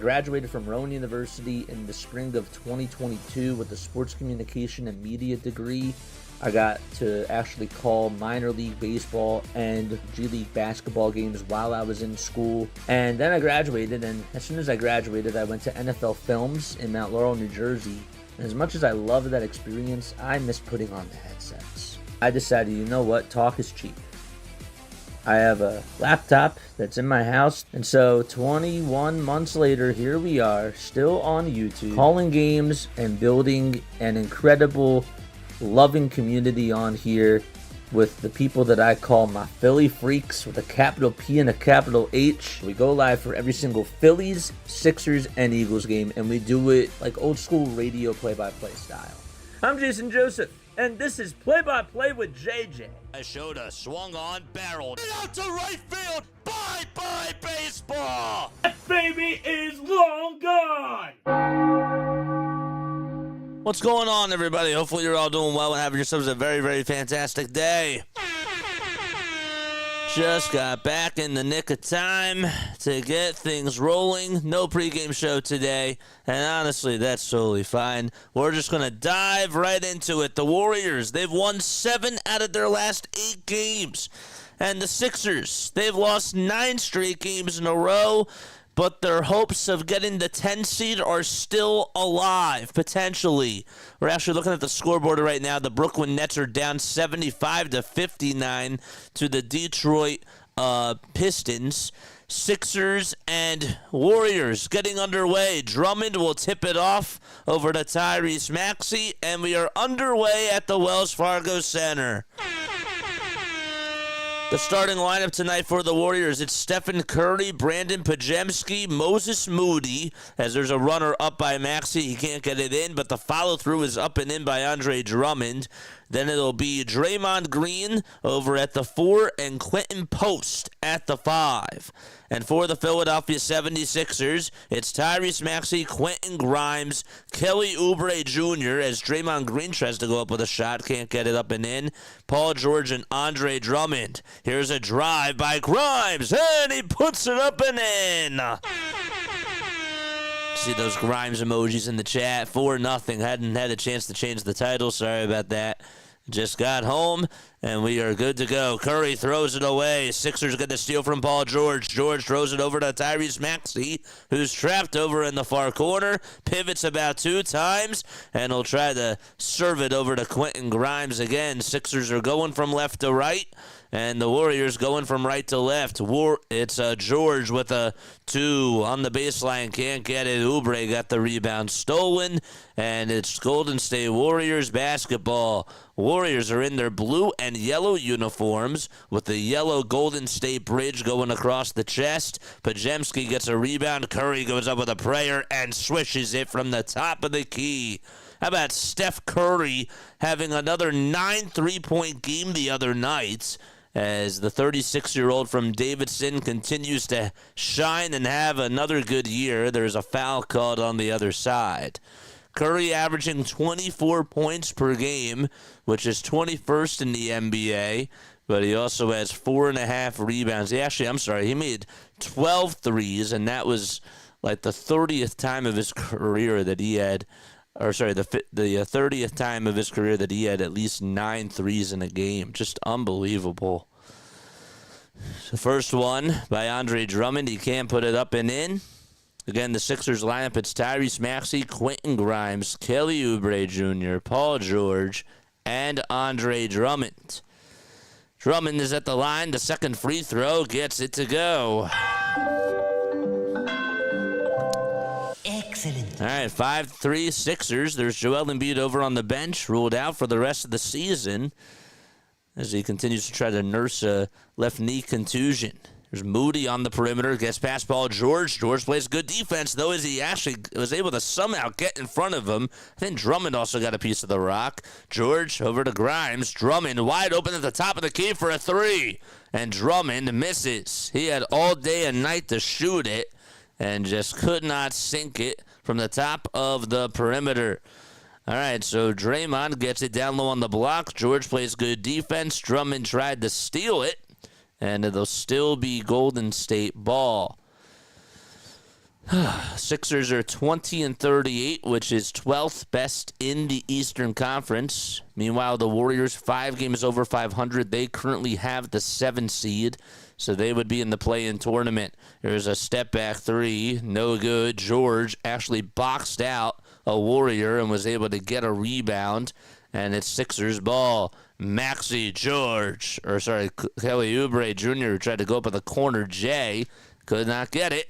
graduated from Rowan University in the spring of 2022 with a sports communication and media degree. I got to actually call minor league baseball and G League basketball games while I was in school. And then I graduated, and as soon as I graduated, I went to NFL Films in Mount Laurel, New Jersey. And as much as I loved that experience, I miss putting on the headsets. I decided, you know what, talk is cheap. I have a laptop that's in my house, and so 21 months later, here we are, still on YouTube, calling games and building an incredible, loving community on here with the people that I call my Philly freaks with a capital P and a capital H. We go live for every single Phillies, Sixers, and Eagles game, and we do it like old school radio play-by-play style. I'm Jason Joseph, and this is Play-by-Play with JJ. Showed swung on, barreled out to right field. Bye-bye baseball. That baby is long gone. What's going on, everybody? Hopefully you're all doing well and having yourselves a very, very fantastic day. Just got back in the nick of time to get things rolling. No pregame show today, and honestly, that's totally fine. We're just going to dive right into it. The Warriors, they've won 7 out of their last 8 games. And the Sixers, they've lost 9 straight games in a row, but their hopes of getting the 10 seed are still alive, potentially. We're actually looking at the scoreboard right now. The Brooklyn Nets are down 75-59 to the Detroit Pistons. Sixers and Warriors getting underway. Drummond will tip it off over to Tyrese Maxey, and we are underway at the Wells Fargo Center. The starting lineup tonight for the Warriors, it's Stephen Curry, Brandon Pajemski, Moses Moody, as there's a runner up by Maxey. He can't get it in, but the follow-through is up and in by Andre Drummond. Then it'll be Draymond Green over at the 4 and Quentin Post at the 5. And for the Philadelphia 76ers, it's Tyrese Maxey, Quentin Grimes, Kelly Oubre Jr. as Draymond Green tries to go up with a shot, can't get it up and in. Paul George and Andre Drummond. Here's a drive by Grimes, and he puts it up and in. See those Grimes emojis in the chat. 4-0. Hadn't had a chance to change the title. Sorry about that. Just got home, and we are good to go. Curry throws it away. Sixers get the steal from Paul George. George throws it over to Tyrese Maxey, who's trapped over in the far corner. Pivots about 2 times, and he'll try to serve it over to Quentin Grimes again. Sixers are going from left to right, and the Warriors going from right to left. It's George with a 2 on the baseline. Can't get it. Oubre got the rebound stolen, and it's Golden State Warriors basketball. Warriors are in their blue and yellow uniforms with the yellow Golden State bridge going across the chest. Pajemski gets a rebound. Curry goes up with a prayer and swishes it from the top of the key. How about Steph Curry having another 9 3-point game the other night, as the 36-year-old from Davidson continues to shine and have another good year. There's a foul called on the other side. Curry averaging 24 points per game, which is 21st in the NBA, but he also has 4.5 rebounds. He made 12 threes, and that was like the 30th time of his career that he had, the 30th time of his career that he had at least 9 threes in a game. Just unbelievable. The first one by Andre Drummond. He can't put it up and in. Again, the Sixers lineup, it's Tyrese Maxey, Quentin Grimes, Kelly Oubre Jr., Paul George, and Andre Drummond. Drummond is at the line. The second free throw gets it to go. Excellent. All right, 5-3 Sixers. There's Joel Embiid over on the bench, ruled out for the rest of the season as he continues to try to nurse a left knee contusion. There's Moody on the perimeter, gets past Paul George. George plays good defense, though, as he actually was able to somehow get in front of him. I think Drummond also got a piece of the rock. George over to Grimes. Drummond wide open at the top of the key for a 3. And Drummond misses. He had all day and night to shoot it and just could not sink it from the top of the perimeter. All right, so Draymond gets it down low on the block. George plays good defense. Drummond tried to steal it, and it'll still be Golden State ball. Sixers are 20-38, which is 12th best in the Eastern Conference. Meanwhile, the Warriors, 5 games over 500. They currently have the 7 seed, so they would be in the play-in tournament. There's a step-back 3, no good. George actually boxed out a Warrior and was able to get a rebound, and it's Sixers ball. Kelly Oubre Jr. tried to go up in the corner. Jay could not get it.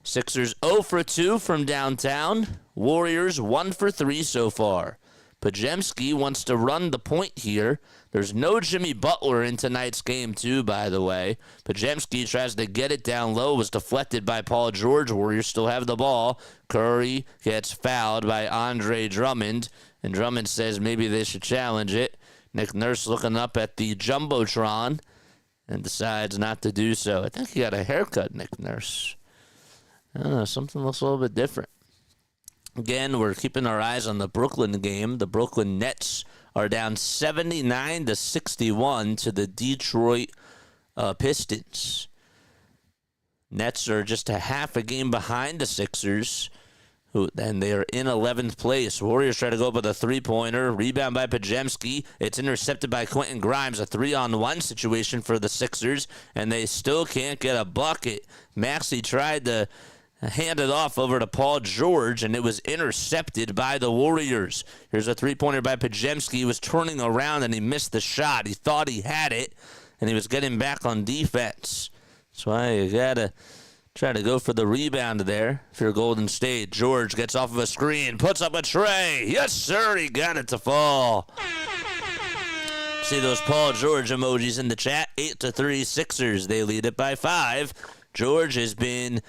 Sixers 0 for 2 from downtown. Warriors 1 for 3 so far. Podziemski wants to run the point here. There's no Jimmy Butler in tonight's game, too, by the way. Podziemski tries to get it down low, was deflected by Paul George. Warriors still have the ball. Curry gets fouled by Andre Drummond, and Drummond says maybe they should challenge it. Nick Nurse looking up at the Jumbotron and decides not to do so. I think he got a haircut, Nick Nurse. I don't know, something looks a little bit different. Again, we're keeping our eyes on the Brooklyn game. The Brooklyn Nets are down 79-61 to the Detroit Pistons. Nets are just a half a game behind the Sixers, and they are in 11th place. Warriors try to go up with a three-pointer. Rebound by Podziemski. It's intercepted by Quentin Grimes. A 3-on-1 situation for the Sixers, and they still can't get a bucket. Maxey tried to hand it off over to Paul George, and it was intercepted by the Warriors. Here's a three-pointer by Podziemski. He was turning around, and he missed the shot. He thought he had it, and he was getting back on defense. That's why you got to try to go for the rebound there if you're Golden State. George gets off of a screen, puts up a tray. Yes, sir, he got it to fall. See those Paul George emojis in the chat. 8-3 Sixers. They lead it by 5. George has been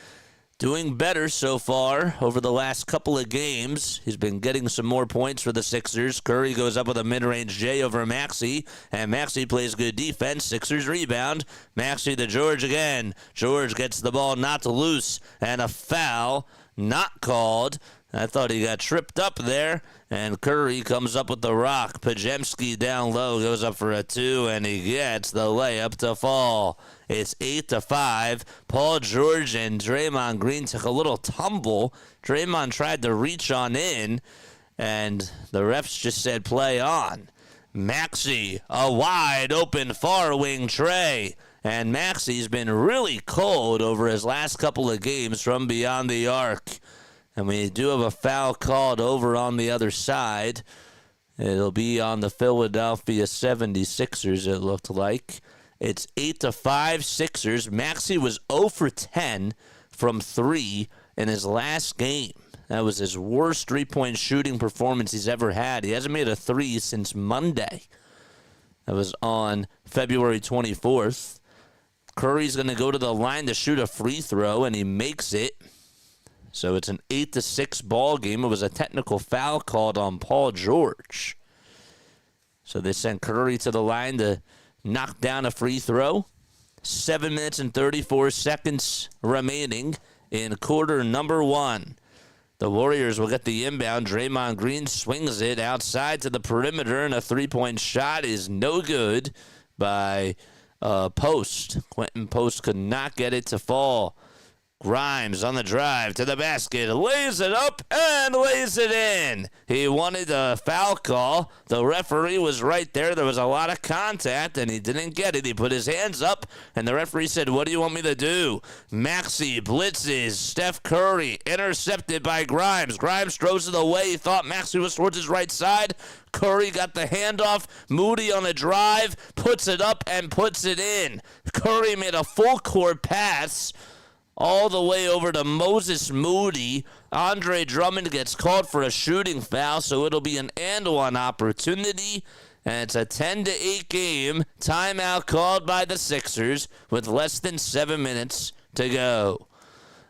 doing better so far over the last couple of games. He's been getting some more points for the Sixers. Curry goes up with a mid-range J over Maxey, and Maxey plays good defense. Sixers rebound. Maxey to George again. George gets the ball knocked loose, and a foul not called. I thought he got tripped up there, and Curry comes up with the rock. Podziemski down low goes up for a 2, and he gets the layup to fall. It's 8-5. Paul George and Draymond Green took a little tumble. Draymond tried to reach on in, and the refs just said play on. Maxey, a wide open far wing tray. And Maxey's been really cold over his last couple of games from beyond the arc. And we do have a foul called over on the other side. It'll be on the Philadelphia 76ers, it looked like. It's 8-5 Sixers. Maxey was 0 for 10 from 3 in his last game. That was his worst three-point shooting performance he's ever had. He hasn't made a 3 since Monday. That was on February 24th. Curry's going to go to the line to shoot a free throw, and he makes it. So it's an 8-6 ball game. It was a technical foul called on Paul George. So they sent Curry to the line to knock down a free throw. 7 minutes and 34 seconds remaining in quarter number 1. The Warriors will get the inbound. Draymond Green swings it outside to the perimeter, and a three-point shot is no good by Post. Quentin Post could not get it to fall. Grimes on the drive to the basket, lays it up and lays it in. He wanted a foul call. The referee was right there. There was a lot of contact, and he didn't get it. He put his hands up, and the referee said, what do you want me to do? Maxey blitzes Steph Curry, intercepted by Grimes. Grimes throws it away. He thought Maxey was towards his right side. Curry got the handoff. Moody on a drive, puts it up and puts it in. Curry made a full court pass all the way over to Moses Moody. Andre Drummond gets called for a shooting foul, so it'll be an and-one opportunity. And it's a 10-8 game. Timeout called by the Sixers with less than 7 minutes to go.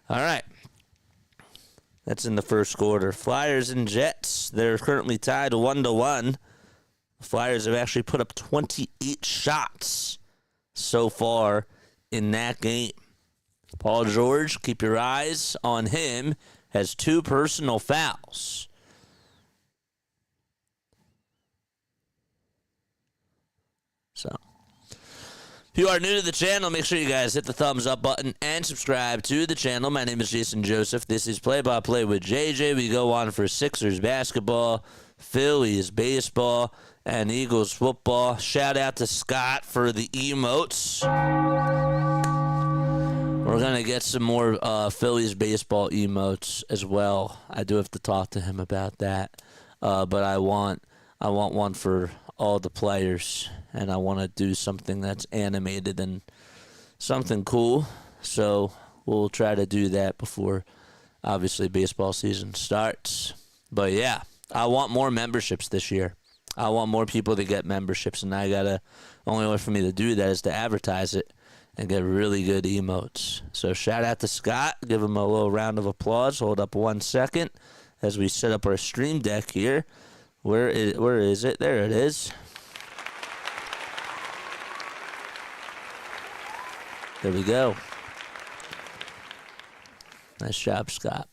All right. That's in the first quarter. Flyers and Jets, they're currently tied 1-1. The Flyers have actually put up 28 shots so far in that game. Paul George, keep your eyes on him, has 2 personal fouls. So, If you are new to the channel, make sure you guys hit the thumbs up button and subscribe to the channel. My name is Jason Joseph. This is Play by Play with JJ. We go on for Sixers basketball, Phillies baseball, and Eagles football. Shout out to Scott for the emotes. We're going to get some more Phillies baseball emotes as well. I do have to talk to him about that. But I want one for all the players, and I want to do something that's animated and something cool. So we'll try to do that before, obviously, baseball season starts. But yeah, I want more memberships this year. I want more people to get memberships, and only way for me to do that is to advertise it and get really good emotes. So shout out to Scott. Give him a little round of applause. Hold up 1 second as we set up our stream deck here. Where is it? There it is. There we go. Nice job, Scott.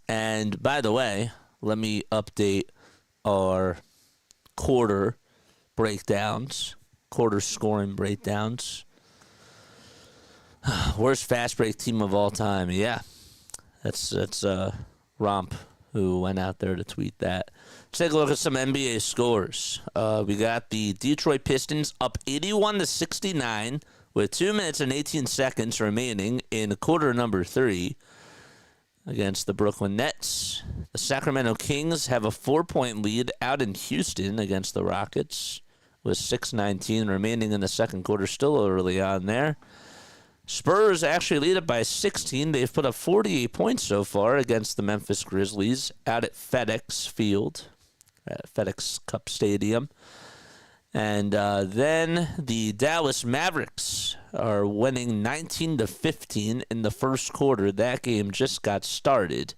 And by the way, let me update our quarter scoring breakdowns. Worst fast break team of all time. Yeah, that's Romp who went out there to tweet that. Let's take a look at some NBA scores. We got the Detroit Pistons up 81-69 with 2 minutes and 18 seconds remaining in quarter number 3 against the Brooklyn Nets. The Sacramento Kings have a 4-point lead out in Houston against the Rockets with 6:19 remaining in the second quarter. Still early on there. Spurs actually lead it by 16. They've put up 48 points so far against the Memphis Grizzlies out at FedEx Field, at FedEx Cup Stadium. And then the Dallas Mavericks are winning 19-15 in the first quarter. That game just got started.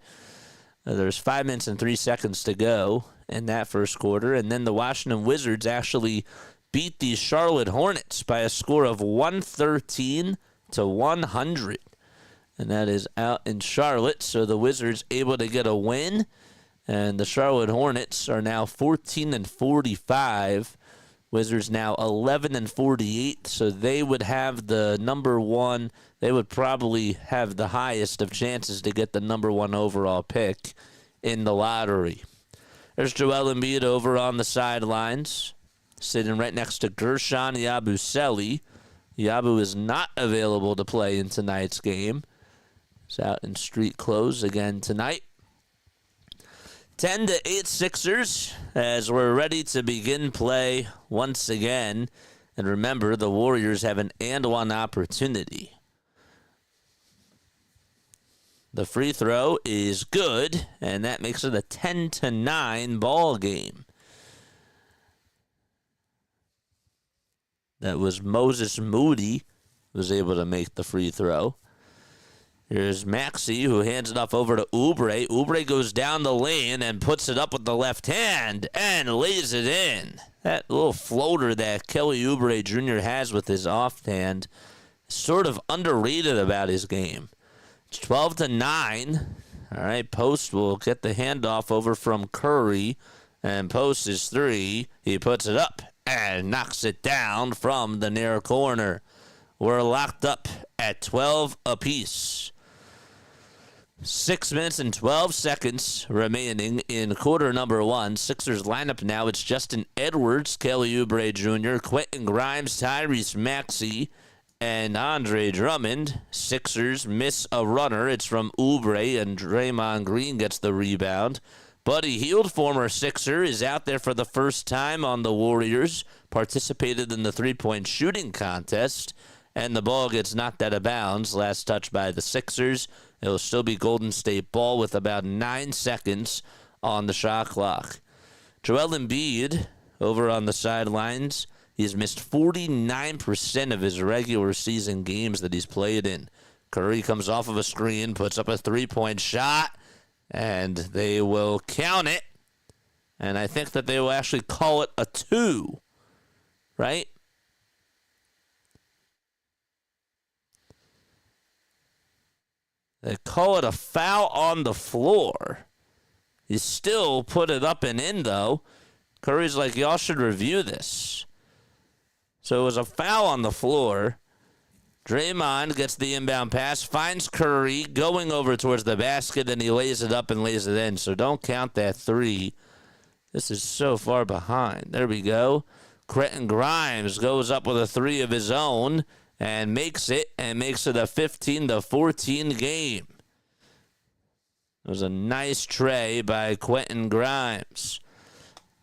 There's 5 minutes and 3 seconds to go in that first quarter. And then the Washington Wizards actually beat the Charlotte Hornets by a score of 113-100. And that is out in Charlotte. So the Wizards able to get a win. And the Charlotte Hornets are now 14-45. Wizards now 11-48. So they would have the number one. They would probably have the highest of chances to get the number one overall pick in the lottery. There's Joel Embiid over on the sidelines, sitting right next to Gershon Yabusele. Yabu is not available to play in tonight's game. He's out in street clothes again tonight. 10-8 Sixers as we're ready to begin play once again. And remember, the Warriors have an and one opportunity. The free throw is good, and that makes it a 10-9 ball game. That was Moses Moody was able to make the free throw. Here's Maxey, who hands it off over to Oubre. Oubre goes down the lane and puts it up with the left hand and lays it in. That little floater that Kelly Oubre Jr. has with his offhand is sort of underrated about his game. It's 12-9. All right, Post will get the handoff over from Curry, and Post is 3. He puts it up and knocks it down from the near corner. We're locked up at 12 apiece. 6 minutes and 12 seconds remaining in quarter number 1. Sixers lineup now. It's Justin Edwards, Kelly Oubre Jr., Quentin Grimes, Tyrese Maxey, and Andre Drummond. Sixers miss a runner. It's from Oubre, and Draymond Green gets the rebound. Buddy Hield, former Sixer, is out there for the first time on the Warriors, participated in the three-point shooting contest, and the ball gets knocked out of bounds. Last touch by the Sixers. It'll still be Golden State ball with about 9 seconds on the shot clock. Joel Embiid, over on the sidelines, he's missed 49% of his regular season games that he's played in. Curry comes off of a screen, puts up a three-point shot, and they will count it. And I think that they will actually call it a 2, right? They call it a foul on the floor. He still put it up and in, though. Curry's like, y'all should review this. So it was a foul on the floor. Draymond gets the inbound pass, finds Curry going over towards the basket, and he lays it up and lays it in. So don't count that three. This is so far behind. There we go. Quentin Grimes goes up with a three of his own and makes it a 15-14 game. It was a nice tray by Quentin Grimes.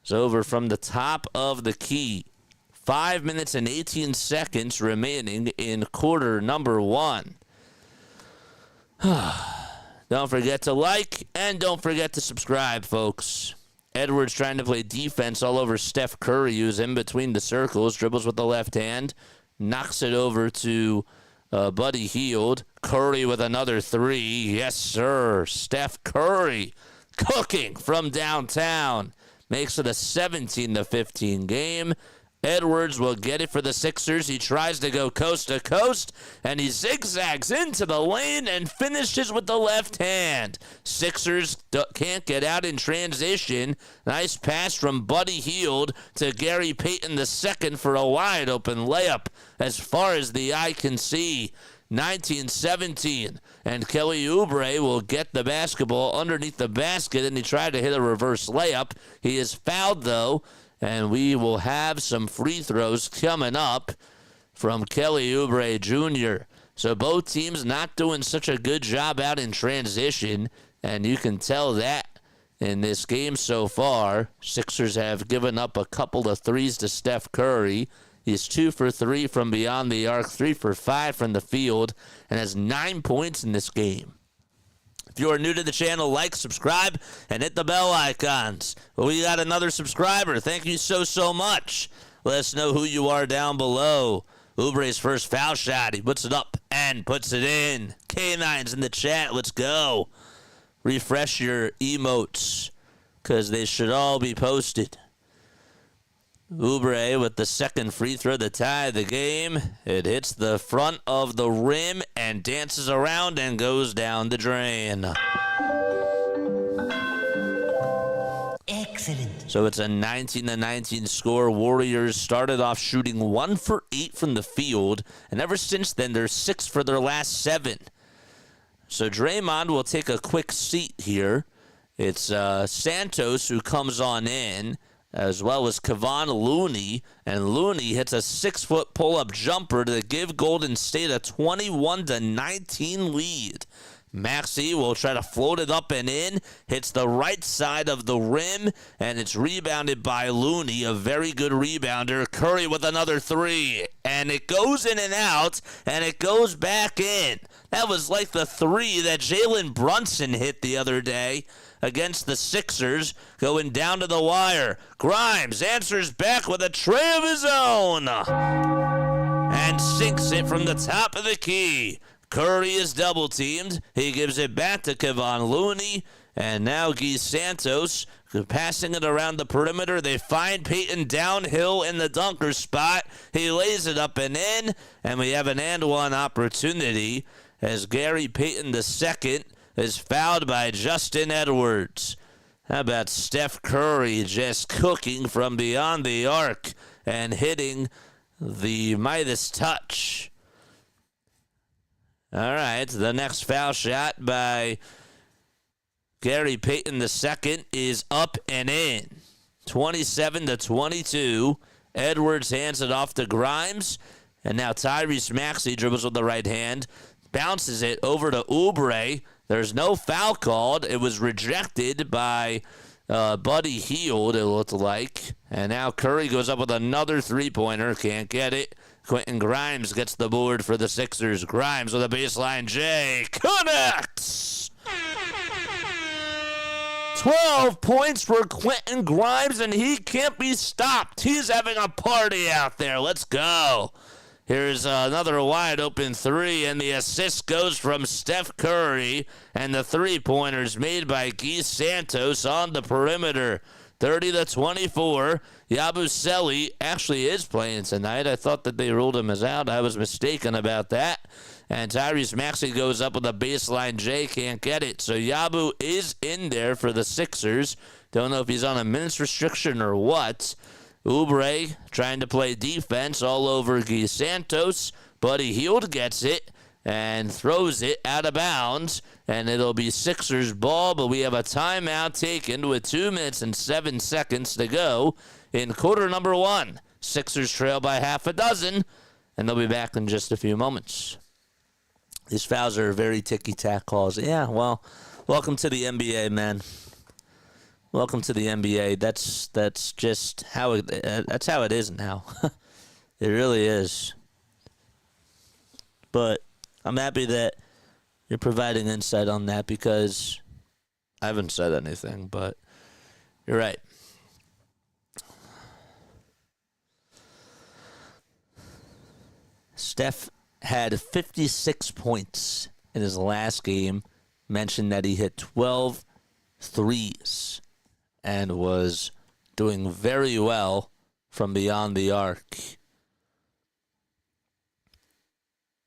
It's over from the top of the key. 5 minutes and 18 seconds remaining in quarter number 1. Don't forget to like and don't forget to subscribe, folks. Edwards trying to play defense all over Steph Curry, who's in between the circles, dribbles with the left hand, knocks it over to Buddy Hield. Curry with another three. Yes, sir. Steph Curry cooking from downtown. Makes it a 17-15 game. Edwards will get it for the Sixers. He tries to go coast to coast, and he zigzags into the lane and finishes with the left hand. Sixers can't get out in transition. Nice pass from Buddy Hield to Gary Payton II for a wide-open layup as far as the eye can see. 19-17, and Kelly Oubre will get the basketball underneath the basket, and he tried to hit a reverse layup. He is fouled, though, and we will have some free throws coming up from Kelly Oubre Jr. So both teams not doing such a good job out in transition, and you can tell that in this game so far. Sixers have given up a couple of threes to Steph Curry. He's 2 for 3 from beyond the arc, 3 for 5 from the field, and has 9 points in this game. If you are new to the channel, like, subscribe, and hit the bell icons. Well, we got another subscriber. Thank you so much. Let us know who you are down below. Oubre's first foul shot. He puts it up and puts it in. K9's in the chat. Let's go. Refresh your emotes because they should all be posted. Oubre with the second free throw to tie the game. It hits the front of the rim and dances around and goes down the drain. Excellent. So it's a 19-19 score. Warriors started off shooting 1 for 8 from the field, and ever since then they're 6 for their last 7. So Draymond will take a quick seat here. It's Santos who comes on in, as well as Kevon Looney, and Looney hits a 6-foot pull-up jumper to give Golden State a 21-19 lead. Maxey will try to float it up and in, hits the right side of the rim, and it's rebounded by Looney, a very good rebounder. Curry with another three, and it goes in and out, and it goes back in. That was like the three that Jalen Brunson hit the other day against the Sixers, going down to the wire. Grimes answers back with a tray of his own and sinks it from the top of the key. Curry is double-teamed. He gives it back to Kevon Looney, and now Guy Santos passing it around the perimeter. They find Payton downhill in the dunker spot. He lays it up and in, and we have an and-one opportunity as Gary Payton II is fouled by Justin Edwards. How about Steph Curry just cooking from beyond the arc and hitting the Midas touch? All right, the next foul shot by Gary Payton II is up and in. 27-22. Edwards hands it off to Grimes, and now Tyrese Maxey dribbles with the right hand, bounces it over to Oubre. There's no foul called. It was rejected by Buddy Hield, it looked like. And now Curry goes up with another three-pointer. Can't get it. Quentin Grimes gets the board for the Sixers. Grimes with a baseline J. Connects! 12 points for Quentin Grimes, and he can't be stopped. He's having a party out there. Let's go. Here's another wide-open three, and the assist goes from Steph Curry, and the three-pointers made by Guy Santos on the perimeter. 30-24. Yabusele actually is playing tonight. I thought that they ruled him as out. I was mistaken about that. And Tyrese Maxey goes up with a baseline J. Can't get it. So Yabu is in there for the Sixers. Don't know if he's on a minutes restriction or what. Oubre trying to play defense all over Guy Santos. Buddy Hield gets it and throws it out of bounds, and it'll be Sixers ball, but we have a timeout taken with 2 minutes and 7 seconds to go in quarter number 1. Sixers trail by half a dozen, and they'll be back in just a few moments. These fouls are very ticky-tack calls. Yeah, well, welcome to the NBA, man. Welcome to the NBA. That's just how it is now. It really is. But I'm happy that you're providing insight on that because I haven't said anything, but you're right. Steph had 56 points in his last game. Mentioned that he hit 12 threes and was doing very well from beyond the arc.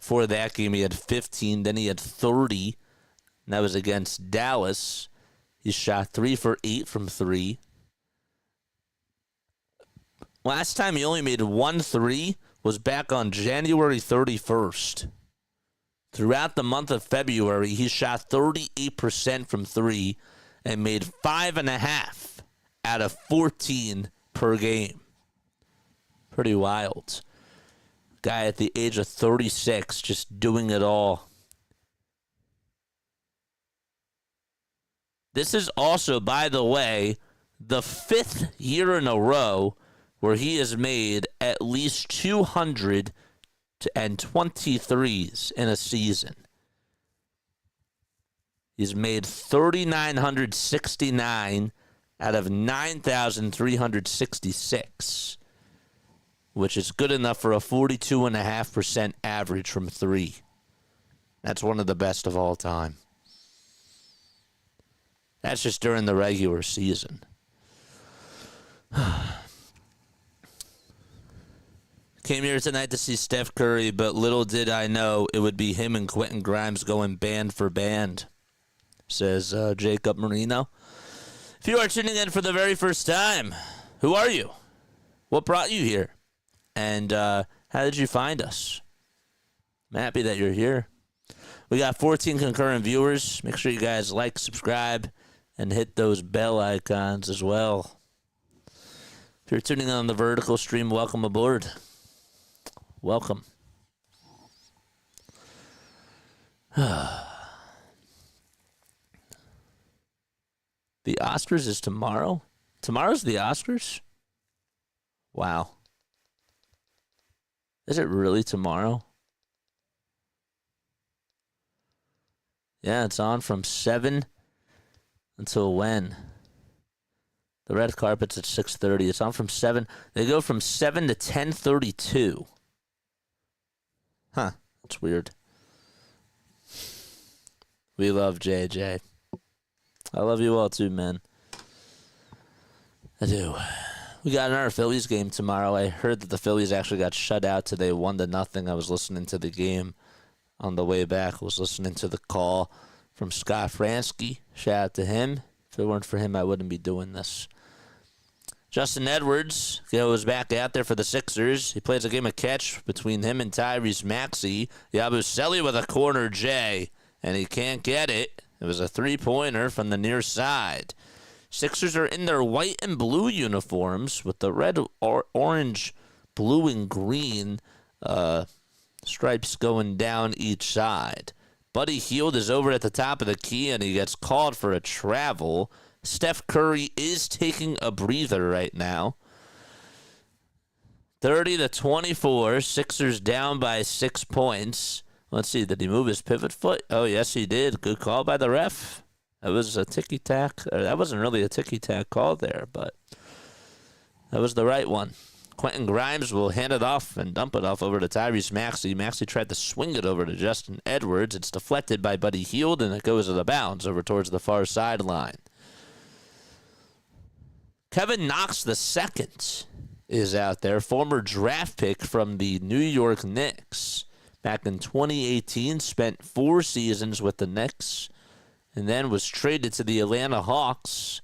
For that game, he had 15. Then he had 30. And that was against Dallas. He shot 3 for 8 from 3. Last time he only made 1 3 was back on January 31st. Throughout the month of February, he shot 38% from 3 and made 5.5 out of 14 per game. Pretty wild. Guy at the age of 36 just doing it all. This is also, by the way, the 5th year in a row where he has made at least 223s in a season. He's made 3,969 out of 9,366, which is good enough for a 42.5% average from 3. That's one of the best of all time. That's just during the regular season. Came here tonight to see Steph Curry, but little did I know it would be him and Quentin Grimes going band for band, says Jacob Marino. If you are tuning in for the very first time, who are you? What brought you here? And how did you find us? I'm happy that you're here. We got 14 concurrent viewers. Make sure you guys like, subscribe, and hit those bell icons as well. If you're tuning in on the vertical stream, welcome aboard. Welcome. The Oscars is tomorrow? Tomorrow's the Oscars? Wow. Is it really tomorrow? Yeah, it's on from 7 until when? The red carpet's at 6:30. It's on from 7. They go from 7 to 10:32. Huh. That's weird. We love JJ. I love you all too, man. I do. We got another Phillies game tomorrow. I heard that the Phillies actually got shut out today 1-0. I was listening to the game on the way back. I was listening to the call from Scott Fransky. Shout out to him. If it weren't for him, I wouldn't be doing this. Justin Edwards goes back out there for the Sixers. He plays a game of catch between him and Tyrese Maxey. Yabusele with a corner J, and he can't get it. It was a three-pointer from the near side. Sixers are in their white and blue uniforms with the red, orange, blue, and green stripes going down each side. Buddy Hield is over at the top of the key, and he gets called for a travel. Steph Curry is taking a breather right now. 30-24. Sixers down by 6 points. Let's see. Did he move his pivot foot? Oh, yes, he did. Good call by the ref. That was a ticky-tack. That wasn't really a ticky-tack call there, but that was the right one. Quentin Grimes will hand it off and dump it off over to Tyrese Maxey. Maxey tried to swing it over to Justin Edwards. It's deflected by Buddy Hield, and it goes out of bounds over towards the far sideline. Kevin Knox II is out there, former draft pick from the New York Knicks. Back in 2018, spent 4 seasons with the Knicks, and then was traded to the Atlanta Hawks,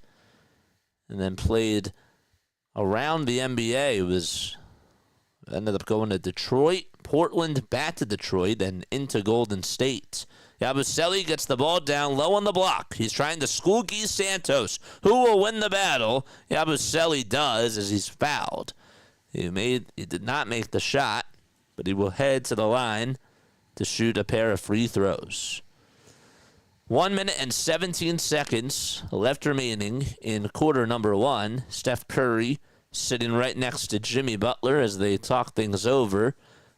and then played around the NBA. Ended up going to Detroit, Portland, back to Detroit, then into Golden State. Yabusele gets the ball down low on the block. He's trying to school Guy Santos. Who will win the battle? Yabusele does, as he's fouled. He did not make the shot, but he will head to the line to shoot a pair of free throws. 1 minute and 17 seconds left remaining in quarter number one. Steph Curry sitting right next to Jimmy Butler as they talk things over.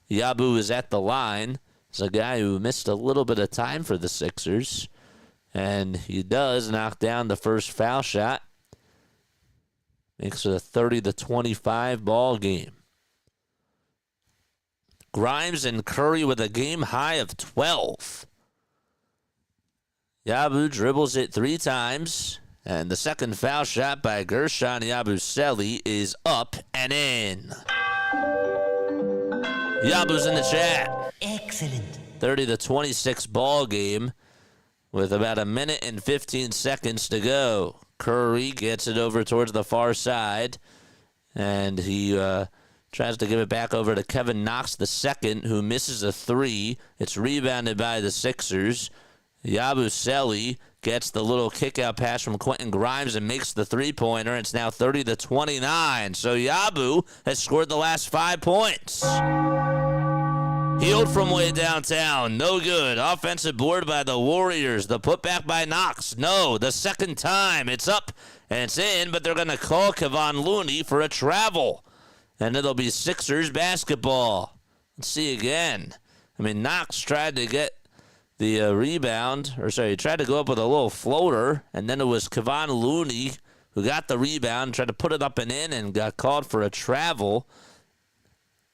Yabu is at the line. He's a guy who missed a little bit of time for the Sixers, and he does knock down the first foul shot. Makes it a 30-25 ball game. Grimes and Curry with a game high of 12. Yabu dribbles it 3 times, and the second foul shot by Gershon Yabusele is up and in. Yabu's in the chat. Excellent. 30-26 ball game with about 1 minute and 15 seconds to go. Curry gets it over towards the far side, and he tries to give it back over to Kevin Knox II, who misses a 3. It's rebounded by the Sixers. Yabusele gets the little kick-out pass from Quentin Grimes and makes the three-pointer. It's now 30-29. So Yabu has scored the last 5 points. Healed from way downtown. No good. Offensive board by the Warriors. The putback by Knox. No. The second time. It's up and it's in, but they're going to call Kevon Looney for a travel. And it'll be Sixers basketball. Let's see again. Knox tried to get the rebound. He tried to go up with a little floater, and then it was Kevon Looney who got the rebound, tried to put it up and in, and got called for a travel.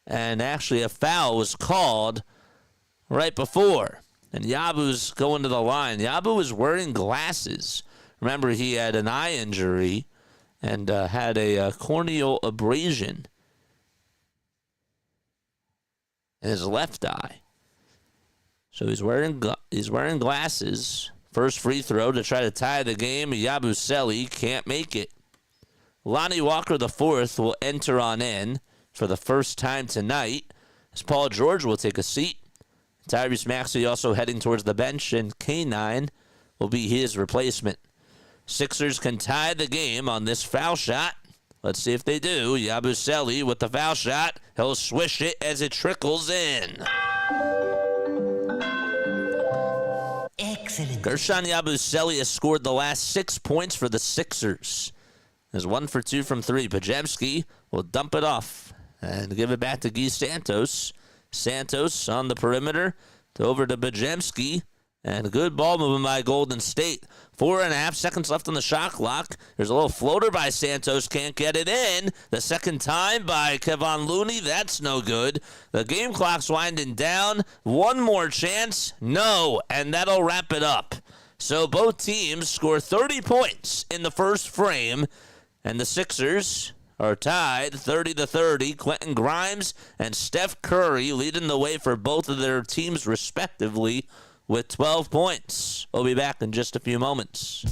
And actually a foul was called right before. And Yabu's going to the line. Yabu is wearing glasses. Remember, he had an eye injury and had a corneal abrasion in his left eye. So he's wearing glasses. First free throw to try to tie the game. Yabusele can't make it. Lonnie Walker IV will enter on in for the first time tonight, as Paul George will take a seat. Tyrese Maxey also heading towards the bench, and K9 will be his replacement. Sixers can tie the game on this foul shot. Let's see if they do. Yabusele with the foul shot. He'll swish it as it trickles in. Excellent. Gershon Yabusele has scored the last 6 points for the Sixers. There's 1 for 2 from 3. Podziemski will dump it off and give it back to Guy Santos. Santos on the perimeter over to Podziemski. And good ball movement by Golden State. 4.5 seconds left on the shot clock. There's a little floater by Santos. Can't get it in. The second time by Kevon Looney. That's no good. The game clock's winding down. 1 more chance. No. And that'll wrap it up. So both teams score 30 points in the first frame. And the Sixers are tied 30-30. Quentin Grimes and Steph Curry leading the way for both of their teams respectively with 12 points. We'll be back in just a few moments.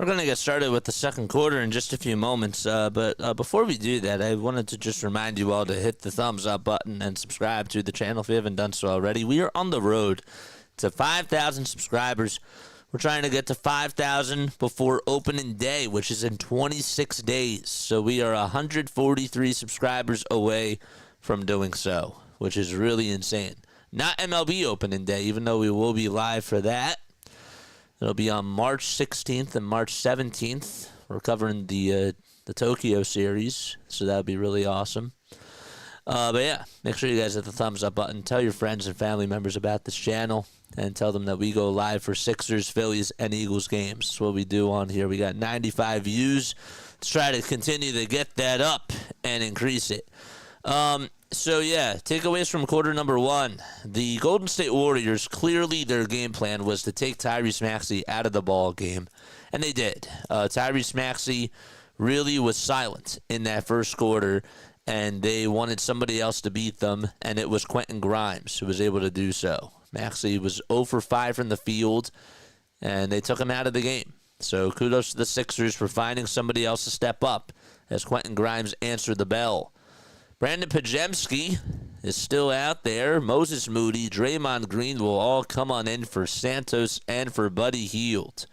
We're going to get started with the second quarter in just a few moments, but before we do that, I wanted to just remind you all to hit the thumbs up button and subscribe to the channel if you haven't done so already. We are on the road to 5,000 subscribers. We're trying to get to 5,000 before opening day, which is in 26 days. So we are 143 subscribers away from doing so, which is really insane. Not MLB opening day, even though we will be live for that. It'll be on March 16th and March 17th. We're covering the Tokyo series, so that'll be really awesome. But yeah, make sure you guys hit the thumbs up button. Tell your friends and family members about this channel, and tell them that we go live for Sixers, Phillies, and Eagles games. That's what we do on here. We got 95 views. Let's try to continue to get that up and increase it. So, yeah, takeaways from quarter number one. The Golden State Warriors, clearly their game plan was to take Tyrese Maxey out of the ball game, and they did. Tyrese Maxey really was silent in that first quarter, and they wanted somebody else to beat them, and it was Quentin Grimes who was able to do so. Maxey was 0 for 5 from the field, and they took him out of the game. So kudos to the Sixers for finding somebody else to step up as Quentin Grimes answered the bell. Brandon Podziemski is still out there. Moses Moody, Draymond Green will all come on in for Santos and for Buddy Hield.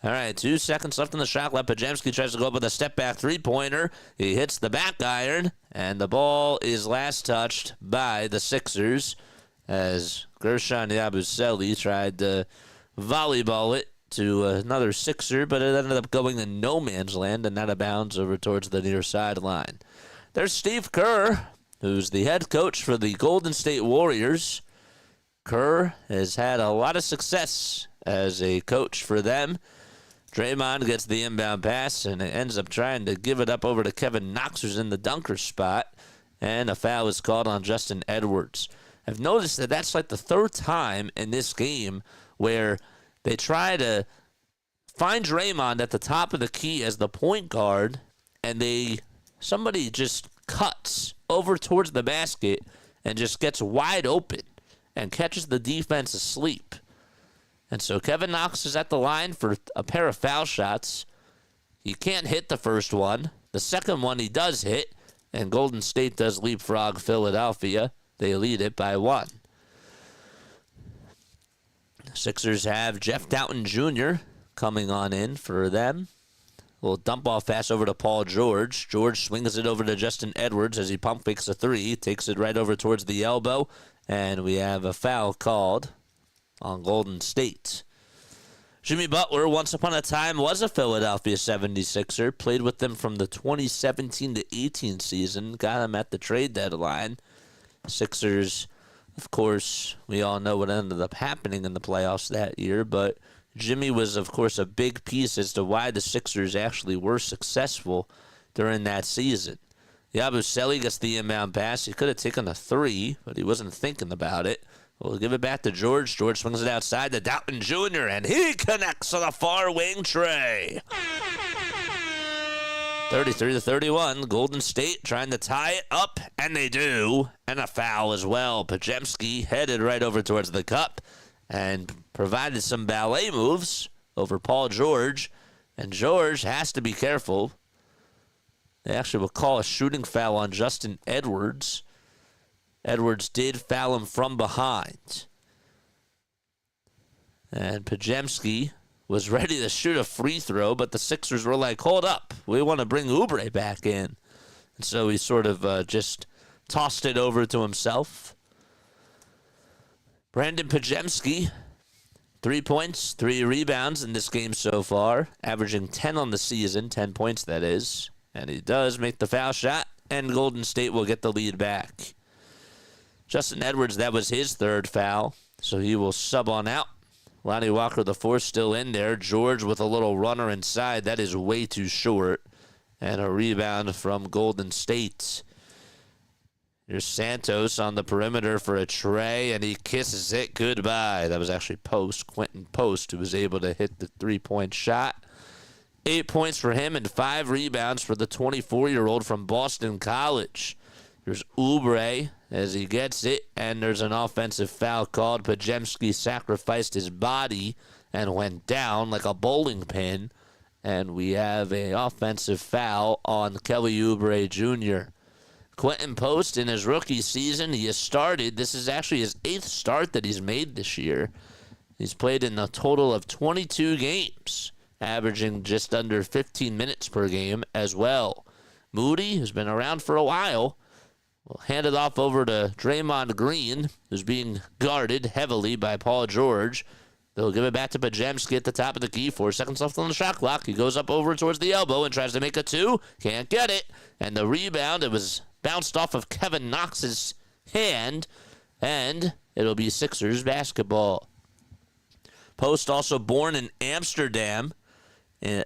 All right, 2 seconds left on the shot clock. Podziemski tries to go up with a step-back three-pointer. He hits the back iron, and the ball is last touched by the Sixers as Gershon Yabusele tried to volleyball it to another Sixer, but it ended up going in no man's land and out of bounds over towards the near sideline. There's Steve Kerr, who's the head coach for the Golden State Warriors. Kerr has had a lot of success as a coach for them. Draymond gets the inbound pass, and it ends up trying to give it up over to Kevin Knox, who's in the dunker spot, and a foul is called on Justin Edwards. I've noticed that that's like the third time in this game where they try to find Draymond at the top of the key as the point guard, and somebody just cuts over towards the basket and just gets wide open and catches the defense asleep. And so Kevin Knox is at the line for a pair of foul shots. He can't hit the first one. The second one he does hit, and Golden State does leapfrog Philadelphia. They lead it by 1. Sixers have Jeff Doughton Jr. coming on in for them. Little dump off pass over to Paul George. George swings it over to Justin Edwards as he pump fakes a three. Takes it right over towards the elbow. And we have a foul called on Golden State. Jimmy Butler, once upon a time, was a Philadelphia 76er. Played with them from the 2017 to 18 season. Got him at the trade deadline. Sixers, of course, we all know what ended up happening in the playoffs that year, but Jimmy was, of course, a big piece as to why the Sixers actually were successful during that season. Yabusele gets the inbound pass. He could have taken a three, but he wasn't thinking about it. We'll give it back to George. George swings it outside to Doughton Jr., and he connects on the far wing tray. 33-31, Golden State trying to tie it up, and they do. And a foul as well. Podziemski headed right over towards the cup and provided some ballet moves over Paul George. And George has to be careful. They actually will call a shooting foul on Justin Edwards. Edwards did foul him from behind. And Podziemski was ready to shoot a free throw, but the Sixers were like, hold up, we want to bring Oubre back in. And so he sort of just tossed it over to himself. Brandon Podziemski, 3 points, 3 rebounds in this game so far, averaging 10 on the season, 10 points that is. And he does make the foul shot, and Golden State will get the lead back. Justin Edwards, that was his third foul, so he will sub on out. Lonnie Walker, the fourth, still in there. George with a little runner inside. That is way too short. And a rebound from Golden State. Here's Santos on the perimeter for a tray, and he kisses it goodbye. That was actually Quentin Post, who was able to hit the three-point shot. 8 points for him and 5 rebounds for the 24-year-old from Boston College. Here's Oubre as he gets it, and there's an offensive foul called. Podziemski sacrificed his body and went down like a bowling pin, And we have an offensive foul on Kelly Oubre Jr. Quentin Post, in his rookie season, he has started. This is actually his 8th start that he's made this year. He's played in a total of 22 games, averaging just under 15 minutes per game as well. Moody, who's been around for a while, will hand it off over to Draymond Green, who's being guarded heavily by Paul George. They'll give it back to Podziemski at the top of the key. 4 seconds left on the shot clock. He goes up over towards the elbow and tries to make a 2. Can't get it. And the rebound, it was bounced off of Kevin Knox's hand, and it'll be Sixers basketball. Post, also born in Amsterdam,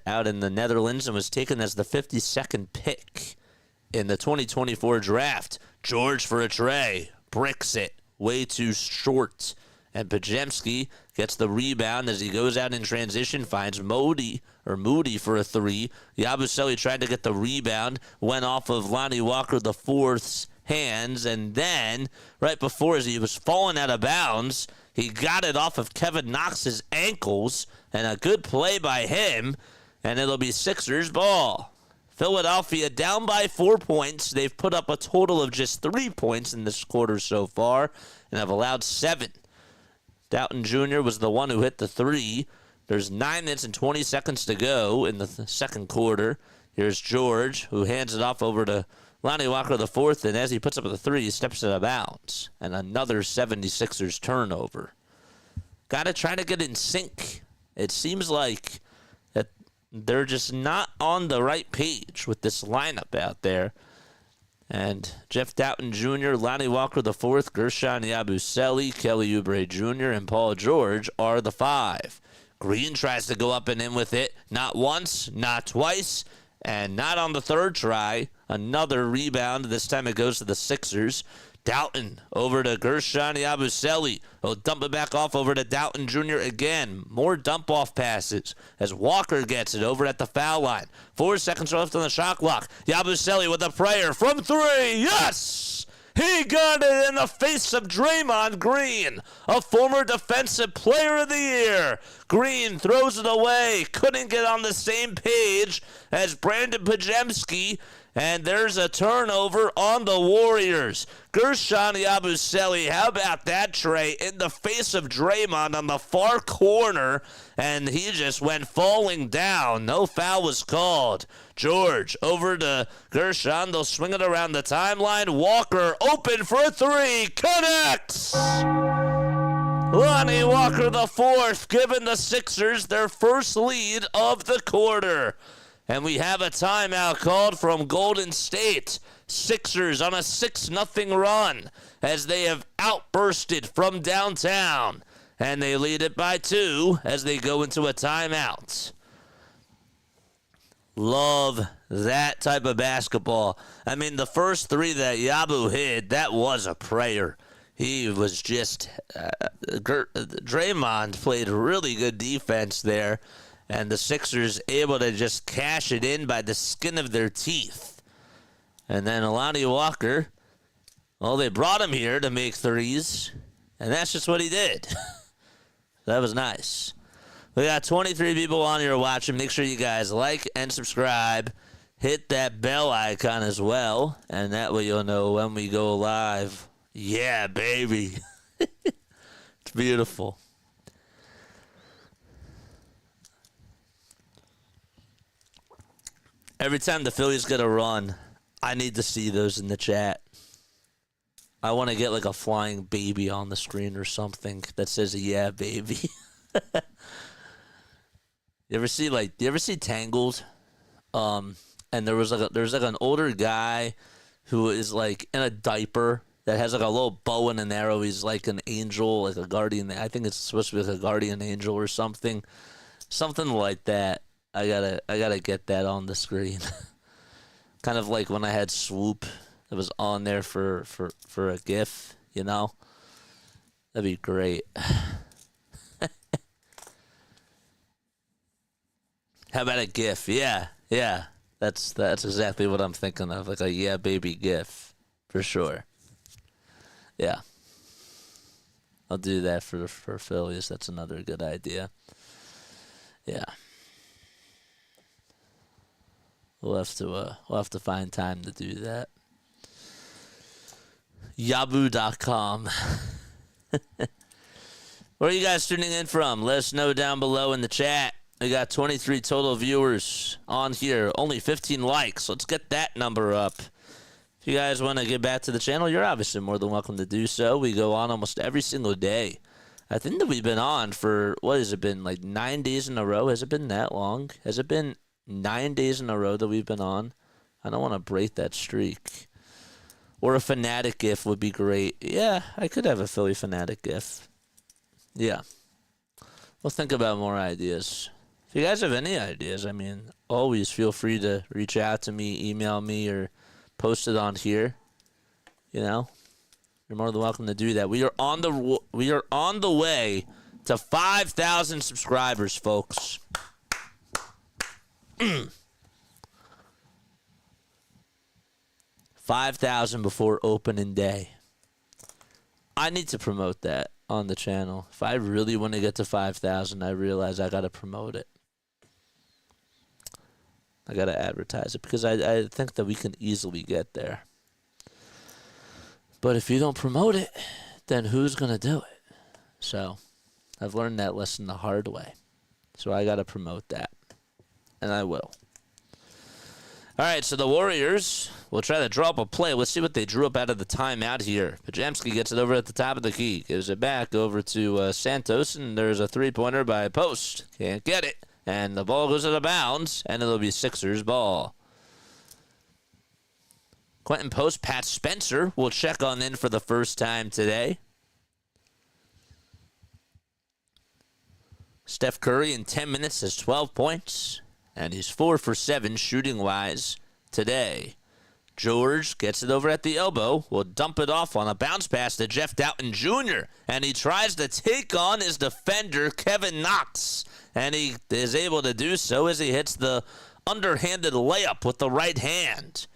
out in the Netherlands, and was taken as the 52nd pick in the 2024 draft. George for a tray. Bricks it. Way too short. And Podziemski gets the rebound as he goes out in transition, finds Moody for a 3. Yabusele tried to get the rebound, went off of Lonnie Walker IV's hands, and then, right before as he was falling out of bounds, he got it off of Kevin Knox's ankles, and a good play by him, and it'll be Sixers ball. Philadelphia down by 4 points. They've put up a total of just 3 points in this quarter so far, and have allowed 7. Doughton Jr. was the one who hit the 3. There's 9 minutes and 20 seconds to go in the second quarter. Here's George, who hands it off over to Lonnie Walker IV, and as he puts up the 3, he steps out of bounds. And another 76ers turnover. Got to try to get in sync. It seems like that they're just not on the right page with this lineup out there. And Jeff Doughton Jr., Lonnie Walker IV, Gershon Yabusele, Kelly Oubre Jr., and Paul George are the 5. Green tries to go up and in with it. Not once, not twice, and not on the third try. Another rebound. This time it goes to the Sixers. Doughton over to Gershon Yabusele. He'll dump it back off over to Doughton Jr. again. More dump-off passes as Walker gets it over at the foul line. 4 seconds left on the shot clock. Yabusele with a prayer from 3. Yes! He got it in the face of Draymond Green, a former Defensive Player of the Year. Green throws it away. Couldn't get on the same page as Brandon Podziemski. And there's a turnover on the Warriors. Gershon Yabusele, how about that tray in the face of Draymond on the far corner, and he just went falling down. No foul was called. George over to Gershon. They'll swing it around the timeline. Walker open for a 3. Connects! Lonnie Walker IV giving the Sixers their first lead of the quarter. And we have a timeout called from Golden State. Sixers on a 6-0 run as they have outbursted from downtown. And they lead it by 2 as they go into a timeout. Love that type of basketball. I mean, the first 3 that Yabu hit, that was a prayer. He was just... Draymond played really good defense there. And the Sixers able to just cash it in by the skin of their teeth. And then Lonnie Walker, well, they brought him here to make 3s, and that's just what he did. That was nice. We got 23 people on here watching. Make sure you guys like and subscribe. Hit that bell icon as well, and that way you'll know when we go live. Yeah, baby. It's beautiful. Every time the Phillies get a run, I need to see those in the chat. I want to get like a flying baby on the screen or something that says, yeah, baby. You ever see Tangled? And there's like an older guy who is like in a diaper that has like a little bow and an arrow. He's like an angel, like a guardian. I think it's supposed to be like a guardian angel or something. Something like that. I gotta get that on the screen. Kind of like when I had Swoop, it was on there for a GIF, you know? That'd be great. How about a GIF? Yeah. That's exactly what I'm thinking of, like a yeah baby GIF, for sure. Yeah. I'll do that for Phillies. That's another good idea. Yeah. We'll have to find time to do that. Yahoo.com. Where are you guys tuning in from? Let us know down below in the chat. We got 23 total viewers on here. Only 15 likes. Let's get that number up. If you guys want to get back to the channel, you're obviously more than welcome to do so. We go on almost every single day. I think that we've been on for, what has it been, like 9 days in a row? Has it been that long? Has it been 9 days in a row that we've been on? I don't want to break that streak. Or a Fanatic GIF would be great. Yeah, I could have a Philly Fanatic GIF. Yeah. We'll think about more ideas. If you guys have any ideas, I mean, always feel free to reach out to me, email me, or post it on here. You know, you're more than welcome to do that. We are on the way to 5,000 subscribers, folks. 5,000 before opening day. I need to promote that on the channel. If I really want to get to 5,000, I realize I got to promote it. I got to advertise it because I think that we can easily get there. But if you don't promote it, then who's going to do it? So I've learned that lesson the hard way. So I got to promote that. And I will. All right, so the Warriors will try to draw up a play. Let's see what they drew up out of the timeout here. Pajemski gets it over at the top of the key. Gives it back over to Santos, and there's a three-pointer by Post. Can't get it. And the ball goes out of bounds, and it'll be Sixers ball. Quentin Post, Pat Spencer will check on in for the first time today. Steph Curry in 10 minutes has 12 points. And he's 4 for 7 shooting-wise today. George gets it over at the elbow. Will dump it off on a bounce pass to Jeff Doughton Jr. And he tries to take on his defender, Kevin Knox. And he is able to do so as he hits the underhanded layup with the right hand.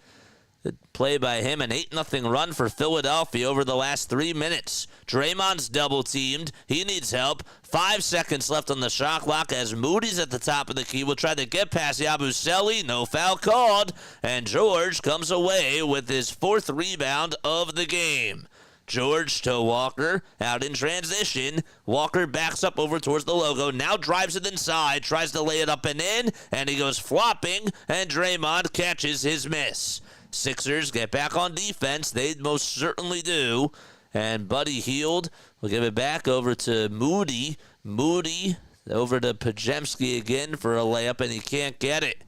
Good play by him, an 8-0 run for Philadelphia over the last 3 minutes. Draymond's double-teamed. He needs help. 5 seconds left on the shot clock as Moody's at the top of the key. Will try to get past Yabusele. No foul called. And George comes away with his 4th rebound of the game. George to Walker, out in transition. Walker backs up over towards the logo, now drives it inside, tries to lay it up and in, and he goes flopping, and Draymond catches his miss. Sixers get back on defense. They most certainly do. And Buddy Hield will give it back over to Moody. Moody over to Pajemski again for a layup, and he can't get it.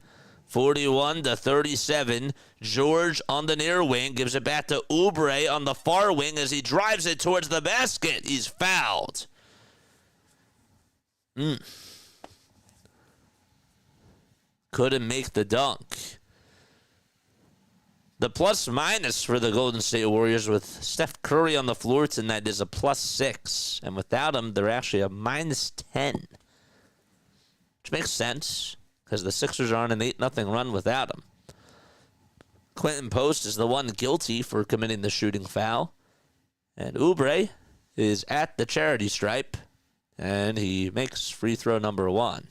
41-37. George on the near wing gives it back to Oubre on the far wing as he drives it towards the basket. He's fouled. Couldn't make the dunk. The plus-minus for the Golden State Warriors with Steph Curry on the floor tonight is a +6. And without him, they're actually a -10. Which makes sense, because the Sixers are on an 8-0 run without him. Quentin Post is the one guilty for committing the shooting foul. And Oubre is at the charity stripe, and he makes free throw number 1.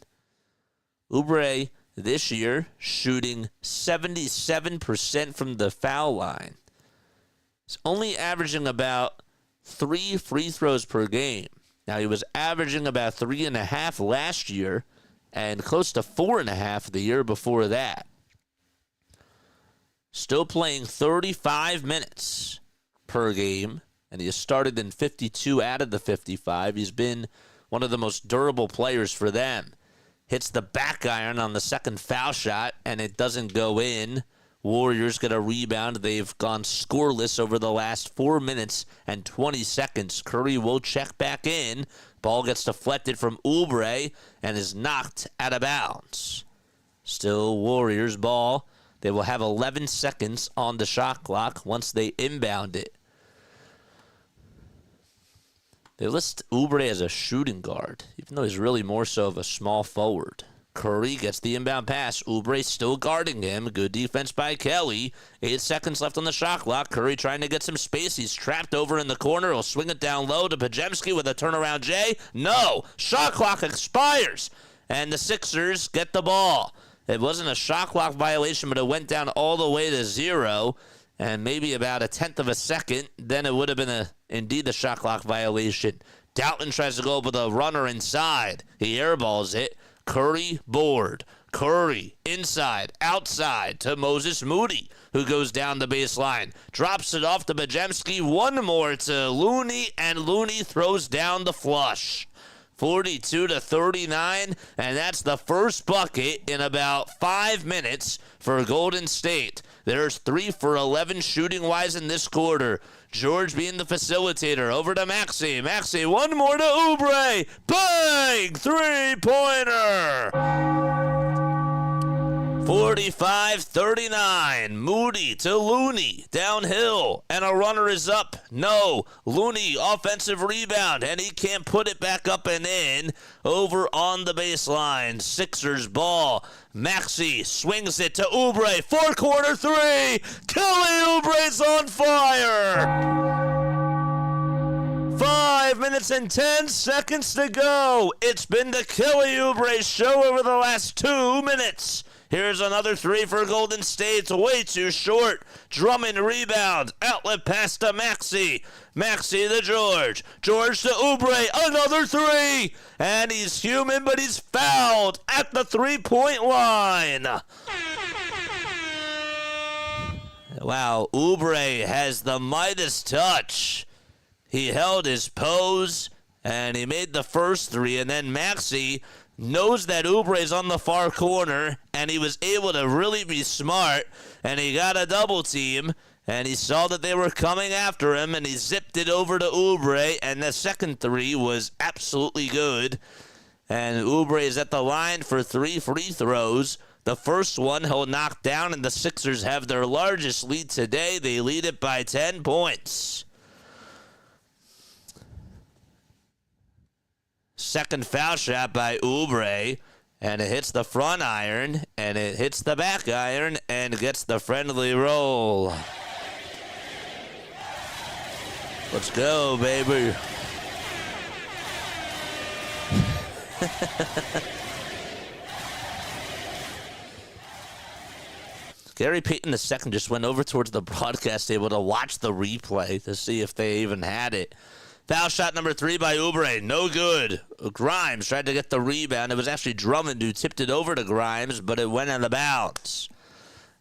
Oubre this year shooting 77% from the foul line. He's only averaging about 3 free throws per game. Now, he was averaging about 3.5 last year and close to 4.5 the year before that. Still playing 35 minutes per game, and he has started in 52 out of the 55. He's been one of the most durable players for them. Hits the back iron on the second foul shot, and it doesn't go in. Warriors get a rebound. They've gone scoreless over the last 4 minutes and 20 seconds. Curry will check back in. Ball gets deflected from Oubre and is knocked out of bounds. Still Warriors ball. They will have 11 seconds on the shot clock once they inbound it. They list Oubre as a shooting guard, even though he's really more so of a small forward. Curry gets the inbound pass. Oubre still guarding him. Good defense by Kelly. 8 seconds left on the shot clock. Curry trying to get some space. He's trapped over in the corner. He'll swing it down low to Pajemski with a turnaround J. No! Shot clock expires. And the Sixers get the ball. It wasn't a shot clock violation, but it went down all the way to 0, and maybe about a tenth of a second, then it would have been indeed a shot clock violation. Doughton tries to go up with a runner inside. He airballs it. Curry board. Curry inside, outside to Moses Moody, who goes down the baseline. Drops it off to Bajemski. One more to Looney, and Looney throws down the flush. 42-39, and that's the first bucket in about 5 minutes for Golden State. There's 3 for 11 shooting-wise in this quarter. George being the facilitator. Over to Maxey. Maxey, one more to Oubre. Bang! Three-pointer! 45-39. Moody to Looney. Downhill. And a runner is up. No. Looney, offensive rebound. And he can't put it back up and in. Over on the baseline. Sixers ball. Maxey swings it to Oubre. Four-quarter three. Kelly Oubre's on fire. 5 minutes and 10 seconds to go. It's been the Kelly Oubre show over the last 2 minutes. Here's another 3 for Golden State. It's way too short. Drummond rebound. Outlet pass to Maxey. Maxey to George. George to Oubre. Another 3. And he's human, but he's fouled at the three-point line. Wow, Oubre has the Midas touch. He held his pose, and he made the first 3, and then Maxey knows that Oubre's on the far corner, and he was able to really be smart, and he got a double team, and he saw that they were coming after him, and he zipped it over to Oubre, and the second 3 was absolutely good. And Oubre is at the line for 3 free throws. The first one he'll knock down, and the Sixers have their largest lead today. They lead it by 10 points. Second foul shot by Oubre, and it hits the front iron, and it hits the back iron, and gets the friendly roll. Let's go, baby. Gary Payton II just went over towards the broadcast table to watch the replay to see if they even had it. Foul shot number 3 by Oubre. No good. Grimes tried to get the rebound. It was actually Drummond who tipped it over to Grimes, but it went out of bounds.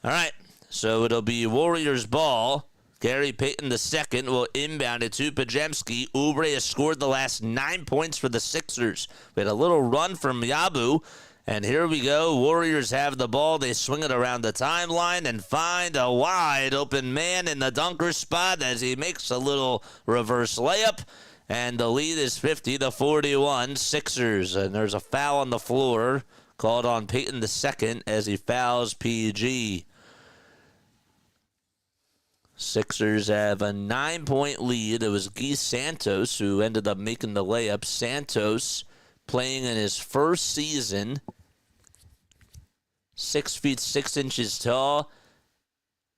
All right, so it'll be Warriors ball. Gary Payton II will inbound it to Pajemski. Oubre has scored the last 9 points for the Sixers. We had a little run from Yabu. And here we go. Warriors have the ball. They swing it around the timeline and find a wide open man in the dunker spot as he makes a little reverse layup. And the lead is 50-41 Sixers. And there's a foul on the floor called on Payton II as he fouls PG. Sixers have a 9-point lead. It was Guy Santos who ended up making the layup. Santos playing in his first season, 6 feet 6 inches tall,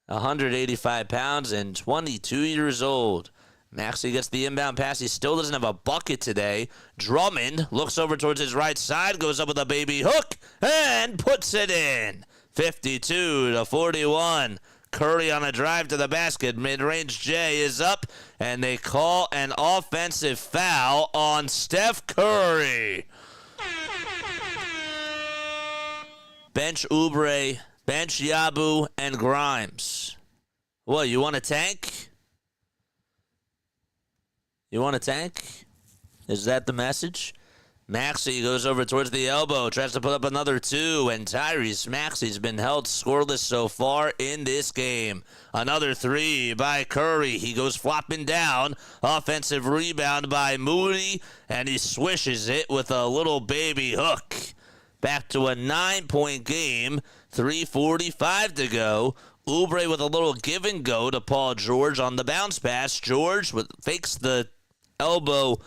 185 pounds, and 22 years old. Maxey gets the inbound pass. He still doesn't have a bucket today. Drummond looks over towards his right side, goes up with a baby hook, and puts it in. 52-41. Curry on a drive to the basket. Mid-range J is up, and they call an offensive foul on Steph Curry. Bench Oubre, bench Yabu, and Grimes. What, you want a tank? You want a tank? Is that the message? Maxey goes over towards the elbow, tries to put up another 2, and Tyrese Maxey's been held scoreless so far in this game. Another 3 by Curry. He goes flopping down. Offensive rebound by Moody, and he swishes it with a little baby hook. Back to a 9-point game, 3:45 to go. Oubre with a little give and go to Paul George on the bounce pass. George fakes the elbow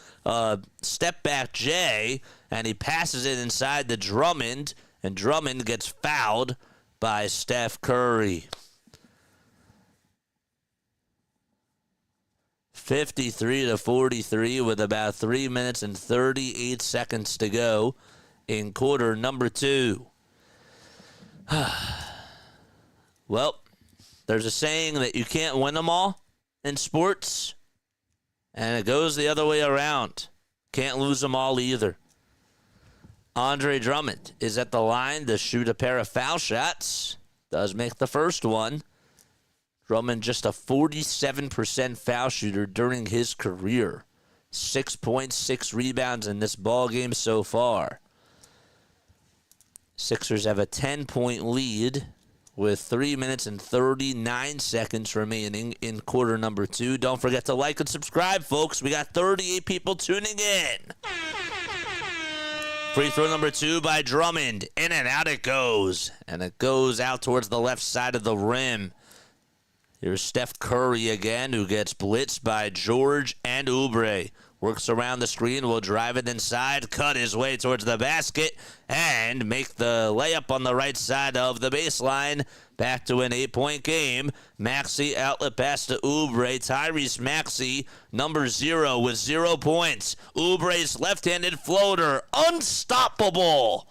step back J, and he passes it inside to Drummond, and Drummond gets fouled by Steph Curry. 53-43 with about 3 minutes and 38 seconds to go in quarter number 2. Well, there's a saying that you can't win them all in sports, and it goes the other way around. Can't lose them all either. Andre Drummond is at the line to shoot a pair of foul shots. Does make the first one. Drummond just a 47% foul shooter during his career. 6 points, 6 rebounds in this ball game so far. Sixers have a 10-point lead with 3 minutes and 39 seconds remaining in quarter number 2. Don't forget to like and subscribe, folks. We got 38 people tuning in. Free throw number 2 by Drummond. In and out it goes. And it goes out towards the left side of the rim. Here's Steph Curry again, who gets blitzed by George and Oubre. Works around the screen, will drive it inside, cut his way towards the basket, and make the layup on the right side of the baseline. Back to an 8-point game. Maxey outlet pass to Oubre. Tyrese Maxey, number 0 with 0 points. Oubre's left-handed floater, unstoppable.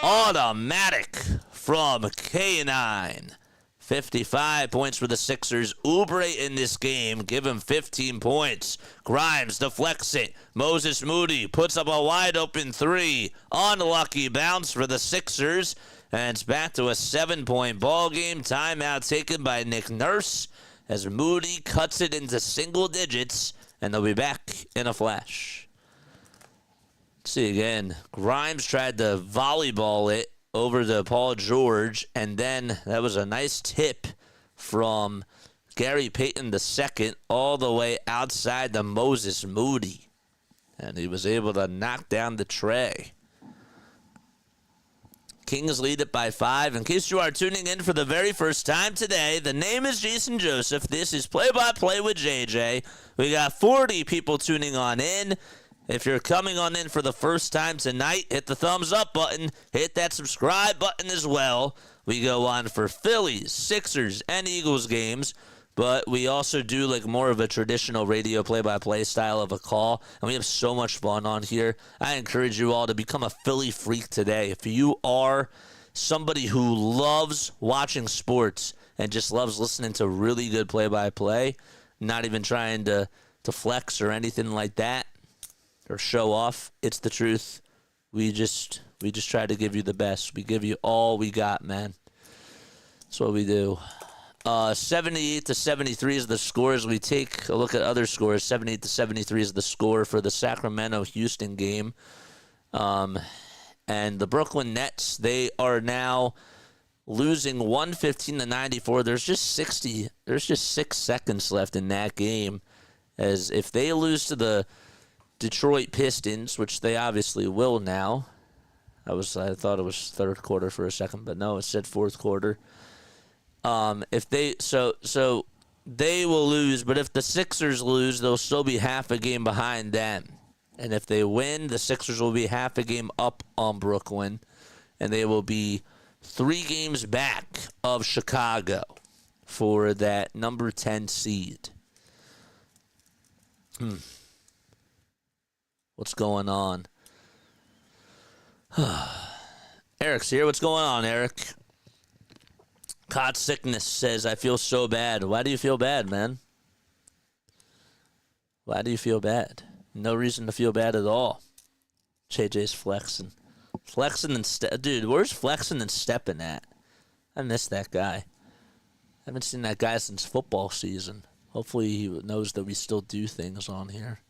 Automatic from K9. 55 points for the Sixers. Oubre in this game. Give him 15 points. Grimes deflects it. Moses Moody puts up a wide-open 3. Unlucky bounce for the Sixers. And it's back to a 7-point ball game. Timeout taken by Nick Nurse as Moody cuts it into single digits. And they'll be back in a flash. Let's see again. Grimes tried to volleyball it over to Paul George, and then that was a nice tip from Gary Payton II all the way outside to Moses Moody. And he was able to knock down the tray. Kings lead it by 5. In case you are tuning in for the very first time today, the name is Jason Joseph. This is Play-by-Play with JJ. We got 40 people tuning on in. If you're coming on in for the first time tonight, hit the thumbs up button. Hit that subscribe button as well. We go on for Phillies, Sixers, and Eagles games. But we also do like more of a traditional radio play-by-play style of a call. And we have so much fun on here. I encourage you all to become a Philly freak today. If you are somebody who loves watching sports and just loves listening to really good play-by-play, not even trying to flex or anything like that, or show off, it's the truth. We just try to give you the best. We give you all we got, man. That's what we do. 78-73 is the scores. We take a look at other scores. 78-73 is the score for the Sacramento-Houston game. And the Brooklyn Nets, they are now losing 115-94. There's just 6 seconds left in that game. As if they lose to the Detroit Pistons, which they obviously will now. I thought it was third quarter for a second, but no, it said fourth quarter. If they so they will lose, but if the Sixers lose, they'll still be half a game behind them. And if they win, the Sixers will be half a game up on Brooklyn, and they will be 3 games back of Chicago for that number 10 seed. What's going on? Eric's here. What's going on, Eric? Caught sickness says, I feel so bad. Why do you feel bad, man? Why do you feel bad? No reason to feel bad at all. JJ's flexing. Flexing and dude, where's flexing and stepping at? I miss that guy. I haven't seen that guy since football season. Hopefully he knows that we still do things on here.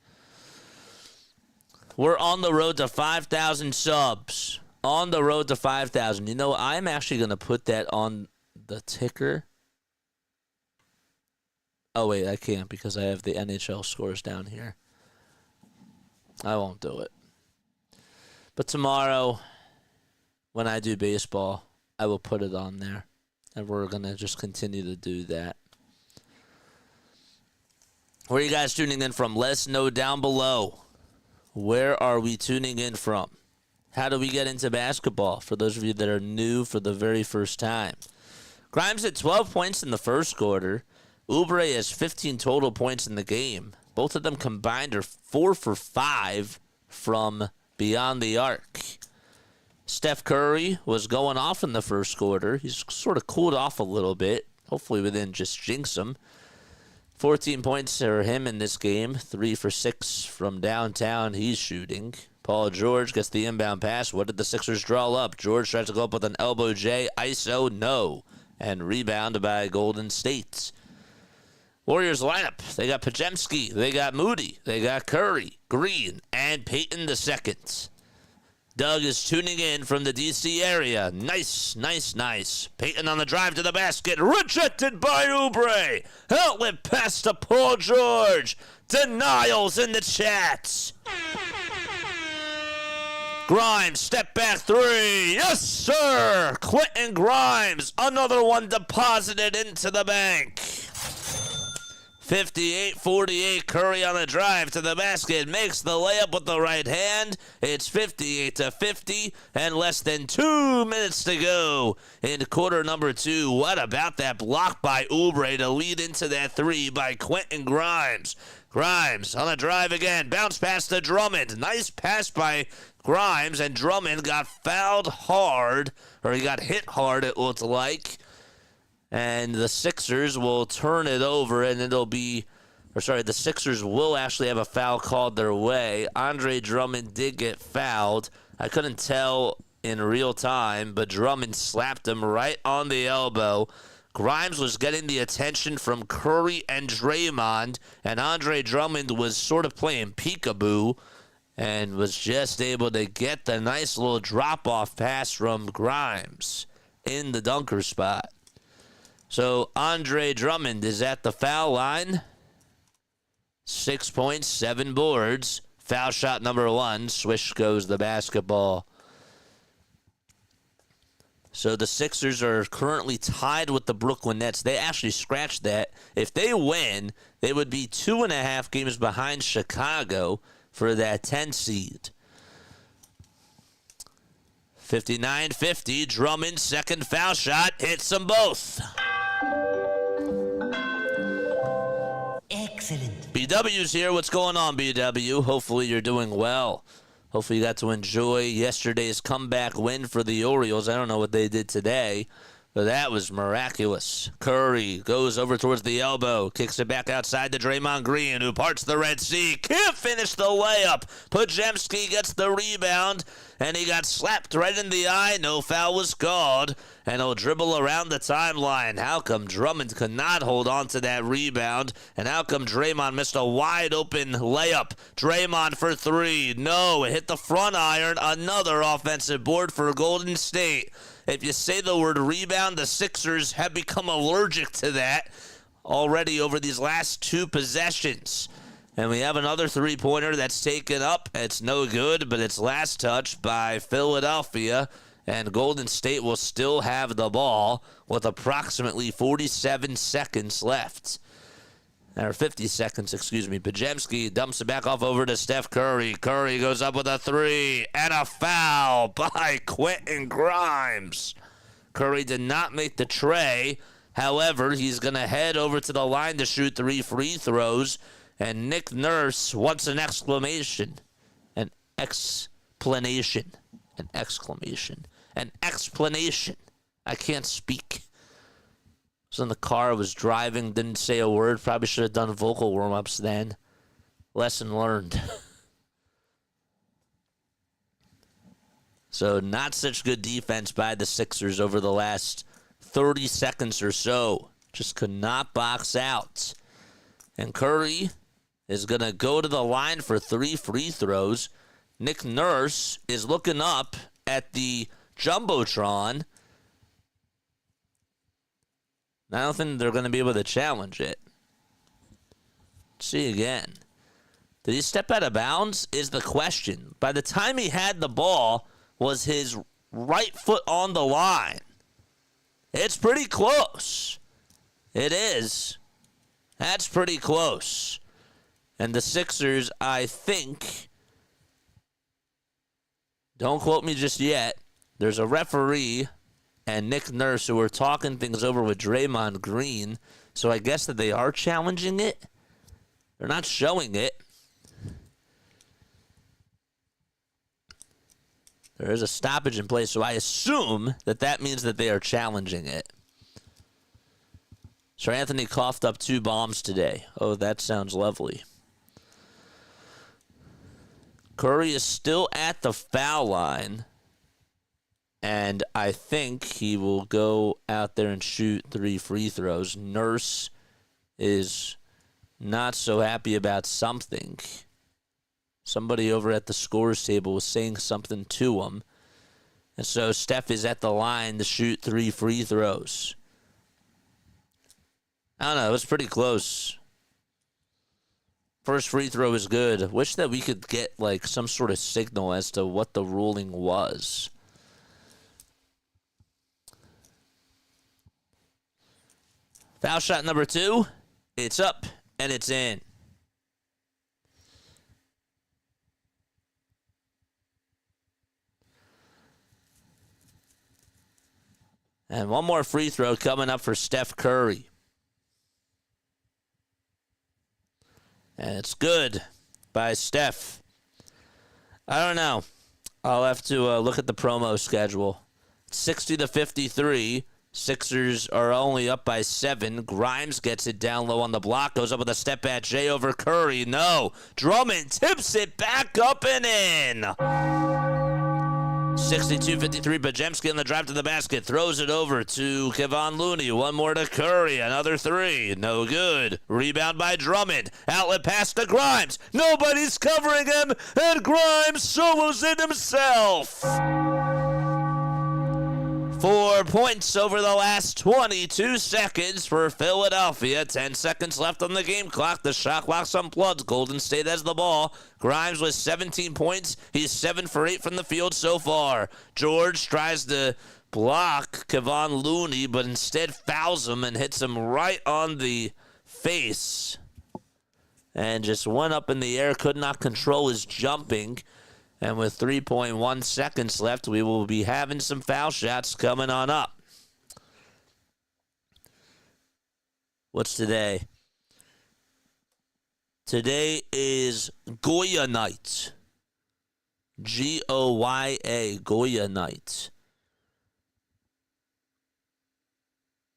We're on the road to 5,000 subs. On the road to 5,000. You know, I'm actually going to put that on the ticker. Oh, wait, I can't because I have the NHL scores down here. I won't do it. But tomorrow, when I do baseball, I will put it on there. And we're going to just continue to do that. Where are you guys tuning in from? Let us know down below. Where are we tuning in from? How do we get into basketball? For those of you that are new for the very first time. Grimes had 12 points in the first quarter. Oubre has 15 total points in the game. Both of them combined are 4 for 5 from beyond the arc. Steph Curry was going off in the first quarter. He's sort of cooled off a little bit. Hopefully we didn't just jinx him. 14 points for him in this game. 3 for 6 from downtown. He's shooting. Paul George gets the inbound pass. What did the Sixers draw up? George tries to go up with an elbow J. ISO, no. And rebound by Golden State. Warriors lineup. They got Pajemski. They got Moody. They got Curry, Green, and Payton II. Doug is tuning in from the D.C. area. Nice, nice, nice. Payton on the drive to the basket. Rejected by Oubre. Outlet pass to Paul George. Denials in the chat. Grimes, step back three. Yes, sir. Quentin Grimes. Another one deposited into the bank. 58-48, Curry on the drive to the basket, makes the layup with the right hand. It's 58-50, and less than 2 minutes to go in quarter number 2. What about that block by Oubre to lead into that three by Quentin Grimes? Grimes on the drive again, bounce pass to Drummond. Nice pass by Grimes, and Drummond got fouled hard, or he got hit hard, it looked like. And the Sixers will turn it over, and the Sixers will actually have a foul called their way. Andre Drummond did get fouled. I couldn't tell in real time, but Drummond slapped him right on the elbow. Grimes was getting the attention from Curry and Draymond, and Andre Drummond was sort of playing peekaboo and was just able to get the nice little drop-off pass from Grimes in the dunker spot. So Andre Drummond is at the foul line. 6 points, 7 boards. Foul shot number 1. Swish goes the basketball. So the Sixers are currently tied with the Brooklyn Nets. They actually scratched that. If they win, they would be 2.5 games behind Chicago for that 10 seed. 59-50, Drummond's second foul shot hits them both. Excellent. BW's here. What's going on, BW? Hopefully you're doing well. Hopefully you got to enjoy yesterday's comeback win for the Orioles. I don't know what they did today, but that was miraculous. Curry goes over towards the elbow, kicks it back outside to Draymond Green, who parts the Red Sea. Can't finish the layup. Pajemski gets the rebound, and he got slapped right in the eye. No foul was called, and he'll dribble around the timeline. How come Drummond could not hold on to that rebound, and how come Draymond missed a wide-open layup? Draymond for three. No, it hit the front iron. Another offensive board for Golden State. If you say the word rebound, the Sixers have become allergic to that already over these last 2 possessions. And we have another three-pointer that's taken up. It's no good, but it's last touched by Philadelphia. And Golden State will still have the ball with approximately 47 seconds left. Or 50 seconds, excuse me. Pajemski dumps it back off over to Steph Curry. Curry goes up with a three and a foul by Quentin Grimes. Curry did not make the tray. However, he's going to head over to the line to shoot 3 free throws. And Nick Nurse wants an exclamation. An explanation. An exclamation. An explanation. I can't speak. I was in the car, I was driving, didn't say a word. Probably should have done vocal warm-ups then. Lesson learned. So not such good defense by the Sixers over the last 30 seconds or so. Just could not box out. And Curry is going to go to the line for 3 free throws. Nick Nurse is looking up at the Jumbotron. I don't think they're going to be able to challenge it. Let's see again. Did he step out of bounds is the question. By the time he had the ball, was his right foot on the line? It's pretty close. It is. That's pretty close. And the Sixers, I think, don't quote me just yet, there's a referee and Nick Nurse who are talking things over with Draymond Green. So I guess that they are challenging it. They're not showing it. There is a stoppage in place, so I assume that means that they are challenging it. Sir Anthony coughed up 2 bombs today. Oh, that sounds lovely. Curry is still at the foul line, and I think he will go out there and shoot 3 free throws. Nurse is not so happy about something. Somebody over at the scores table was saying something to him. And so Steph is at the line to shoot 3 free throws. I don't know. It was pretty close. First free throw is good. Wish that we could get like some sort of signal as to what the ruling was. Foul shot number 2. It's up and it's in. And one more free throw coming up for Steph Curry. And it's good by Steph. I don't know. I'll have to look at the promo schedule. 60-53. Sixers are only up by 7. Grimes gets it down low on the block. Goes up with a step back J over Curry. No. Drummond tips it back up and in. 62-53, Bajemski on the drive to the basket. Throws it over to Kevon Looney. One more to Curry. Another 3. No good. Rebound by Drummond. Outlet pass to Grimes. Nobody's covering him, and Grimes solos it himself. 4 points over the last 22 seconds for Philadelphia. 10 seconds left on the game clock. The shot clock's unplugged. Golden State has the ball. Grimes with 17 points. He's 7 for 8 from the field so far. George tries to block Kevon Looney, but instead fouls him and hits him right on the face. And just went up in the air, could not control his jumping. And with 3.1 seconds left, we will be having some foul shots coming on up. What's today? Today is Goya night. Goya, Goya night.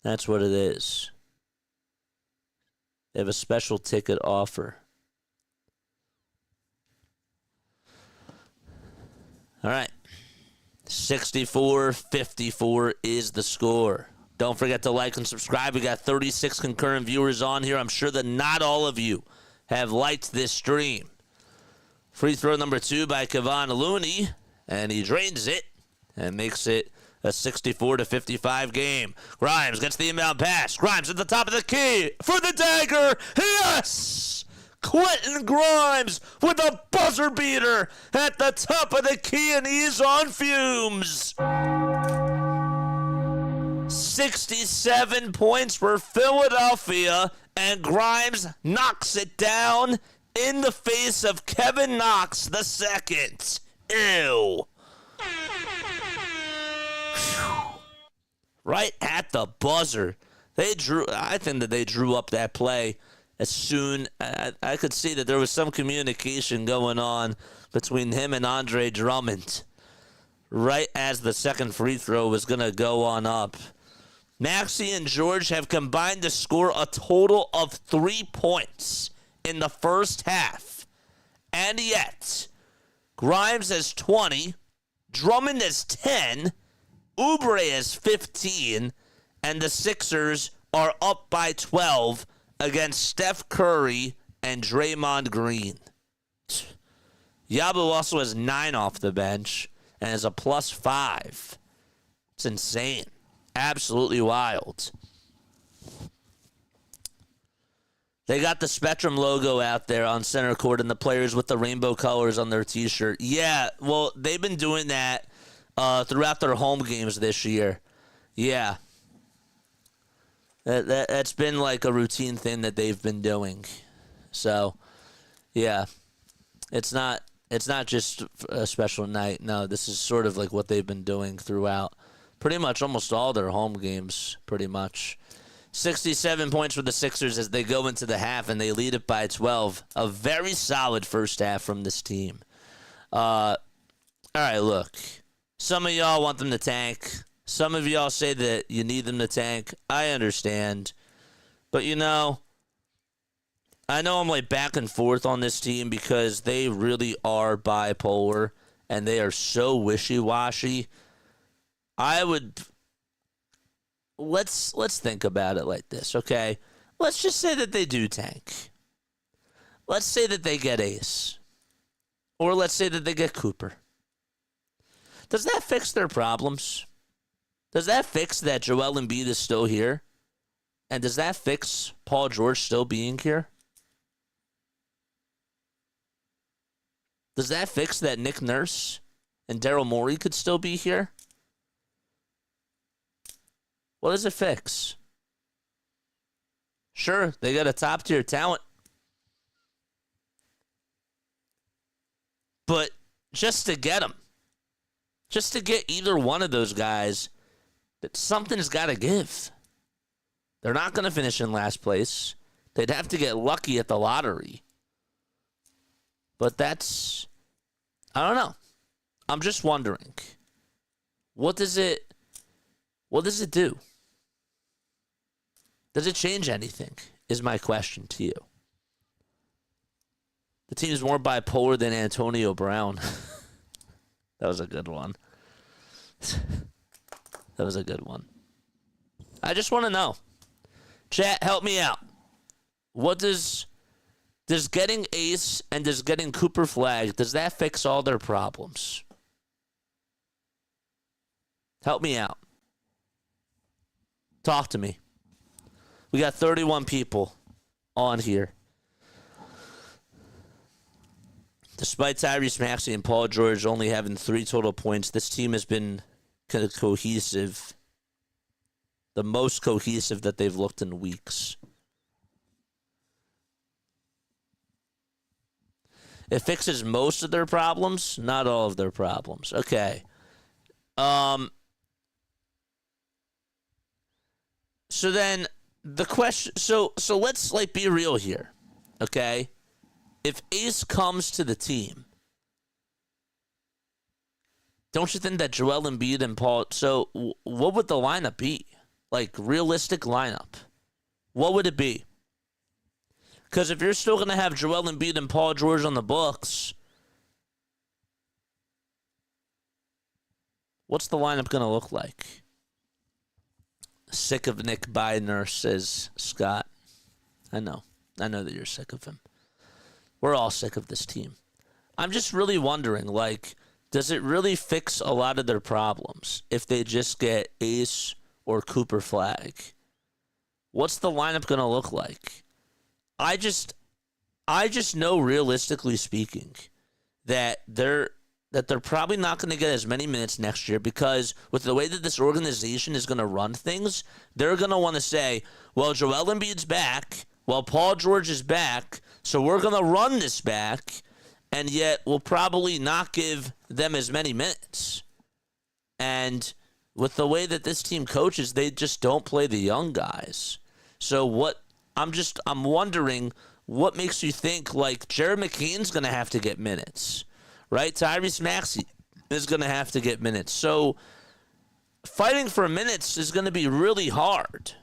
That's what it is. They have a special ticket offer. All right. 64-54 is the score. Don't forget to like and subscribe. We got 36 concurrent viewers on here. I'm sure that not all of you have liked this stream. Free throw number 2 by Kevon Looney, and he drains it and makes it a 64-55 game. Grimes gets the inbound pass. Grimes at the top of the key for the dagger. Yes! Quentin Grimes with a buzzer beater at the top of the key, and he's on fumes. 67 points for Philadelphia, and Grimes knocks it down in the face of Kevin Knox II. Ew. Right at the buzzer. I think that they drew up that play as soon. I could see that there was some communication going on between him and Andre Drummond right as the second free throw was going to go on up. Maxey and George have combined to score a total of 3 points in the first half. And yet, Grimes has 20, Drummond has 10, Oubre has 15, and the Sixers are up by 12 against Steph Curry and Draymond Green. Yabu also has 9 off the bench and is a +5. It's insane. Absolutely wild. They got the Spectrum logo out there on center court and the players with the rainbow colors on their T-shirt. Yeah, well, they've been doing that throughout their home games this year. Yeah. That's been like a routine thing that they've been doing. So, yeah. It's not just a special night. No, this is sort of like what they've been doing throughout pretty much almost all their home games, pretty much. 67 points for the Sixers as they go into the half, and they lead it by 12. A very solid first half from this team. All right, look. Some of y'all want them to tank. Some of y'all say that you need them to tank. I understand. But, I know I'm like back and forth on this team because they really are bipolar and they are so wishy-washy. Let's think about it like this, okay? Let's just say that they do tank. Let's say that they get Ace. Or let's say that they get Cooper. Does that fix their problems? Does that fix that Joel Embiid is still here? And does that fix Paul George still being here? Does that fix that Nick Nurse and Daryl Morey could still be here? What does it fix? Sure, they got a top-tier talent. But just to get them, just to get either one of those guys, that something's got to give. They're not going to finish in last place. They'd have to get lucky at the lottery. But I don't know. I'm just wondering. What does it do? Does it change anything? Is my question to you. The team is more bipolar than Antonio Brown. That was a good one. That was a good one. I just want to know. Chat, help me out. What does getting Ace and does getting Cooper Flag, does that fix all their problems? Help me out. Talk to me. We got 31 people on here. Despite Tyrese Maxey and Paul George only having 3 total points, this team has been kind of cohesive. The most cohesive that they've looked in weeks. It fixes most of their problems, not all of their problems. Okay. So then the question, so let's be real here. Okay? If Ace comes to the team, don't you think that Joel Embiid and Paul, so what would the lineup be? Realistic lineup. What would it be? Because if you're still going to have Joel Embiid and Paul George on the books, what's the lineup going to look like? Sick of Nick Bidner, says Scott. I know that you're sick of him. We're all sick of this team. I'm just really wondering, does it really fix a lot of their problems if they just get Ace or Cooper Flag? What's the lineup going to look like? I just know, realistically speaking, that they're probably not going to get as many minutes next year because with the way that this organization is going to run things, they're going to want to say, well, Joel Embiid's back, well, Paul George is back, so we're going to run this back, and yet we'll probably not give them as many minutes. And with the way that this team coaches, they just don't play the young guys. So I'm wondering what makes you think Jared McCain's going to have to get minutes, right? Tyrese Maxey is going to have to get minutes. So fighting for minutes is going to be really hard.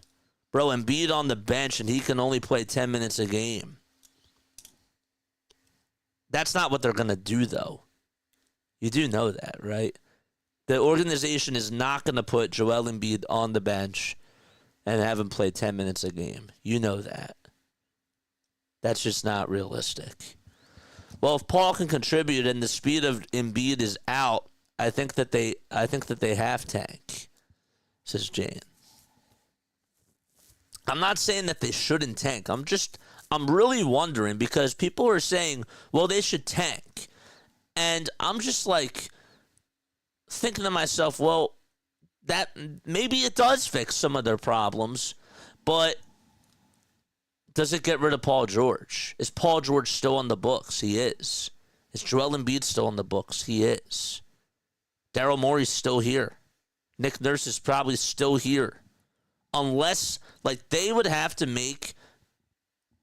Bro, Embiid on the bench and he can only play 10 minutes a game. That's not what they're going to do, though. You do know that, right? The organization is not going to put Joel Embiid on the bench and have him play 10 minutes a game. You know that. That's just not realistic. Well, if Paul can contribute and the speed of Embiid is out, I think that they have tank, says Jane. I'm not saying that they shouldn't tank. I'm really wondering because people are saying, well, they should tank. And I'm just thinking to myself, well, that maybe it does fix some of their problems, but does it get rid of Paul George? Is Paul George still on the books? He is. Is Joel Embiid still on the books? He is. Daryl Morey's still here. Nick Nurse is probably still here. Unless, they would have to make,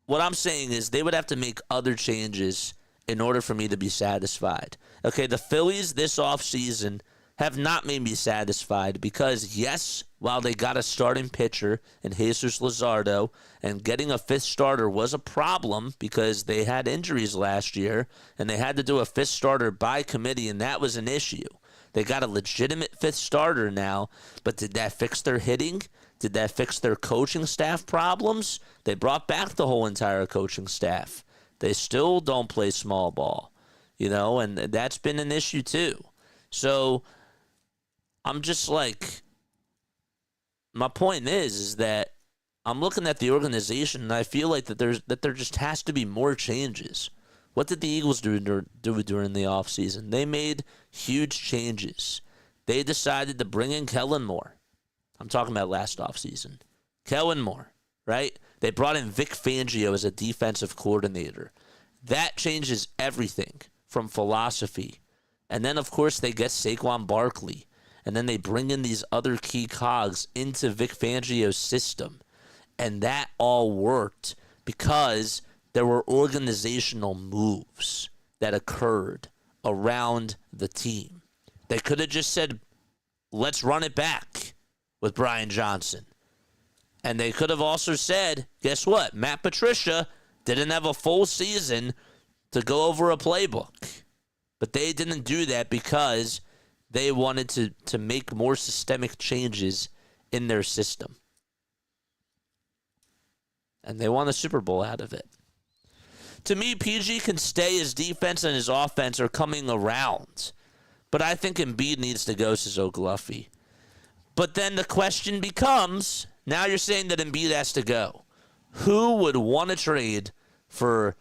what I'm saying is they would have to make other changes in order for me to be satisfied. Okay, the Phillies this offseason have not made me satisfied because, yes, while they got a starting pitcher in Jesus Luzardo and getting a fifth starter was a problem because they had injuries last year and they had to do a fifth starter by committee, and that was an issue. They got a legitimate fifth starter now, but did that fix their hitting? Did that fix their coaching staff problems? They brought back the whole entire coaching staff. They still don't play small ball, and that's been an issue too. So I'm just like, my point is that I'm looking at the organization and I feel like that there just has to be more changes. What did the Eagles do during the offseason? They made huge changes. They decided to bring in Kellen Moore. I'm talking about last offseason. Kellen Moore, right? They brought in Vic Fangio as a defensive coordinator. That changes everything from philosophy. And then, of course, they get Saquon Barkley. And then they bring in these other key cogs into Vic Fangio's system. And that all worked because there were organizational moves that occurred around the team. They could have just said, let's run it back with Brian Johnson. And they could have also said, guess what? Matt Patricia didn't have a full season to go over a playbook. But they didn't do that because they wanted to make more systemic changes in their system. And they won the Super Bowl out of it. To me, PG can stay. His defense and his offense are coming around. But I think Embiid needs to go, says Ogluffy. But then the question becomes, now you're saying that Embiid has to go. Who would want to trade for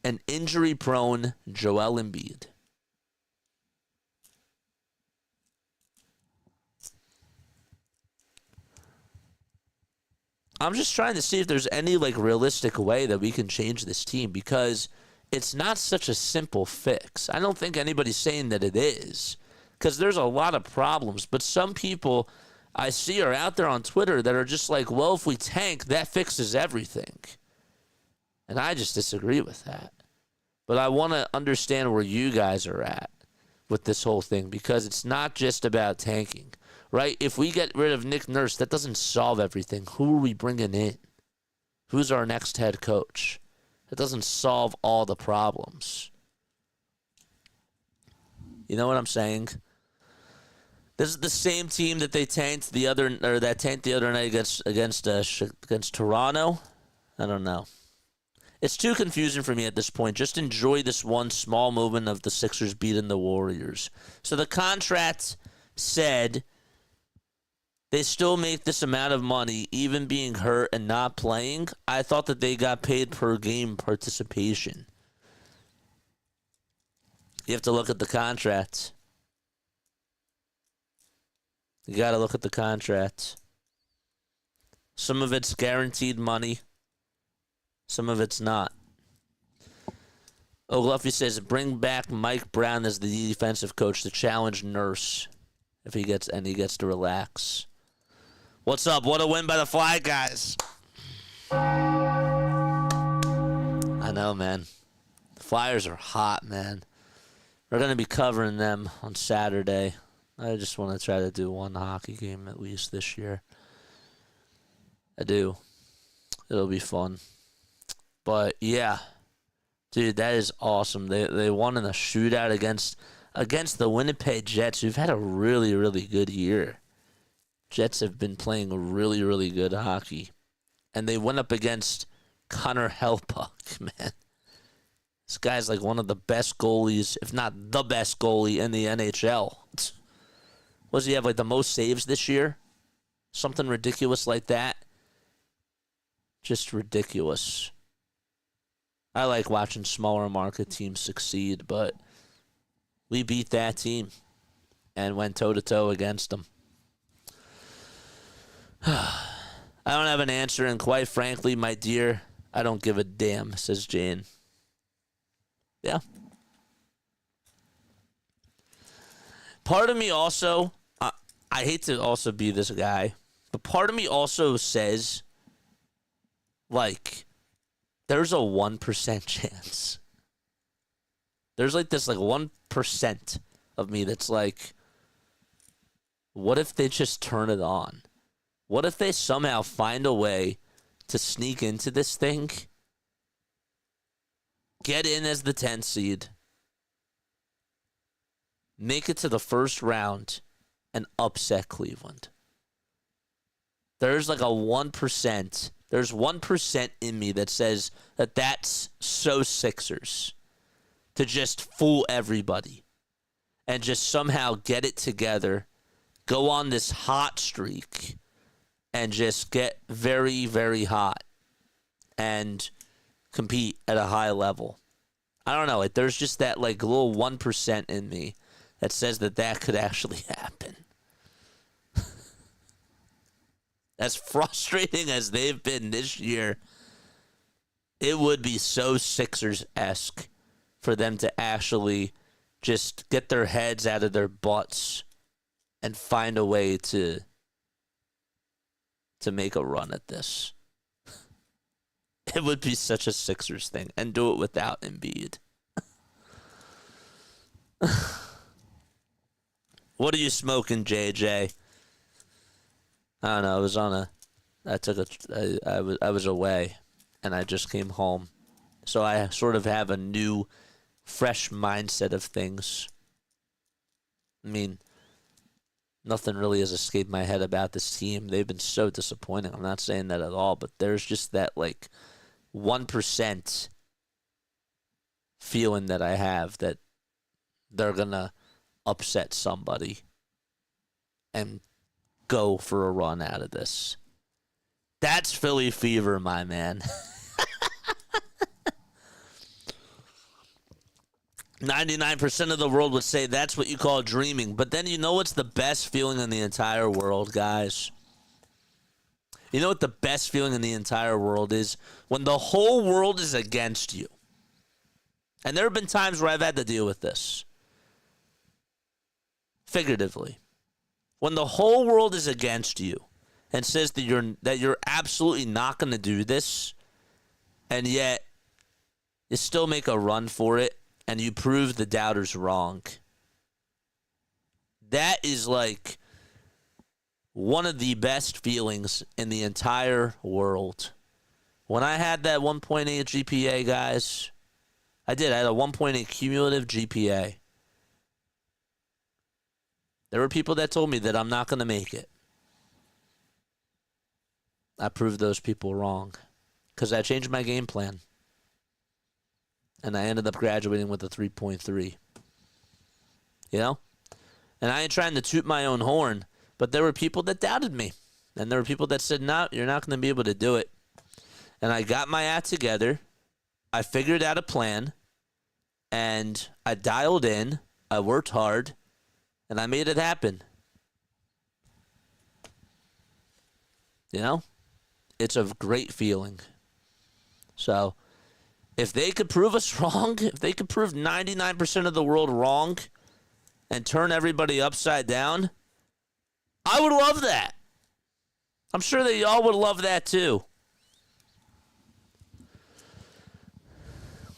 an injury-prone Joel Embiid? I'm just trying to see if there's any realistic way that we can change this team because it's not such a simple fix. I don't think anybody's saying that it is because there's a lot of problems. But some people I see are out there on Twitter that are just like, well, if we tank, that fixes everything. And I just disagree with that. But I want to understand where you guys are at with this whole thing because it's not just about tanking. Right? If we get rid of Nick Nurse, that doesn't solve everything. Who are we bringing in? Who's our next head coach? That doesn't solve all the problems. You know what I'm saying? This is the same team that they tanked the other night against Toronto. I don't know. It's too confusing for me at this point. Just enjoy this one small moment of the Sixers beating the Warriors. So the contract said they still make this amount of money, even being hurt and not playing. I thought that they got paid per game participation. You have to look at the contract. You got to look at the contract. Some of it's guaranteed money. Some of it's not. Ogluffy says, bring back Mike Brown as the defensive coach to challenge Nurse if he gets to relax. What's up? What a win by the Fly Guys. I know, man. The Flyers are hot, man. We're going to be covering them on Saturday. I just want to try to do one hockey game at least this year. I do. It'll be fun. But, yeah. Dude, that is awesome. They won in a shootout against the Winnipeg Jets, who've had a really, really good year. Jets have been playing really, really good hockey. And they went up against Connor Hellebuyck, man. This guy's one of the best goalies, if not the best goalie in the NHL. What does he have, the most saves this year? Something ridiculous like that. Just ridiculous. I like watching smaller market teams succeed, but we beat that team and went toe-to-toe against them. I don't have an answer, and quite frankly, my dear, I don't give a damn, says Jane. Yeah. Part of me also, I hate to also be this guy, but part of me also says, there's a 1% chance. There's this 1% of me that's what if they just turn it on? What if they somehow find a way to sneak into this thing, get in as the 10th seed, make it to the first round, and upset Cleveland? There's like a 1%. There's 1% in me that says that that's so Sixers to just fool everybody and just somehow get it together, go on this hot streak, and just get very, very hot and compete at a high level. I don't know. There's just that like little 1% in me that says that that could actually happen. As frustrating as they've been this year, it would be so Sixers-esque for them to actually just get their heads out of their butts and find a way to make a run at this. It would be such a Sixers thing, and do it without Embiid. What are you smoking, JJ? I don't know. I was away, and I just came home, so I sort of have a new, fresh mindset of things. I mean, nothing really has escaped my head about this team. They've been so disappointing. I'm not saying that at all, but there's just that like 1% feeling that I have that they're gonna upset somebody and go for a run out of this. That's Philly fever, my man. 99% of the world would say that's what you call dreaming. But then you know what's the best feeling in the entire world, guys? You know what the best feeling in the entire world is? When the whole world is against you. And there have been times where I've had to deal with this. Figuratively. When the whole world is against you and says that you're absolutely not going to do this, and yet you still make a run for it, and you prove the doubters wrong. That is like one of the best feelings in the entire world. When I had that 1.8 GPA, guys, I had a 1.8 cumulative GPA. There were people that told me that I'm not going to make it. I proved those people wrong because I changed my game plan. And I ended up graduating with a 3.3. You know? And I ain't trying to toot my own horn, but there were people that doubted me. And there were people that said, no, you're not going to be able to do it. And I got my act together. I figured out a plan. And I dialed in. I worked hard. And I made it happen. You know? It's a great feeling. So, if they could prove us wrong, if they could prove 99% of the world wrong and turn everybody upside down, I would love that. I'm sure that y'all would love that too.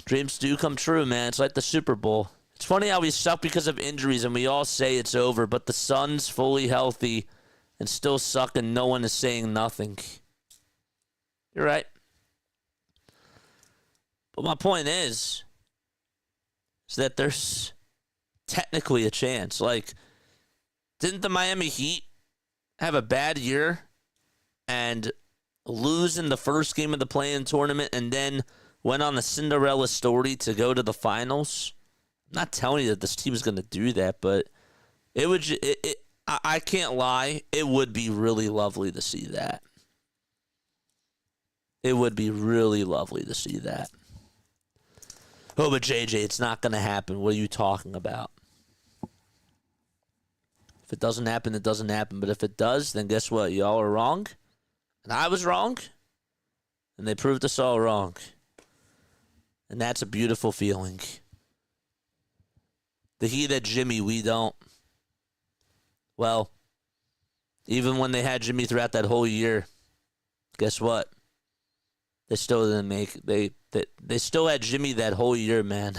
Dreams do come true, man. It's like the Super Bowl. It's funny how we suck because of injuries and we all say it's over, but the Suns fully healthy and still suck and no one is saying nothing. You're right. But my point is that there's technically a chance. Like, didn't the Miami Heat have a bad year and lose in the first game of the play-in tournament and then went on the Cinderella story to go to the finals? I'm not telling you that this team is going to do that, but it would. I can't lie. It would be really lovely to see that. It would be really lovely to see that. Oh, but JJ, it's not going to happen. What are you talking about? If it doesn't happen, it doesn't happen. But if it does, then guess what? Y'all are wrong. And I was wrong. And they proved us all wrong. And that's a beautiful feeling. The Heat had Jimmy, we don't. Well, even when they had Jimmy throughout that whole year, guess what? They still didn't make they still had Jimmy that whole year, man.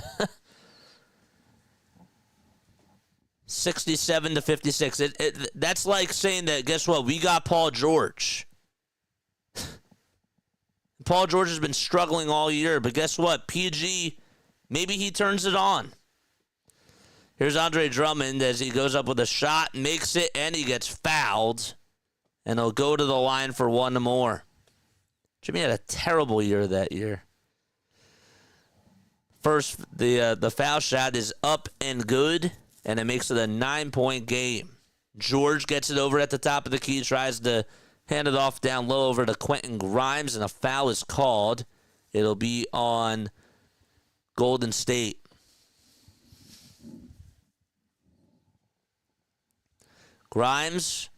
67-56. That's like saying that, guess what? We got Paul George. Paul George has been struggling all year, but guess what? PG, maybe he turns it on. Here's Andre Drummond as he goes up with a shot, makes it, and he gets fouled. And he'll go to the line for one more. Jimmy had a terrible year that year. First, the foul shot is up and good, and it makes it a 9-point game. George gets it over at the top of the key, tries to hand it off down low over to Quentin Grimes, and a foul is called. It'll be on Golden State. Grimes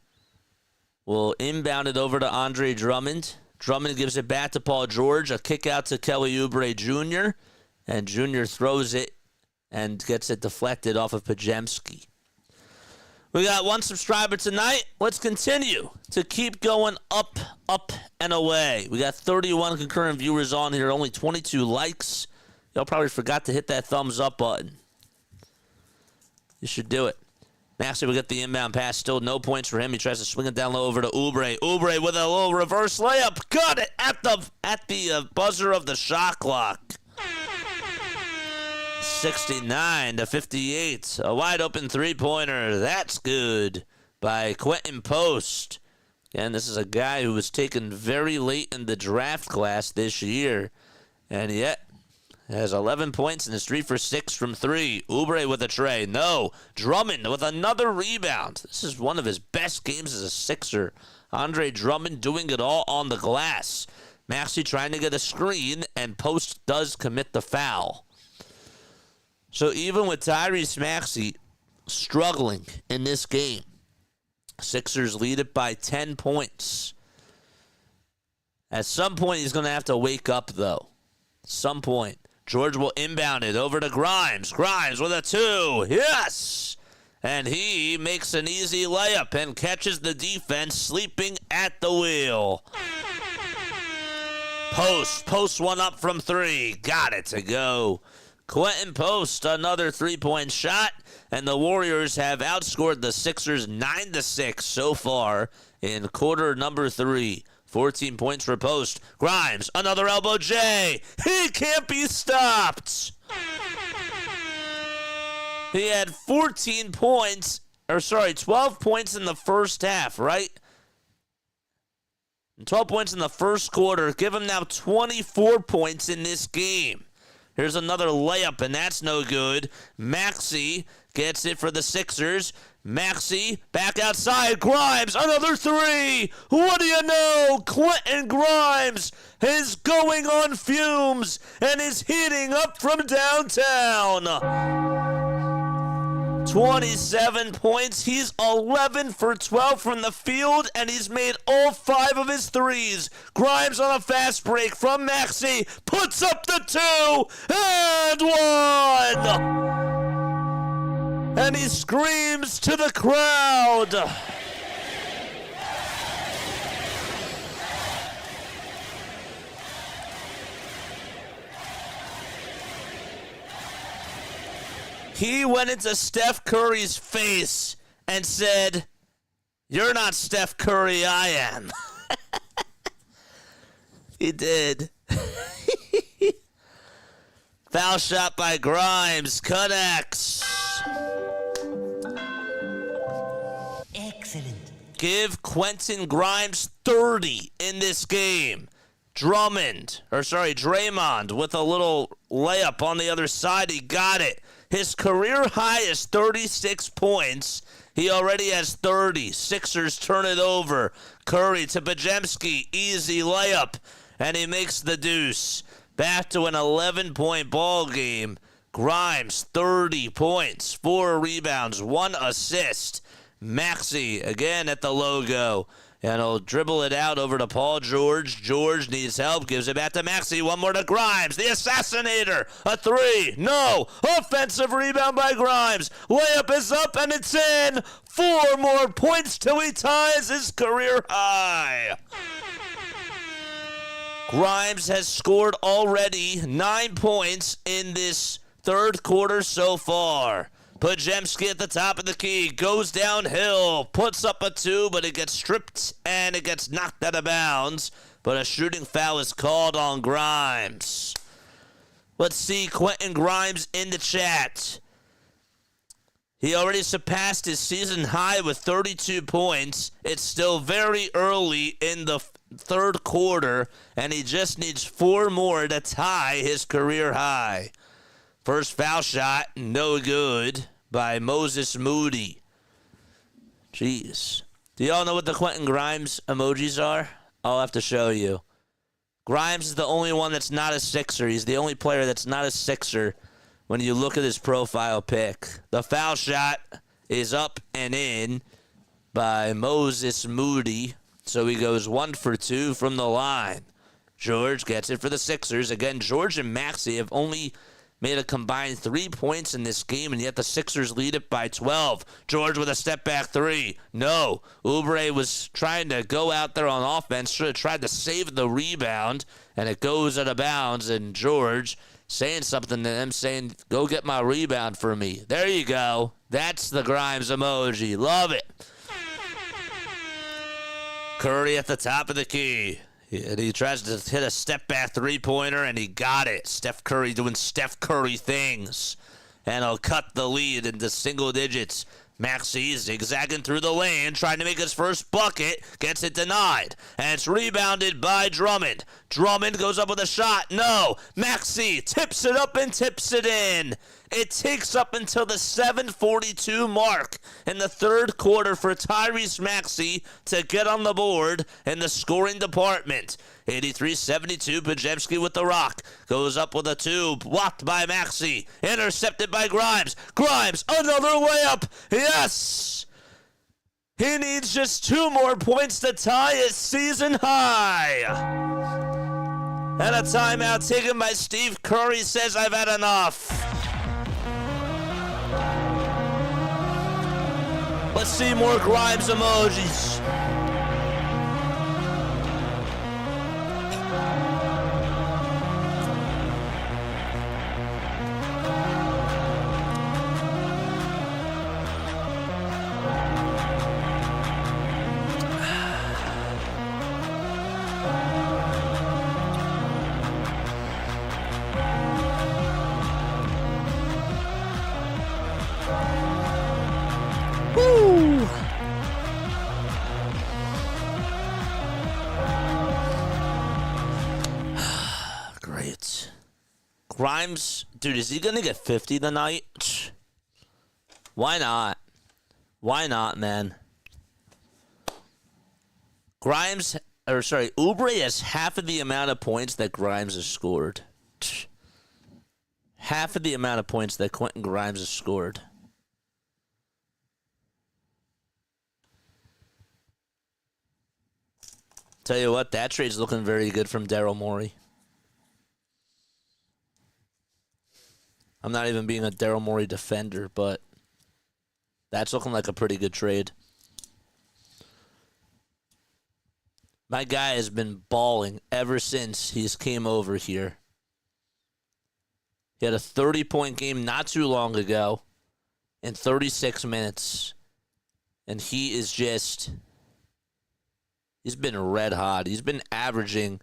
will inbound it over to Andre Drummond. Drummond gives it back to Paul George. A kick out to Kelly Oubre Jr. And Jr. throws it and gets it deflected off of Podziemski. We got one subscriber tonight. Let's continue to keep going up, and away. We got 31 concurrent viewers on here, only 22 likes. Y'all probably forgot to hit that thumbs up button. You should do it. Maxey will get the inbound pass. Still no points for him. He tries to swing it down low over to Oubre. Oubre with a little reverse layup. Got it at the buzzer of the shot clock. 69-58. A wide open three-pointer. That's good by Quentin Post. And this is a guy who was taken very late in the draft class this year. And yet has 11 points and is 3 for 6 from 3. Oubre with a tray. No. Drummond with another rebound. This is one of his best games as a Sixer. Andre Drummond doing it all on the glass. Maxey trying to get a screen, and Post does commit the foul. So even with Tyrese Maxey struggling in this game, Sixers lead it by 10 points. At some point, he's going to have to wake up, though. Some point. George will inbound it over to Grimes. Grimes with a 2. Yes! And he makes an easy layup and catches the defense sleeping at the wheel. Post one up from 3. Got it to go. Quentin Post, another three-point shot, and the Warriors have outscored the Sixers 9-6 so far in quarter number 3. 14 points for Post. Grimes, another elbow J. He can't be stopped. He had 12 points in the first half, right? 12 points in the first quarter. Give him now 24 points in this game. Here's another layup, and that's no good. Maxey gets it for the Sixers. Maxey back outside. Grimes, another 3. What do you know? Quentin Grimes is going on fumes and is heating up from downtown. 27 points. He's 11 for 12 from the field, and he's made all 5 of his threes. Grimes on a fast break from Maxey. Puts up the 2 and 1. And he screams to the crowd. He went into Steph Curry's face and said, "You're not Steph Curry, I am." He did. Foul shot by Grimes. Connects. Excellent. Give Quentin Grimes 30 in this game. Draymond with a little layup on the other side. He got it. His career high is 36 points. He already has 30. Sixers turn it over. Curry to Podziemski. Easy layup. And he makes the deuce. Back to an 11-point ball game. Grimes, 30 points, 4 rebounds, 1 assist. Maxey, again at the logo. And he'll dribble it out over to Paul George. George needs help. Gives it back to Maxey. One more to Grimes. The assassinator. A 3. No. Offensive rebound by Grimes. Layup is up and it's in. 4 more points till he ties his career high. Grimes has scored already 9 points in this third quarter so far. Pajemski at the top of the key, goes downhill, puts up a 2, but it gets stripped and it gets knocked out of bounds. But a shooting foul is called on Grimes. Let's see Quentin Grimes in the chat. He already surpassed his season high with 32 points. It's still very early in the third quarter, and he just needs 4 more to tie his career high. First foul shot, no good, by Moses Moody. Jeez. Do y'all know what the Quentin Grimes emojis are? I'll have to show you. Grimes is the only one that's not a Sixer. He's the only player that's not a Sixer when you look at his profile pic. The foul shot is up and in by Moses Moody. So he goes 1 for 2 from the line. George gets it for the Sixers. Again, George and Maxey have only made a combined 3 points in this game, and yet the Sixers lead it by 12. George with a step-back 3. No. Oubre was trying to go out there on offense, should have tried to save the rebound, and it goes out of bounds, and George saying something to them, saying, go get my rebound for me. There you go. That's the Grimes emoji. Love it. Curry at the top of the key. And he tries to hit a step-back three-pointer, and he got it. Steph Curry doing Steph Curry things. And he'll cut the lead into single digits. Maxey zigzagging through the lane, trying to make his first bucket. Gets it denied. And it's rebounded by Drummond. Drummond goes up with a shot. No. Maxey tips it up and tips it in. It takes up until the 7:42 mark in the third quarter for Tyrese Maxey to get on the board in the scoring department. 83-72, Pajemski with the rock. Goes up with a 2, blocked by Maxey. Intercepted by Grimes. Grimes, another layup. Yes! He needs just 2 more points to tie his season high. And a timeout taken by Steve Curry says, I've had enough. Let's see more Grimes emojis. Woo! Great. Grimes, dude, is he going to get 50 tonight? Why not? Why not, man? Oubre has half of the amount of points that Grimes has scored. Half of the amount of points that Quentin Grimes has scored. Tell you what, that trade's looking very good from Daryl Morey. I'm not even being a Daryl Morey defender, but that's looking like a pretty good trade. My guy has been balling ever since he's came over here. He had a 30-point game not too long ago in 36 minutes. And he is just... He's been red hot. He's been averaging,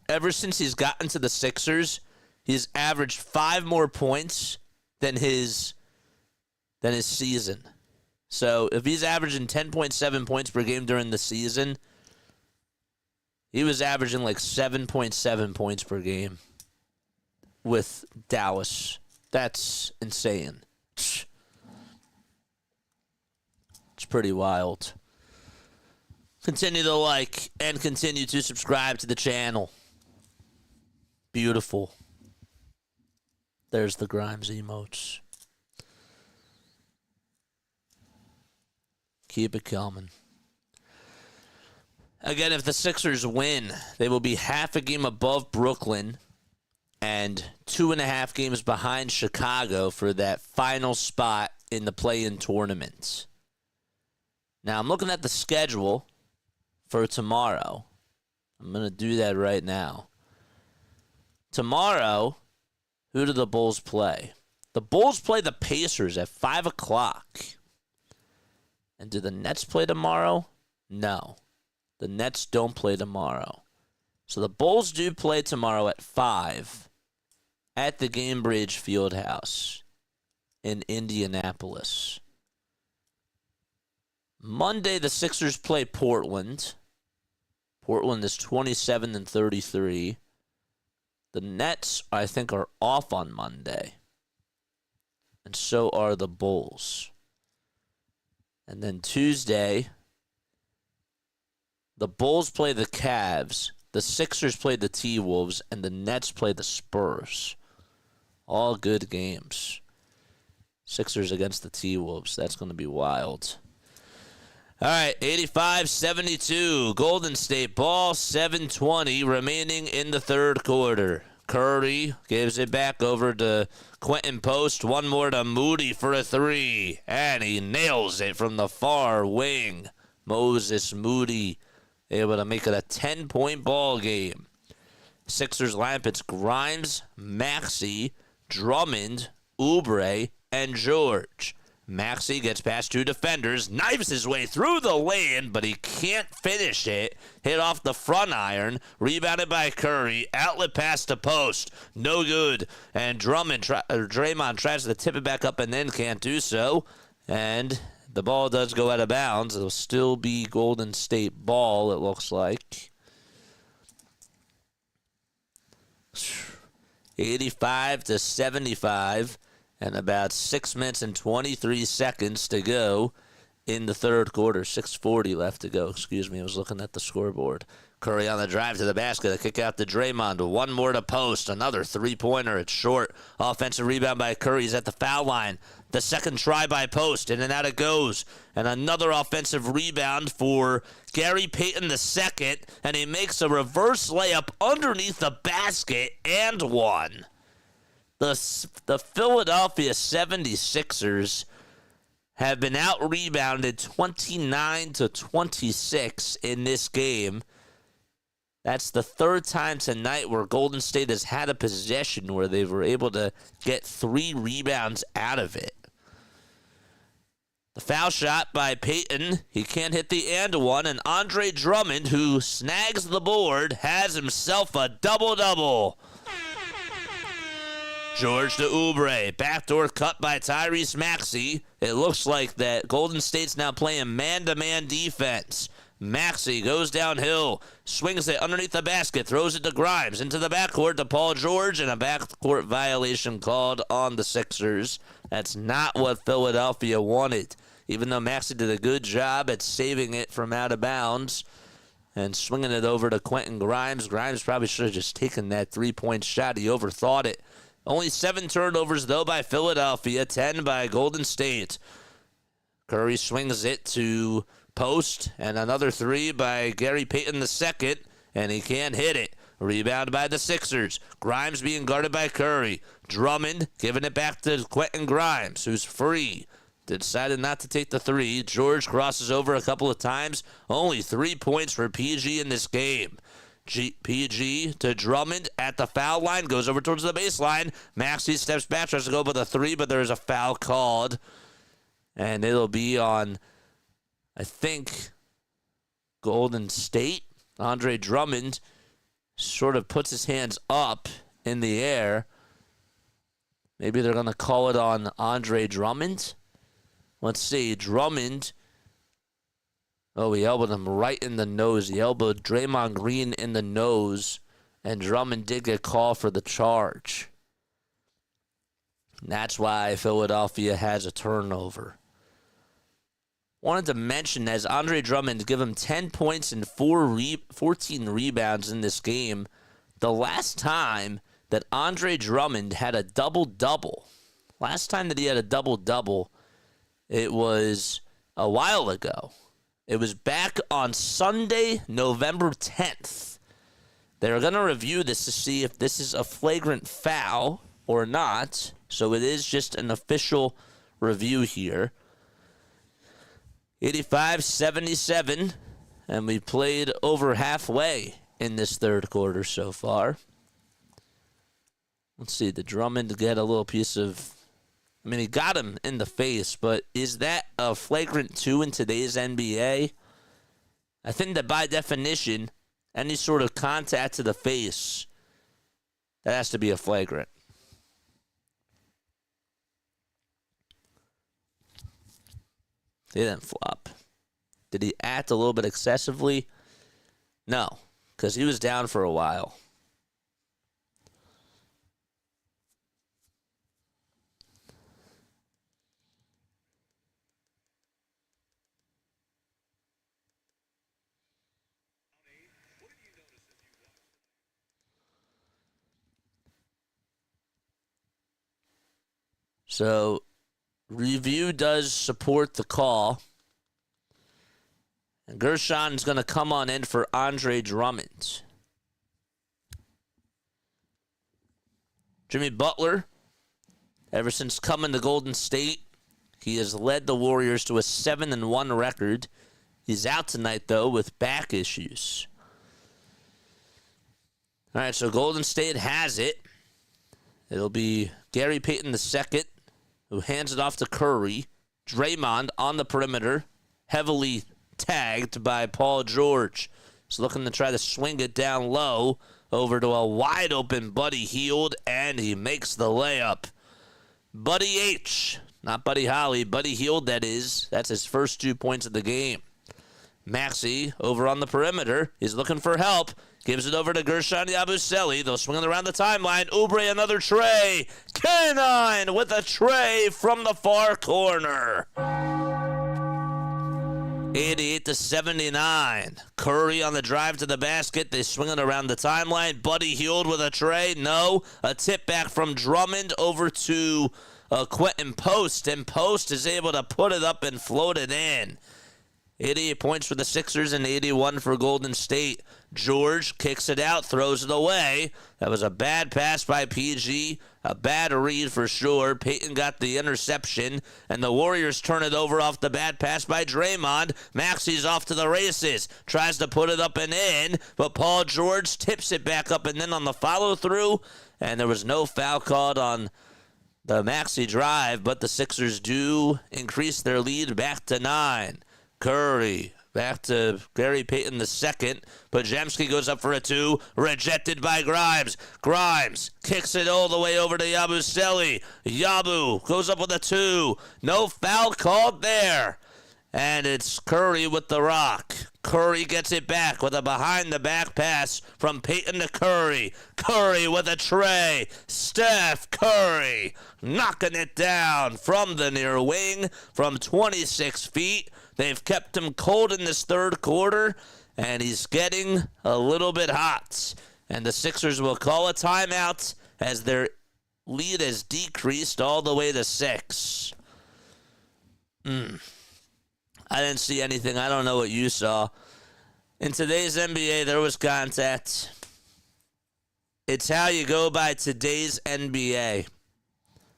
ever since he's gotten to the Sixers, he's averaged 5 more points than his season. So if he's averaging 10.7 points per game during the season, he was averaging like 7.7 points per game with Dallas. That's insane. It's pretty wild. Continue to like and continue to subscribe to the channel. Beautiful. There's the Grimes emotes. Keep it coming. Again, if the Sixers win, they will be half a game above Brooklyn and 2.5 games behind Chicago for that final spot in the play-in tournament. Now, I'm looking at the schedule for tomorrow. I'm going to do that right now. Tomorrow, who do the Bulls play? The The Bulls play the Pacers at 5 o'clock. And do the Nets play tomorrow? No. The Nets don't play tomorrow. So the Bulls do play tomorrow at 5 at the Gainbridge Fieldhouse in Indianapolis. Monday, the Sixers play Portland. Portland is 27-33. The Nets, I think, are off on Monday. And so are the Bulls. And then Tuesday, the Bulls play the Cavs, the Sixers play the T-Wolves, and the Nets play the Spurs. All good games. Sixers against the T-Wolves. That's going to be wild. All right, 85-72. Golden State ball, 7:20 remaining in the third quarter. Curry gives it back over to Quentin Post. One more to Moody for a three. And he nails it from the far wing. Moses Moody able to make it a 10-point ball game. Sixers lineup, it's Grimes, Maxey, Drummond, Oubre, and George. Maxey gets past two defenders, knives his way through the lane, but he can't finish it. Hit off the front iron, rebounded by Curry, outlet pass to Post, no good. And Draymond tries to tip it back up and then can't do so. And the ball does go out of bounds. It'll still be Golden State ball, it looks like. 85-75. And about 6 minutes and 23 seconds to go in the third quarter. 6:40 left to go. Excuse me, I was looking at the scoreboard. Curry on the drive to the basket. A kick out to Draymond. One more to Post. Another three-pointer. It's short. Offensive rebound by Curry. He's at the foul line. The second try by Post. In and out it goes. And another offensive rebound for Gary Payton II. And he makes a reverse layup underneath the basket and one. The Philadelphia 76ers have been out-rebounded 29-26 in this game. That's the third time tonight where Golden State has had a possession where they were able to get 3 rebounds out of it. The foul shot by Payton. He can't hit the and one. And Andre Drummond, who snags the board, has himself a double-double. George to Oubre. Backdoor cut by Tyrese Maxey. It looks like that Golden State's now playing man-to-man defense. Maxey goes downhill, swings it underneath the basket, throws it to Grimes, into the backcourt to Paul George, and a backcourt violation called on the Sixers. That's not what Philadelphia wanted. Even though Maxey did a good job at saving it from out of bounds and swinging it over to Quentin Grimes. Grimes probably should have just taken that three-point shot. He overthought it. Only 7 turnovers, though, by Philadelphia, 10 by Golden State. Curry swings it to Post, and another 3 by Gary Payton II, and he can't hit it. Rebound by the Sixers. Grimes being guarded by Curry. Drummond giving it back to Quentin Grimes, who's free. Decided not to take the 3. George crosses over a couple of times. Only 3 points for PG in this game. PG to Drummond at the foul line, goes over towards the baseline. Maxey steps back, tries to go for the 3, but there's a foul called. And it'll be on, I think, Golden State. Andre Drummond sort of puts his hands up in the air. Maybe they're going to call it on Andre Drummond. Let's see, Drummond. Oh, he elbowed him right in the nose. He elbowed Draymond Green in the nose, and Drummond did get called for the charge. And that's why Philadelphia has a turnover. Wanted to mention, as Andre Drummond give him 10 points and 14 rebounds in this game, the last time that Andre Drummond had a double-double, it was a while ago. It was back on Sunday, November 10th. They're going to review this to see if this is a flagrant foul or not. So it is just an official review here. 85-77, and we played over halfway in this third quarter so far. Let's see, did Drummond get a little piece of I mean, he got him in the face, but is that a flagrant 2 in today's NBA? I think that by definition, any sort of contact to the face, that has to be a flagrant. He didn't flop. Did he act a little bit excessively? No, because he was down for a while. So, review does support the call. And Gershon's going to come on in for Andre Drummond. Jimmy Butler, ever since coming to Golden State, he has led the Warriors to a 7-1 record. He's out tonight, though, with back issues. All right, so Golden State has it. It'll be Gary Payton II, who hands it off to Curry. Draymond on the perimeter, heavily tagged by Paul George. He's looking to try to swing it down low over to a wide-open Buddy Hield, and he makes the layup. Buddy H, not Buddy Holly, Buddy Hield, that is. That's his first 2 points of the game. Maxey over on the perimeter. He's looking for help. Gives it over to Gershon Yabusele. They'll swing it around the timeline. Oubre, another tray. K9 with a tray from the far corner. 88-79. Curry on the drive to the basket. They swing it around the timeline. Buddy Hield with a tray. No. A tip back from Drummond over to Quentin Post. And Post is able to put it up and float it in. 88 points for the Sixers and 81 for Golden State. George kicks it out, throws it away. That was a bad pass by PG, a bad read for sure. Payton got the interception, and the Warriors turn it over off the bad pass by Draymond. Maxey's off to the races, tries to put it up and in, but Paul George tips it back up and in on the follow-through, and there was no foul called on the Maxey drive, but the Sixers do increase their lead back to 9. Curry, back to Gary Payton II. Podziemski goes up for a 2, rejected by Grimes. Grimes kicks it all the way over to Yabusele. Yabu goes up with a 2. No foul called there. And it's Curry with the rock. Curry gets it back with a behind-the-back pass from Payton to Curry. Curry with a tray. Steph Curry knocking it down from the near wing from 26 feet. They've kept him cold in this third quarter, and he's getting a little bit hot. And the Sixers will call a timeout as their lead has decreased all the way to 6. I didn't see anything. I don't know what you saw. In today's NBA, there was contact. It's how you go by today's NBA.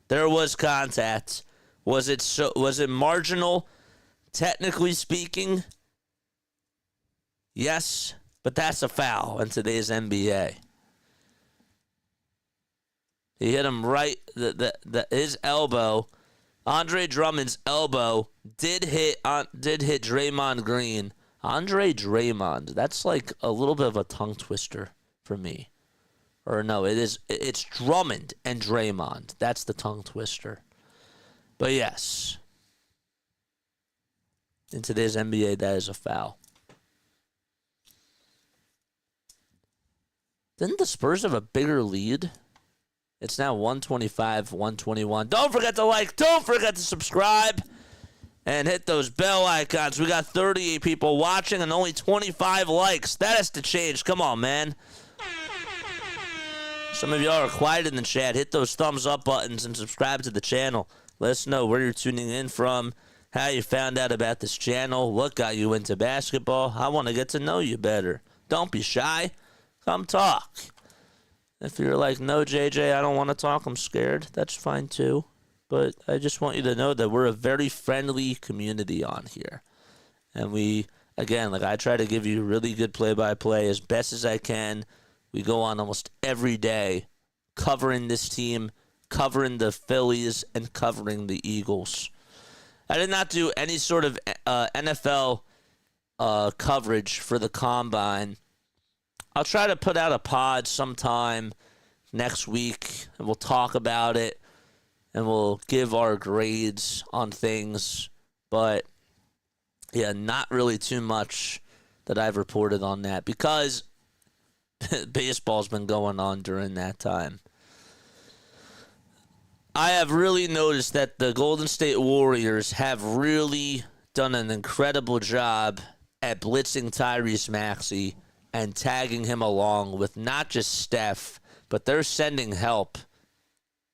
There was contact. Was it marginal? Technically speaking, yes, but that's a foul in today's NBA. He hit him right, his elbow, Andre Drummond's elbow did hit Draymond Green. Andre Draymond, that's like a little bit of a tongue twister for me. Or no, it's Drummond and Draymond. That's the tongue twister. But yes, in today's NBA, that is a foul. Didn't the Spurs have a bigger lead? It's now 125-121. Don't forget to like. Don't forget to subscribe. And hit those bell icons. We got 38 people watching and only 25 likes. That has to change. Come on, man. Some of y'all are quiet in the chat. Hit those thumbs up buttons and subscribe to the channel. Let us know where you're tuning in from, how you found out about this channel, what got you into basketball. I want to get to know you better. Don't be shy. Come talk. If you're like, no, JJ, I don't want to talk, I'm scared, that's fine too. But I just want you to know that we're a very friendly community on here. And we, again, I try to give you really good play-by-play as best as I can. We go on almost every day covering this team, covering the Phillies and covering the Eagles. I did not do any sort of NFL coverage for the Combine. I'll try to put out a pod sometime next week, and we'll talk about it, and we'll give our grades on things. But, yeah, not really too much that I've reported on that because baseball's been going on during that time. I have really noticed that the Golden State Warriors have really done an incredible job at blitzing Tyrese Maxey and tagging him along with not just Steph, but they're sending help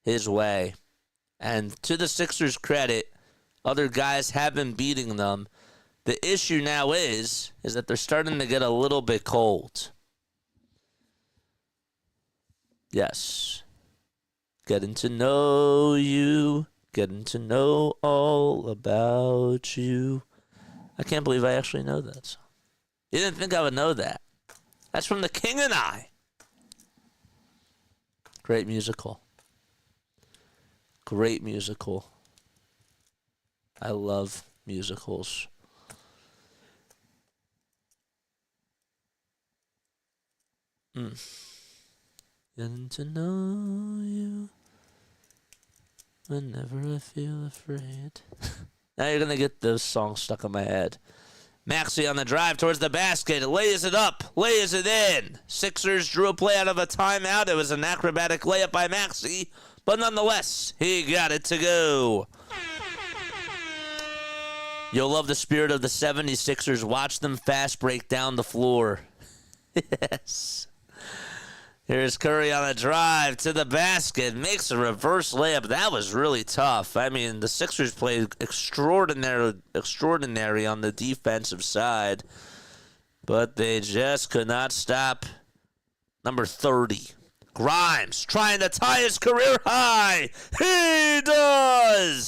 his way. And to the Sixers' credit, other guys have been beating them. The issue now is that they're starting to get a little bit cold. Yes. Getting to know you, getting to know all about you. I can't believe I actually know that song. You didn't think I would know that. That's from The King and I. Great musical. Great musical. I love musicals. Getting to know you whenever I feel afraid. Now you're going to get those songs stuck in my head. Maxey on the drive towards the basket. Lays it up. Lays it in. Sixers drew a play out of a timeout. It was an acrobatic layup by Maxey. But nonetheless, he got it to go. You'll love the spirit of the 76ers. Watch them fast break down the floor. Yes. Here's Curry on a drive to the basket. Makes a reverse layup. That was really tough. I mean, the Sixers played extraordinary on the defensive side. But they just could not stop number 30. Grimes trying to tie his career high. He does!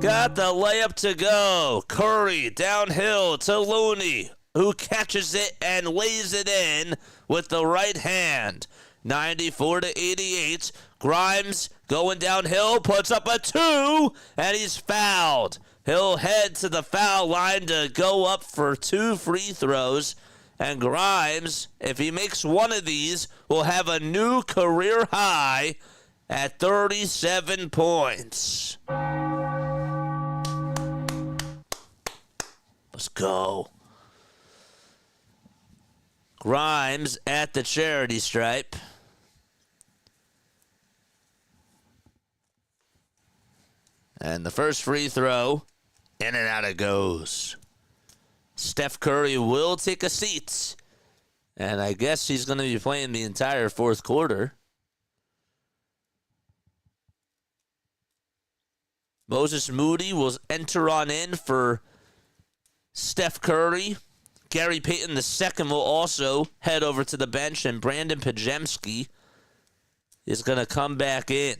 Got the layup to go. Curry downhill to Looney, who catches it and lays it in with the right hand. 94-88. Grimes going downhill, puts up a 2, and he's fouled. He'll head to the foul line to go up for 2 free throws. And Grimes, if he makes one of these, will have a new career high at 37 points. Let's go. Grimes at the charity stripe. And the first free throw, in and out it goes. Steph Curry will take a seat. And I guess he's going to be playing the entire fourth quarter. Moses Moody will enter on in for Steph Curry. Gary Payton II will also head over to the bench, and Brandon Pajemski is going to come back in.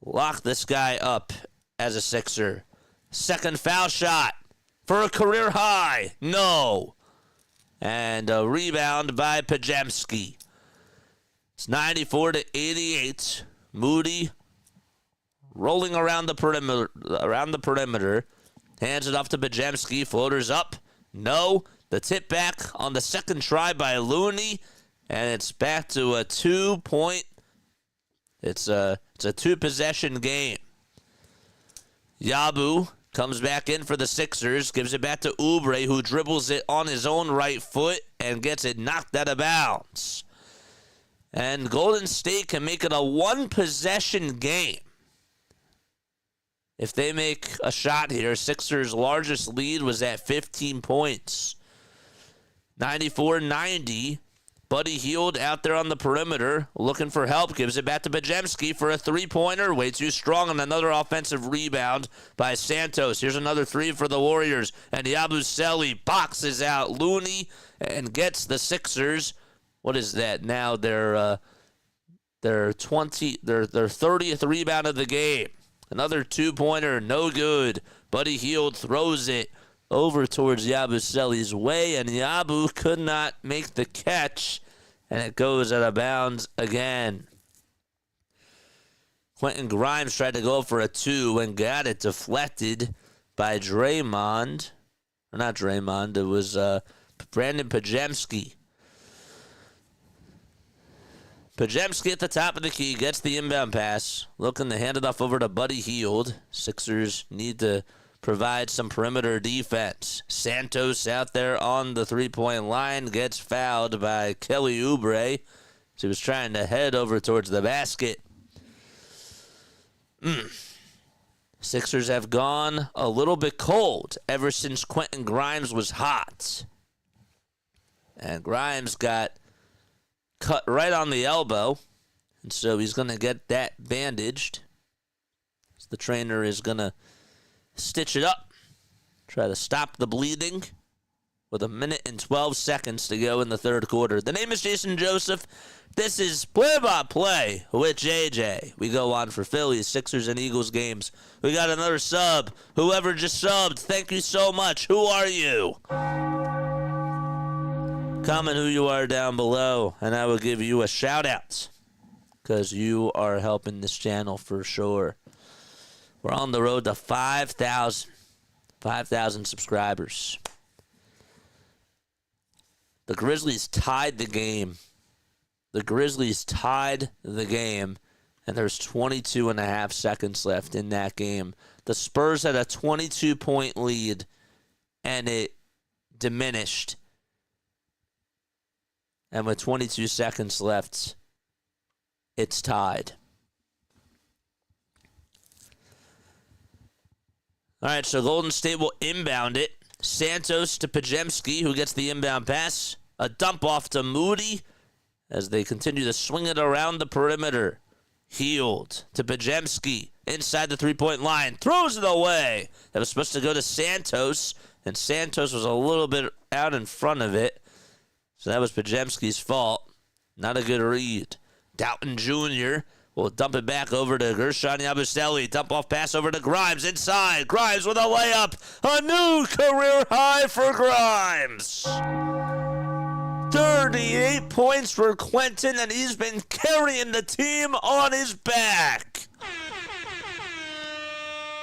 Lock this guy up as a Sixer. Second foul shot for a career high. No. And a rebound by Pajemski. It's 94-88. Moody rolling around the perimeter. Hands it off to Pajemski. Floaters up. No. The tip back on the second try by Looney. And it's back to a 2-point. It's a 2-possession game. Yabu comes back in for the Sixers. Gives it back to Oubre, who dribbles it on his own right foot and gets it knocked out of bounds. And Golden State can make it a 1-possession game. If they make a shot here, Sixers' largest lead was at 15 points. 94-90. Buddy Hield out there on the perimeter, looking for help. Gives it back to Pajemski for a 3-pointer. Way too strong, and another offensive rebound by Santos. Here's another 3 for the Warriors. And Yabusele boxes out Looney and gets the Sixers. What is that? Now their 30th rebound of the game. Another 2-pointer, no good. Buddy Hield throws it over towards Yabusele's way, and Yabu could not make the catch and it goes out of bounds again. Quentin Grimes tried to go for a 2 and got it deflected by Draymond. Or not Draymond, it was Brandon Pajemski. Pajemski at the top of the key gets the inbound pass, looking to hand it off over to Buddy Hield. Sixers need to provide some perimeter defense. Santos out there on the three-point line gets fouled by Kelly Oubre. He was trying to head over towards the basket. Sixers have gone a little bit cold ever since Quentin Grimes was hot. And Grimes got cut right on the elbow, and so he's going to get that bandaged. So the trainer is going to stitch it up, try to stop the bleeding with 1 minute and 12 seconds to go in the third quarter. The name is Jason Joseph. This is Play-by-Play with JJ. We go on for Phillies, Sixers, and Eagles games. We got another sub. Whoever just subbed, thank you so much. Who are you? Comment who you are down below, and I will give you a shout-out because you are helping this channel for sure. We're on the road to 5,000 subscribers. The Grizzlies tied the game. And there's 22 and a half seconds left in that game. The Spurs had a 22-point lead, and it diminished. And with 22 seconds left, it's tied. All right, so Golden State will inbound it. Santos to Pajemski, who gets the inbound pass. A dump off to Moody as they continue to swing it around the perimeter. Hield to Pajemski inside the three-point line. Throws it away. That was supposed to go to Santos, and Santos was a little bit out in front of it. So that was Pajemski's fault. Not a good read. Doughton Jr. will dump it back over to Gershon Yabusele. Dump off pass over to Grimes inside. Grimes with a layup. A new career high for Grimes. 38 points for Quentin, and he's been carrying the team on his back.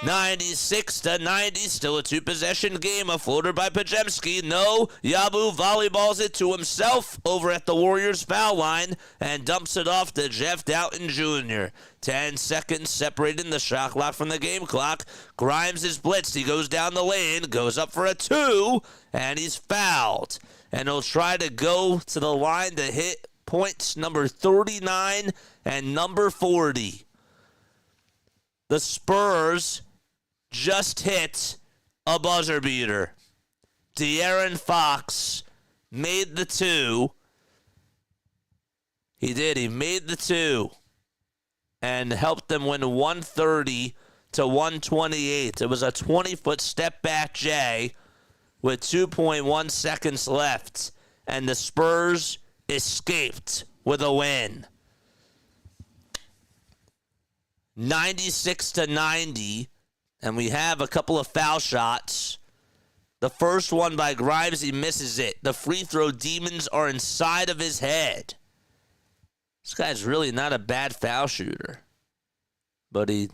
96-90, still a two-possession game. A floater by Pajemski. No, Yabu volleyballs it to himself over at the Warriors foul line and dumps it off to Jeff Doughton Jr. 10 seconds separating the shot clock from the game clock. Grimes is blitzed. He goes down the lane, goes up for a 2, and he's fouled. And he'll try to go to the line to hit points number 39 and number 40. The Spurs just hit a buzzer beater. De'Aaron Fox made the 2. He did. He made the 2 and helped them win 130-128. It was a 20-foot step back J with 2.1 seconds left, and the Spurs escaped with a win. 96-90. And we have a couple of foul shots. The first one by Grimes, he misses it. The free throw demons are inside of his head. This guy's really not a bad foul shooter. But he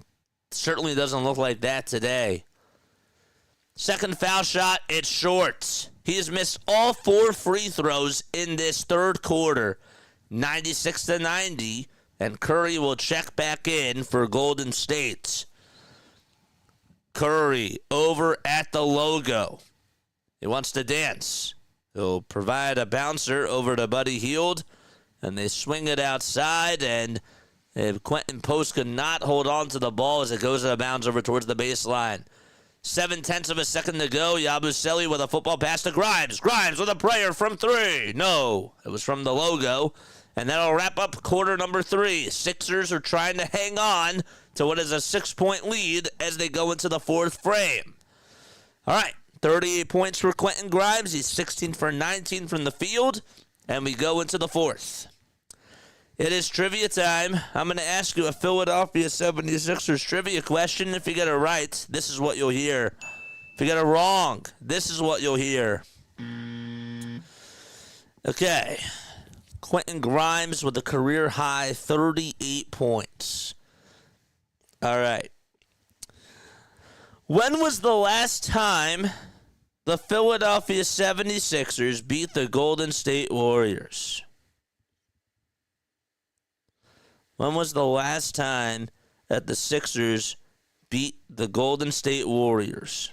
certainly doesn't look like that today. Second foul shot, it's short. He has missed all 4 free throws in this third quarter. 96-90. And Curry will check back in for Golden State. Curry over at the logo. He wants to dance. He'll provide a bouncer over to Buddy Hield, and they swing it outside, and Quentin Post could not hold on to the ball as it goes out of bounds over towards the baseline. 0.7 of a second to go. Yabusele with a football pass to Grimes. Grimes with a prayer from 3. No, it was from the logo. And that'll wrap up quarter number 3. Sixers are trying to hang on to what is a 6-point lead as they go into the fourth frame. All right, 38 points for Quentin Grimes. He's 16 for 19 from the field. And we go into the fourth. It is trivia time. I'm going to ask you a Philadelphia 76ers trivia question. If you get it right, this is what you'll hear. If you get it wrong, this is what you'll hear. Okay. Quentin Grimes with a career-high 38 points. All right. When was the last time the Philadelphia 76ers beat the Golden State Warriors? When was the last time that the Sixers beat the Golden State Warriors?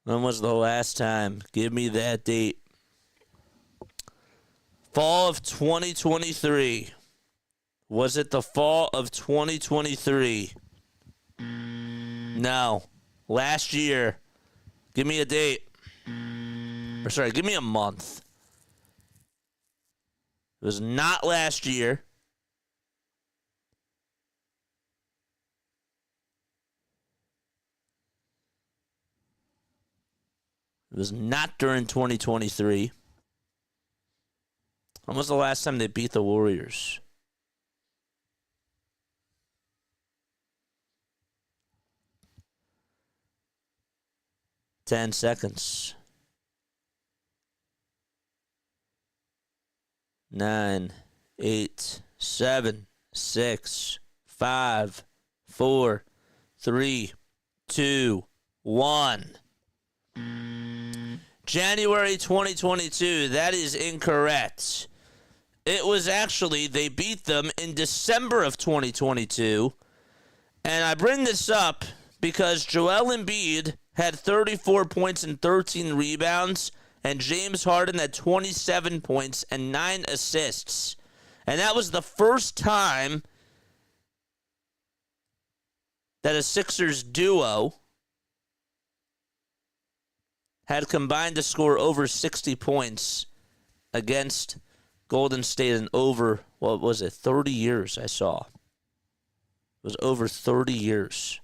When was the last time? Give me that date. Fall of 2023. Was it the fall of 2023? No. Last year. Give me a date. Or sorry, give me a month. It was not last year. It was not during 2023. When was the last time they beat the Warriors? Ten seconds. 9, 8, 7, 6, 5, 4, 3, 2, 1. January 2022. That is incorrect. It was actually, they beat them in December of 2022. And I bring this up because Joel Embiid had 34 points and 13 rebounds, and James Harden had 27 points and 9 assists. And that was the first time that a Sixers duo had combined to score over 60 points against Golden State in over, what was it, 30 years I saw. It was over 30 years.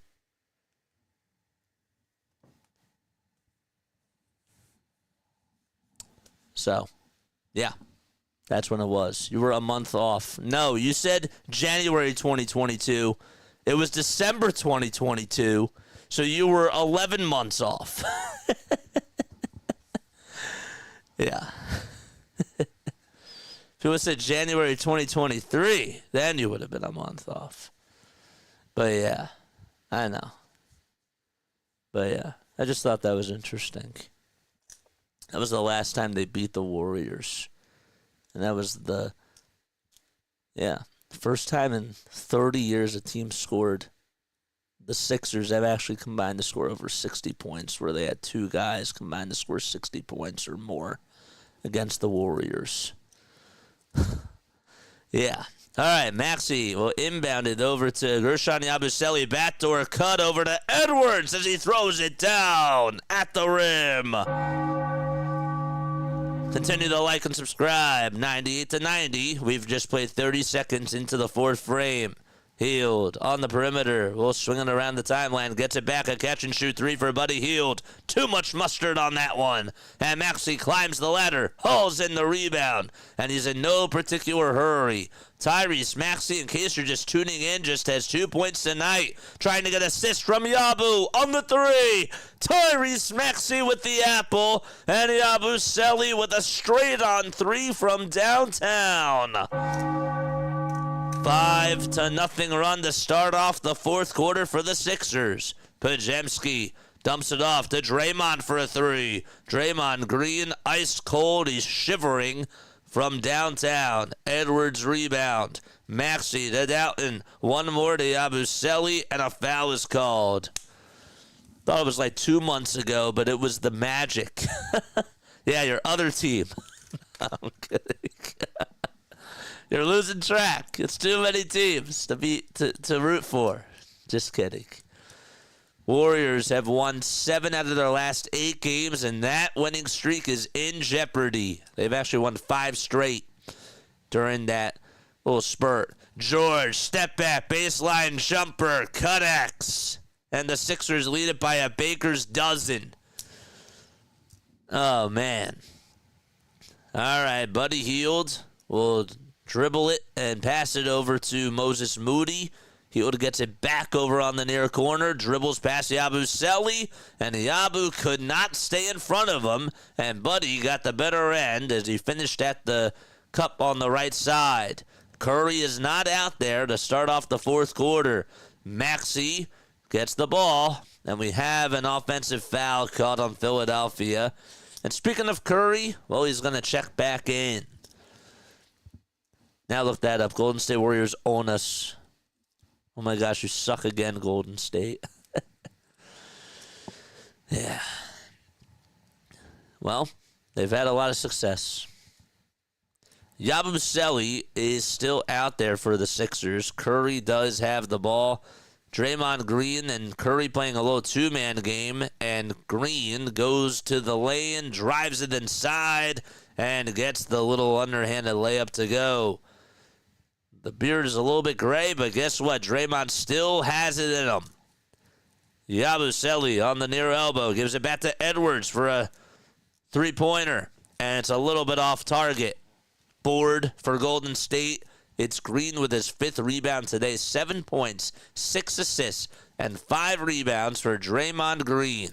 So, yeah, that's when it was. You were a month off. No, you said January 2022. It was December 2022, so you were 11 months off. Yeah. If it was said January 2023, then you would have been a month off. But yeah, I know. But yeah, I just thought that was interesting. That was the last time they beat the Warriors. And that was first time in 30 years a team scored. The Sixers have actually combined to score over 60 points, where they had two guys combined to score 60 points or more against the Warriors. Yeah. All right, Maxey will inbound it over to Gershon Yabusele. Backdoor cut over to Edwards as he throws it down at the rim. Continue to like and subscribe. 98 to 90. We've just played 30 seconds into the fourth frame. Hield on the perimeter. Will swing it around the timeline. Gets it back. A catch and shoot three for Buddy Hield. Too much mustard on that one. And Maxey climbs the ladder. Hauls in the rebound. And he's in no particular hurry. Tyrese Maxey, in case you're just tuning in, just has 2 points tonight. Trying to get assist from Yabu on the three. Tyrese Maxey with the apple. And Yabusele with a straight-on three from downtown. 5-0 run to start off the fourth quarter for the Sixers. Podziemski dumps it off to Draymond for a three. Draymond Green, ice cold. He's shivering from downtown. Edwards rebound. Maxey to Doughton. One more to Yabusele, and a foul is called. Thought it was like 2 months ago, but it was the Magic. Yeah, your other team. I'm kidding. You're losing track. It's too many teams to root for. Just kidding. Warriors have won 7 out of their last 8 games, and that winning streak is in jeopardy. They've actually won 5 straight during that little spurt. George, step back, baseline jumper, cut X. And the Sixers lead it by a baker's dozen. Oh, man. All right, Buddy Hield will dribble it and pass it over to Moses Moody. Hield gets it back over on the near corner, dribbles past Yabusele, and Yabu could not stay in front of him, and Buddy got the better end as he finished at the cup on the right side. Curry is not out there to start off the fourth quarter. Maxey gets the ball, and we have an offensive foul caught on Philadelphia. And speaking of Curry, well, he's going to check back in. Now look that up. Golden State Warriors own us. Oh my gosh, you suck again, Golden State. Yeah. Well, they've had a lot of success. Yabusele is still out there for the Sixers. Curry does have the ball. Draymond Green and Curry playing a little two-man game, and Green goes to the lane, drives it inside, and gets the little underhanded layup to go. The beard is a little bit gray, but guess what? Draymond still has it in him. Yabusele on the near elbow gives it back to Edwards for a three-pointer, and it's a little bit off target. Board for Golden State. It's Green with his fifth rebound today. 7 points, 6 assists, and 5 rebounds for Draymond Green.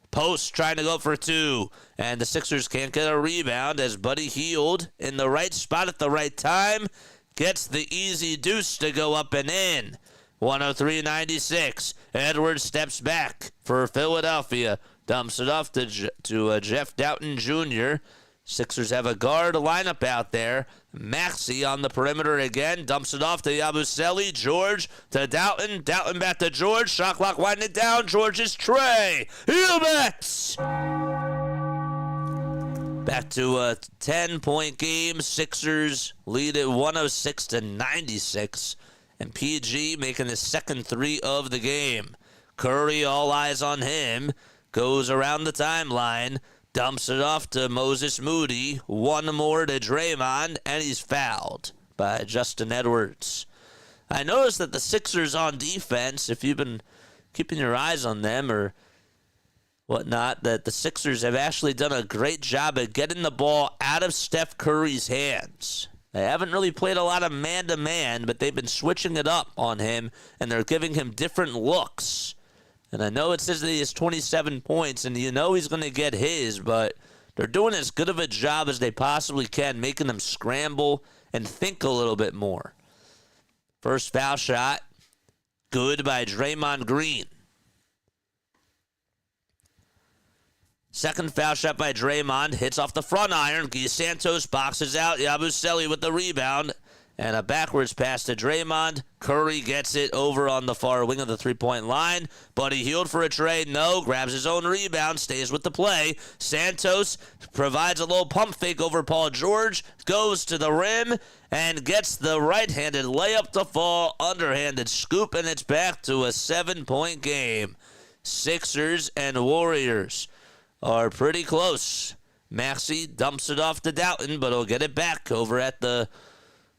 Post trying to go for two, and the Sixers can't get a rebound as Buddy Hield in the right spot at the right time gets the easy deuce to go up and in. 103-96. Edwards steps back for Philadelphia. Dumps it off to Jeff Doughton Jr. Sixers have a guard lineup out there. Maxey on the perimeter again. Dumps it off to Yabusele. George to Doughton. Doughton back to George. Shot clock winding it down. George's tray. Hubert! Back to a 10-point game. Sixers lead at 106-96. And PG making his second three of the game. Curry, all eyes on him. Goes around the timeline. Dumps it off to Moses Moody. One more to Draymond, and he's fouled by Justin Edwards. I noticed that the Sixers on defense, if you've been keeping your eyes on them or whatnot, that the Sixers have actually done a great job of getting the ball out of Steph Curry's hands. They haven't really played a lot of man-to-man, but they've been switching it up on him, and they're giving him different looks. And I know it says that he has 27 points, and you know he's going to get his, but they're doing as good of a job as they possibly can, making him scramble and think a little bit more. First foul shot, good by Draymond Green. Second foul shot by Draymond, hits off the front iron. Guy Santos boxes out. Yabusele with the rebound. And a backwards pass to Draymond. Curry gets it over on the far wing of the three-point line. Buddy Hield for a trade. No. Grabs his own rebound. Stays with the play. Santos provides a little pump fake over Paul George. Goes to the rim and gets the right-handed layup to fall. Underhanded scoop, and it's back to a 7-point game. Sixers and Warriors are pretty close. Maxey dumps it off to Doughton, but he'll get it back over at the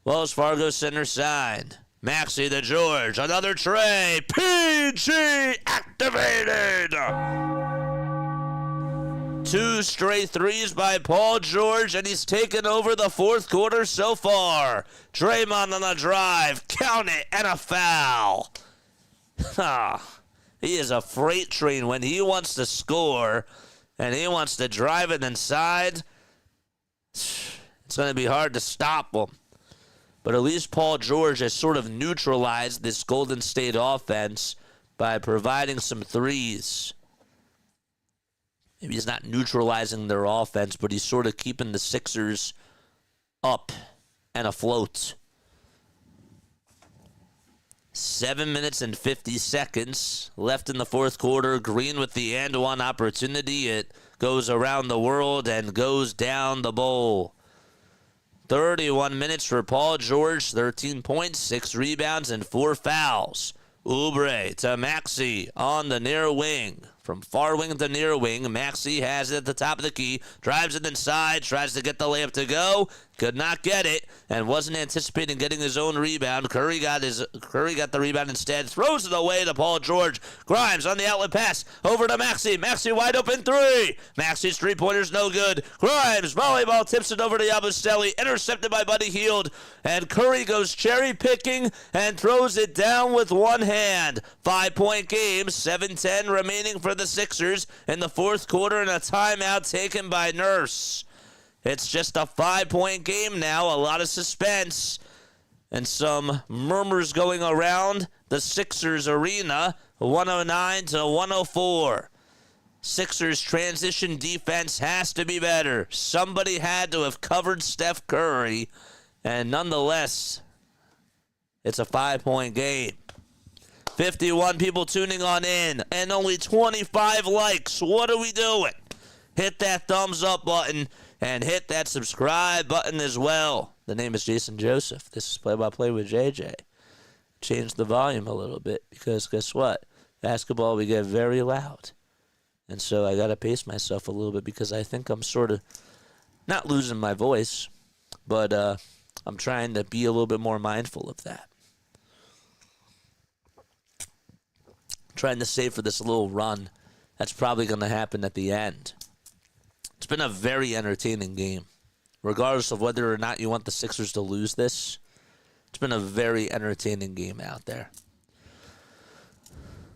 Wells Fargo center side. Maxey to George. Another tray. PG activated. 2 straight threes by Paul George, and he's taken over the fourth quarter so far. Draymond on the drive. Count it, and a foul. He is a freight train when he wants to score, and he wants to drive it inside. It's going to be hard to stop him. But at least Paul George has sort of neutralized this Golden State offense by providing some threes. Maybe he's not neutralizing their offense, but he's sort of keeping the Sixers up and afloat. 7 minutes and 50 seconds left in the fourth quarter. Green with the and-one opportunity. It goes around the world and goes down the bowl. 31 minutes for Paul George, 13 points, 6 rebounds, and 4 fouls. Oubre to Maxey on the near wing. From far wing to near wing, Maxey has it at the top of the key, drives it inside, tries to get the layup to go, could not get it, and wasn't anticipating getting his own rebound. Curry got the rebound instead, throws it away to Paul George. Grimes on the outlet pass, over to Maxey. Maxey wide open three. Maxey's three-pointer's no good. Grimes, volleyball, tips it over to Yabusele, intercepted by Buddy Hield, and Curry goes cherry-picking and throws it down with one hand. 5-point game, 7:10 remaining for the Sixers in the fourth quarter, and a timeout taken by Nurse. It's just a 5-point game now, a lot of suspense, and some murmurs going around the Sixers arena, 109 to 104. Sixers transition defense has to be better. Somebody had to have covered Steph Curry, and nonetheless, it's a 5-point game. 51 people tuning on in, and only 25 likes. What are we doing? Hit that thumbs up button, and hit that subscribe button as well. The name is Jason Joseph. This is Play-by-Play with JJ. Change the volume a little bit, because guess what? Basketball, we get very loud. And so I got to pace myself a little bit, because I think I'm sort of not losing my voice, but I'm trying to be a little bit more mindful of that. Trying to save for this little run that's probably going to happen at the end. It's been a very entertaining game. Regardless of whether or not you want the Sixers to lose this, it's been a very entertaining game out there.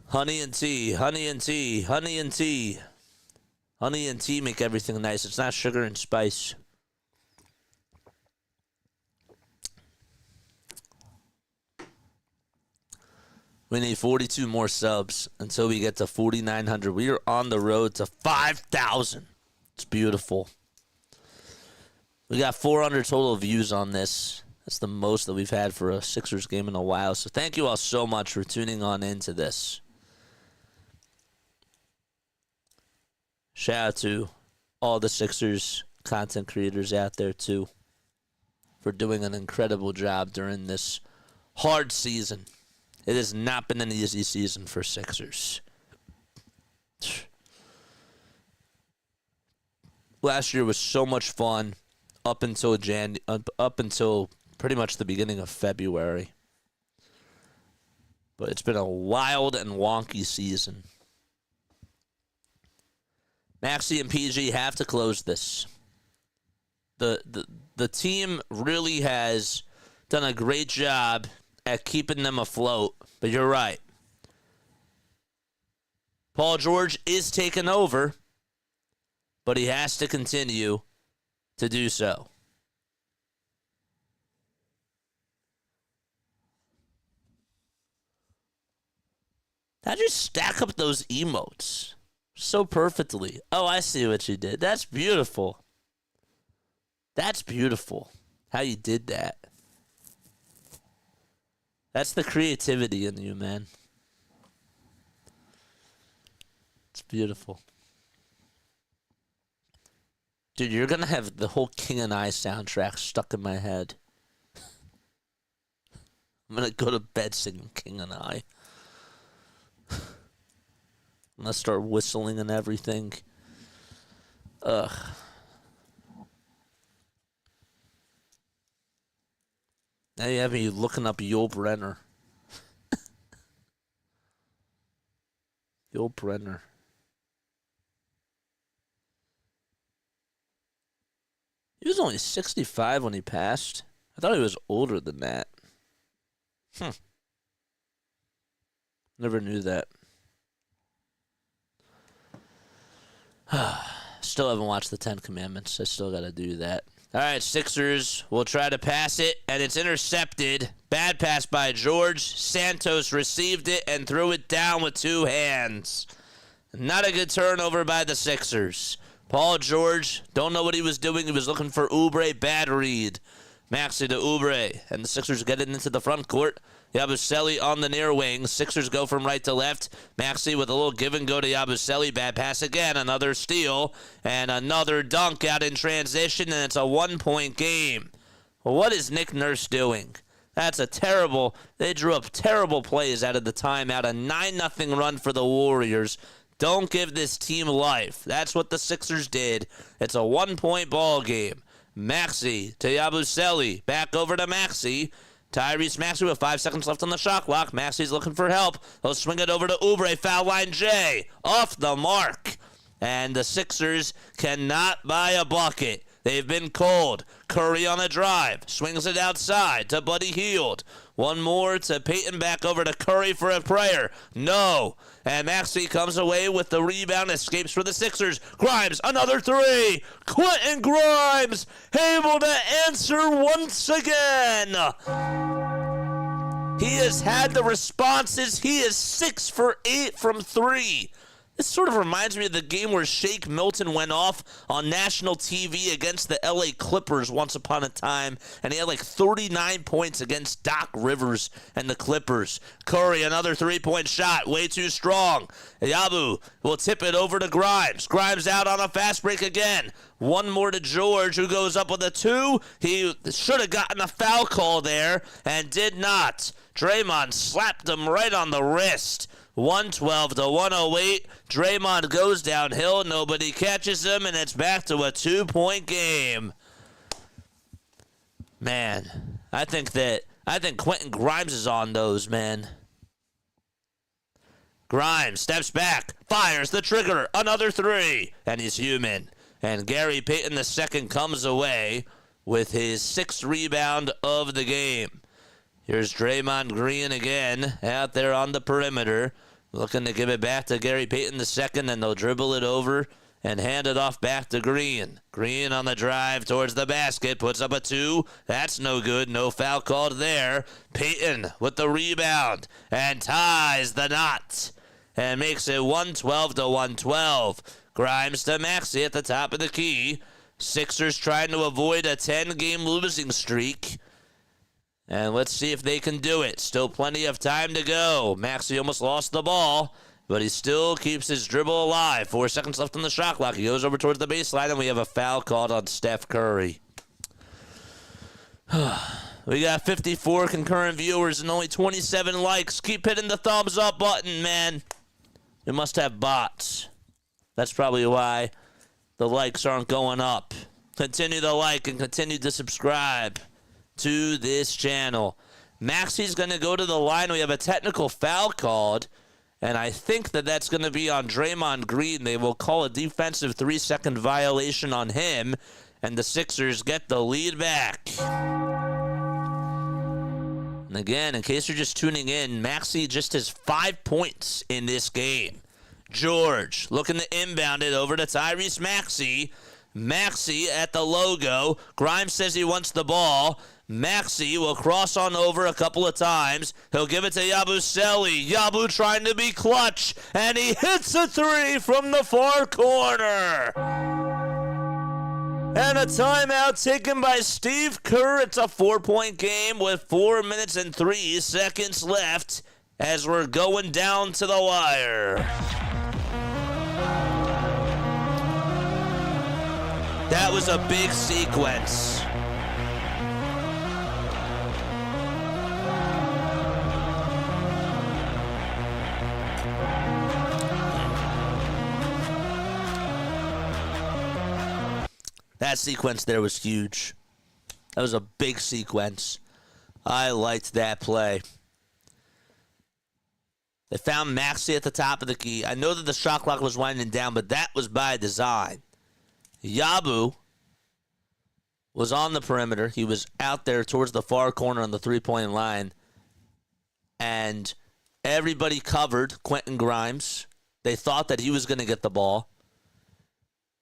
Honey and tea, honey and tea, honey and tea. Honey and tea make everything nice. It's not sugar and spice. We need 42 more subs until we get to 4,900. We are on the road to 5,000. It's beautiful. We got 400 total views on this. That's the most that we've had for a Sixers game in a while. So thank you all so much for tuning on into this. Shout out to all the Sixers content creators out there, too, for doing an incredible job during this hard season. It has not been an easy season for Sixers. Last year was so much fun up until pretty much the beginning of February. But it's been a wild and wonky season. Maxey and PG have to close this. The team really has done a great job at keeping them afloat, but you're right. Paul George is taking over, but he has to continue to do so. How'd you stack up those emotes so perfectly? Oh, I see what you did. That's beautiful. That's beautiful how you did that. That's the creativity in you, man. It's beautiful. Dude, you're going to have the whole King and I soundtrack stuck in my head. I'm going to go to bed singing King and I. I'm going to start whistling and everything. Ugh. Now you have me looking up Yul Brynner. Yul Brynner. He was only 65 when he passed. I thought he was older than that. Never knew that. Still haven't watched the 10 Commandments. I still got to do that. All right, Sixers will try to pass it, and it's intercepted. Bad pass by George. Santos received it and threw it down with two hands. Not a good turnover by the Sixers. Paul George, don't know what he was doing. He was looking for Oubre. Bad read. Maxey to Oubre, and the Sixers get it into the front court. Yabusele on the near wing. Sixers go from right to left. Maxey with a little give and go to Yabusele. Bad pass again. Another steal. And another dunk out in transition. And it's a 1-point game. Well, what is Nick Nurse doing? That's a terrible. They drew up terrible plays out of the timeout. A 9-0 run for the Warriors. Don't give this team life. That's what the Sixers did. It's a 1-point ball game. Maxey to Yabusele. Back over to Maxey. Tyrese Maxey with 5 seconds left on the shot clock. Maxey's looking for help. He'll swing it over to Oubre. Foul line J. Off the mark. And the Sixers cannot buy a bucket. They've been cold. Curry on a drive. Swings it outside to Buddy Hield. One more to Peyton, back over to Curry for a prayer. No. And Maxey comes away with the rebound. Escapes for the Sixers. Grimes, another three. Quentin Grimes able to answer once again. He has had the responses. He is 6 for 8 from 3. This sort of reminds me of the game where Shake Milton went off on national TV against the LA Clippers once upon a time, and he had like 39 points against Doc Rivers and the Clippers. Curry, another three-point shot, way too strong. Yabu will tip it over to Grimes. Grimes out on a fast break again. One more to George, who goes up with a 2. He should have gotten a foul call there and did not. Draymond slapped him right on the wrist. 112 to 108. Draymond goes downhill. Nobody catches him, and it's back to a 2-point game. Man, I think Quentin Grimes is on those, man. Grimes steps back, fires the trigger, another 3, and he's human. And Gary Payton II comes away with his 6th rebound of the game. Here's Draymond Green again out there on the perimeter, looking to give it back to Gary Payton II, and they'll dribble it over and hand it off back to Green. Green on the drive towards the basket, puts up a 2. That's no good. No foul called there. Payton with the rebound and ties the knot and makes it 112 to 112. Grimes to Maxey at the top of the key. Sixers trying to avoid a 10-game losing streak. And let's see if they can do it. Still plenty of time to go. Maxey almost lost the ball, but he still keeps his dribble alive. 4 seconds left on the shot clock. He goes over towards the baseline, and we have a foul called on Steph Curry. We got 54 concurrent viewers and only 27 likes. Keep hitting the thumbs up button, man. We must have bots. That's probably why the likes aren't going up. Continue to like and continue to subscribe to this channel. Maxey's going to go to the line. We have a technical foul called, and I think that's going to be on Draymond Green. They will call a defensive 3-second violation on him, and the Sixers get the lead back. And again, in case you're just tuning in, Maxey just has 5 points in this game. George looking to inbound it over to Tyrese Maxey. Maxey at the logo. Grimes says he wants the ball. Maxey will cross on over a couple of times. He'll give it to Yabusele. Yabu trying to be clutch, and he hits a 3 from the far corner. And a timeout taken by Steve Kerr. It's a 4-point game with 4 minutes and 3 seconds left as we're going down to the wire. That was a big sequence. That sequence there was huge. That was a big sequence. I liked that play. They found Maxey at the top of the key. I know that the shot clock was winding down, but that was by design. Yabu was on the perimeter. He was out there towards the far corner on the three-point line. And everybody covered Quentin Grimes. They thought that he was going to get the ball.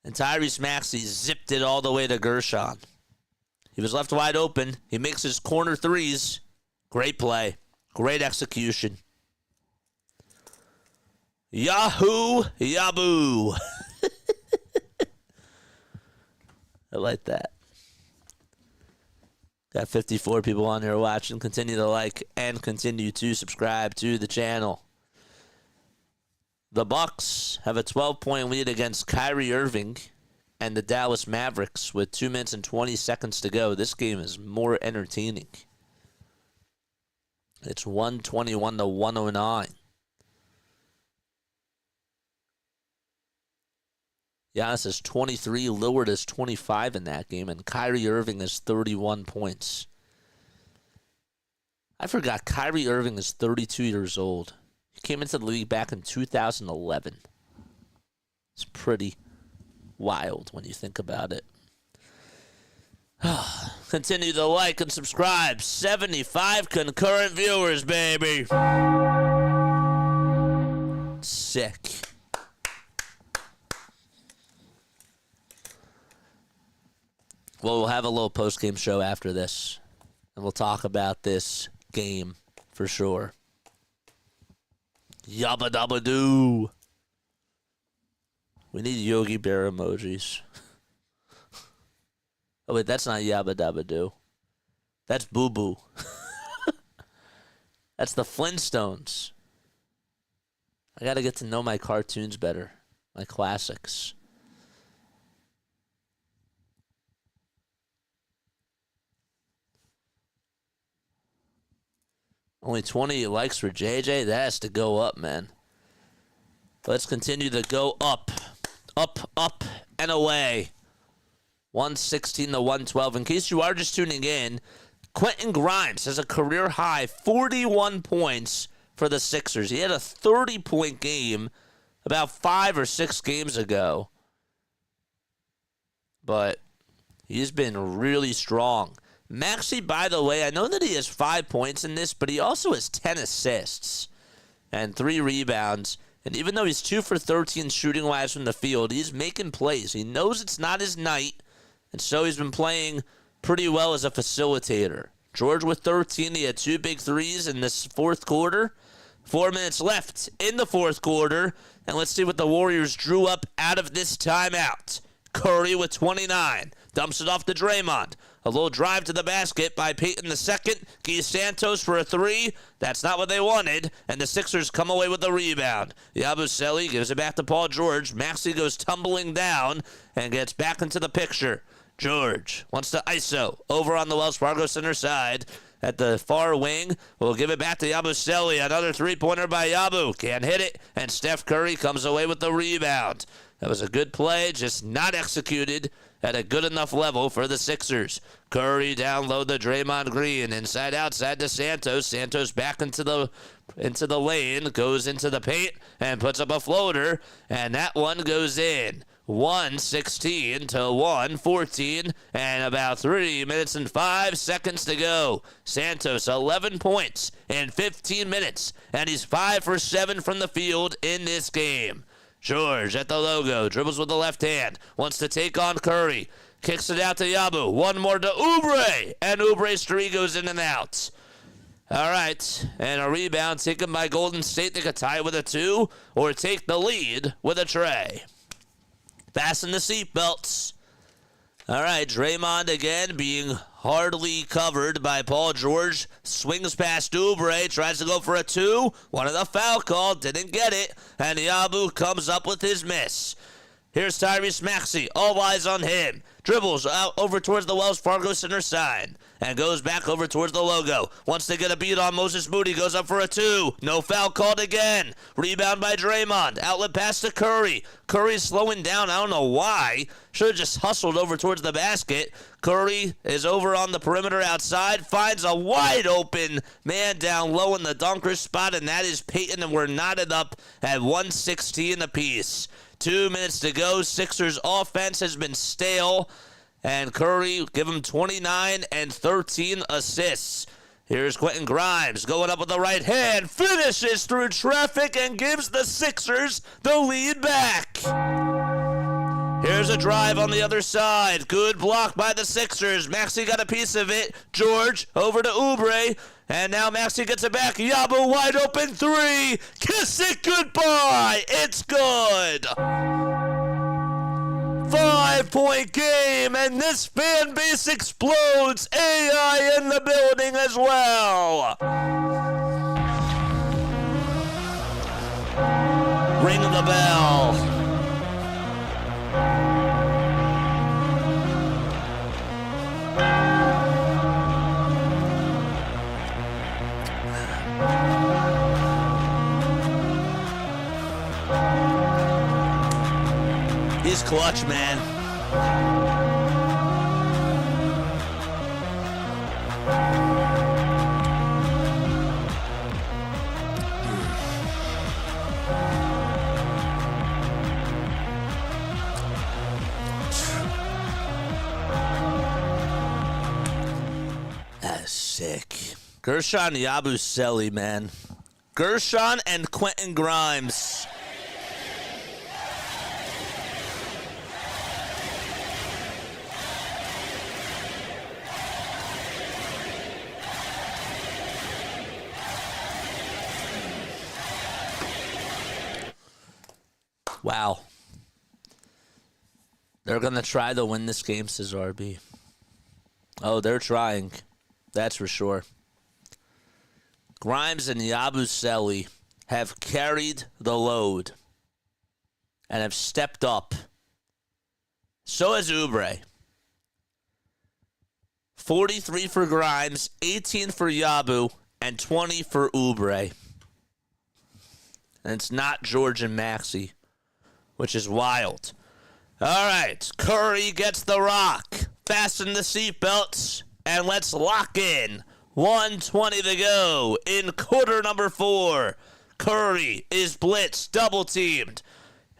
And Tyrese Maxey zipped it all the way to Gershon. He was left wide open. He makes his corner threes. Great play. Great execution. Yahoo! Yabu! I like that. Got 54 people on here watching. Continue to like and continue to subscribe to the channel. The Bucks have a 12-point lead against Kyrie Irving and the Dallas Mavericks with 2 minutes and 20 seconds to go. This game is more entertaining. It's 121 to 109. Giannis has 23, Lillard has 25 in that game, and Kyrie Irving has 31 points. I forgot Kyrie Irving is 32 years old. He came into the league back in 2011. It's pretty wild when you think about it. Continue to like and subscribe. 75 concurrent viewers, baby. Sick. Well, we'll have a little post-game show after this, and we'll talk about this game for sure. Yabba dabba doo. We need Yogi Bear emojis. Oh, wait, that's not Yabba Dabba Doo. That's Boo Boo. That's the Flintstones. I got to get to know my cartoons better, my classics. Only 20 likes for JJ. That has to go up, man. Let's continue to go up. Up, up, and away. 116 to 112. In case you are just tuning in, Quentin Grimes has a career-high 41 points for the Sixers. He had a 30-point game about 5 or 6 games ago. But he's been really strong. Maxey, by the way, I know that he has 5 points in this, but he also has 10 assists and 3 rebounds. And even though he's 2 for 13 shooting-wise from the field, he's making plays. He knows it's not his night, and so he's been playing pretty well as a facilitator. George with 13. He had 2 big threes in this fourth quarter. 4 minutes left in the fourth quarter. And let's see what the Warriors drew up out of this timeout. Curry with 29. Dumps it off to Draymond. A little drive to the basket by Peyton II. Guy Santos for a 3. That's not what they wanted. And the Sixers come away with the rebound. Yabusele gives it back to Paul George. Maxey goes tumbling down and gets back into the picture. George wants to ISO over on the Wells Fargo Center side. At the far wing, we'll give it back to Yabusele. Another three-pointer by Yabu. Can't hit it. And Steph Curry comes away with the rebound. That was a good play, just not executed at a good enough level for the Sixers. Curry down low to Draymond Green. Inside outside to Santos. Santos back into the lane. Goes into the paint and puts up a floater. And that one goes in. 116 to 114, and about 3 minutes and 5 seconds to go. Santos, 11 points in 15 minutes, and he's 5 for 7 from the field in this game. George at the logo, dribbles with the left hand, wants to take on Curry, kicks it out to Yabu, one more to Oubre, and Oubre's three goes in and out. All right, and a rebound taken by Golden State. They could tie it with a 2 or take the lead with a tray. Fasten the seatbelts. All right, Draymond again being hardly covered by Paul George. Swings past Oubre, tries to go for a 2. Wanted a foul call, didn't get it. And Yabu comes up with his miss. Here's Tyrese Maxey, all eyes on him. Dribbles out over towards the Wells Fargo Center side and goes back over towards the logo. Wants to get a beat on Moses Moody, goes up for a 2. No foul called again. Rebound by Draymond. Outlet pass to Curry. Curry's slowing down. I don't know why. Should have just hustled over towards the basket. Curry is over on the perimeter outside. Finds a wide open man down low in the dunker spot, and that is Peyton, and we're knotted up at 116 apiece. 2 minutes to go. Sixers offense has been stale. And Curry, give him 29 and 13 assists. Here's Quentin Grimes going up with the right hand. Finishes through traffic and gives the Sixers the lead back. Here's a drive on the other side. Good block by the Sixers. Maxey got a piece of it. George over to Oubre. And now Maxey gets it back. Yabu wide open 3. Kiss it goodbye. It's good. 5-point game, and this fan base explodes. AI in the building as well. Ring the bell. He's clutch, man. That's sick. Gershon Yabusele, man. Gershon and Quentin Grimes. Wow. They're going to try to win this game, says RB. Oh, they're trying. That's for sure. Grimes and Yabusele have carried the load and have stepped up. So has Oubre. 43 for Grimes, 18 for Yabu, and 20 for Oubre. And it's not George and Maxey, which is wild. All right, Curry gets the rock. Fasten the seatbelts, and let's lock in. 1:20 to go in quarter number 4. Curry is blitzed, double-teamed.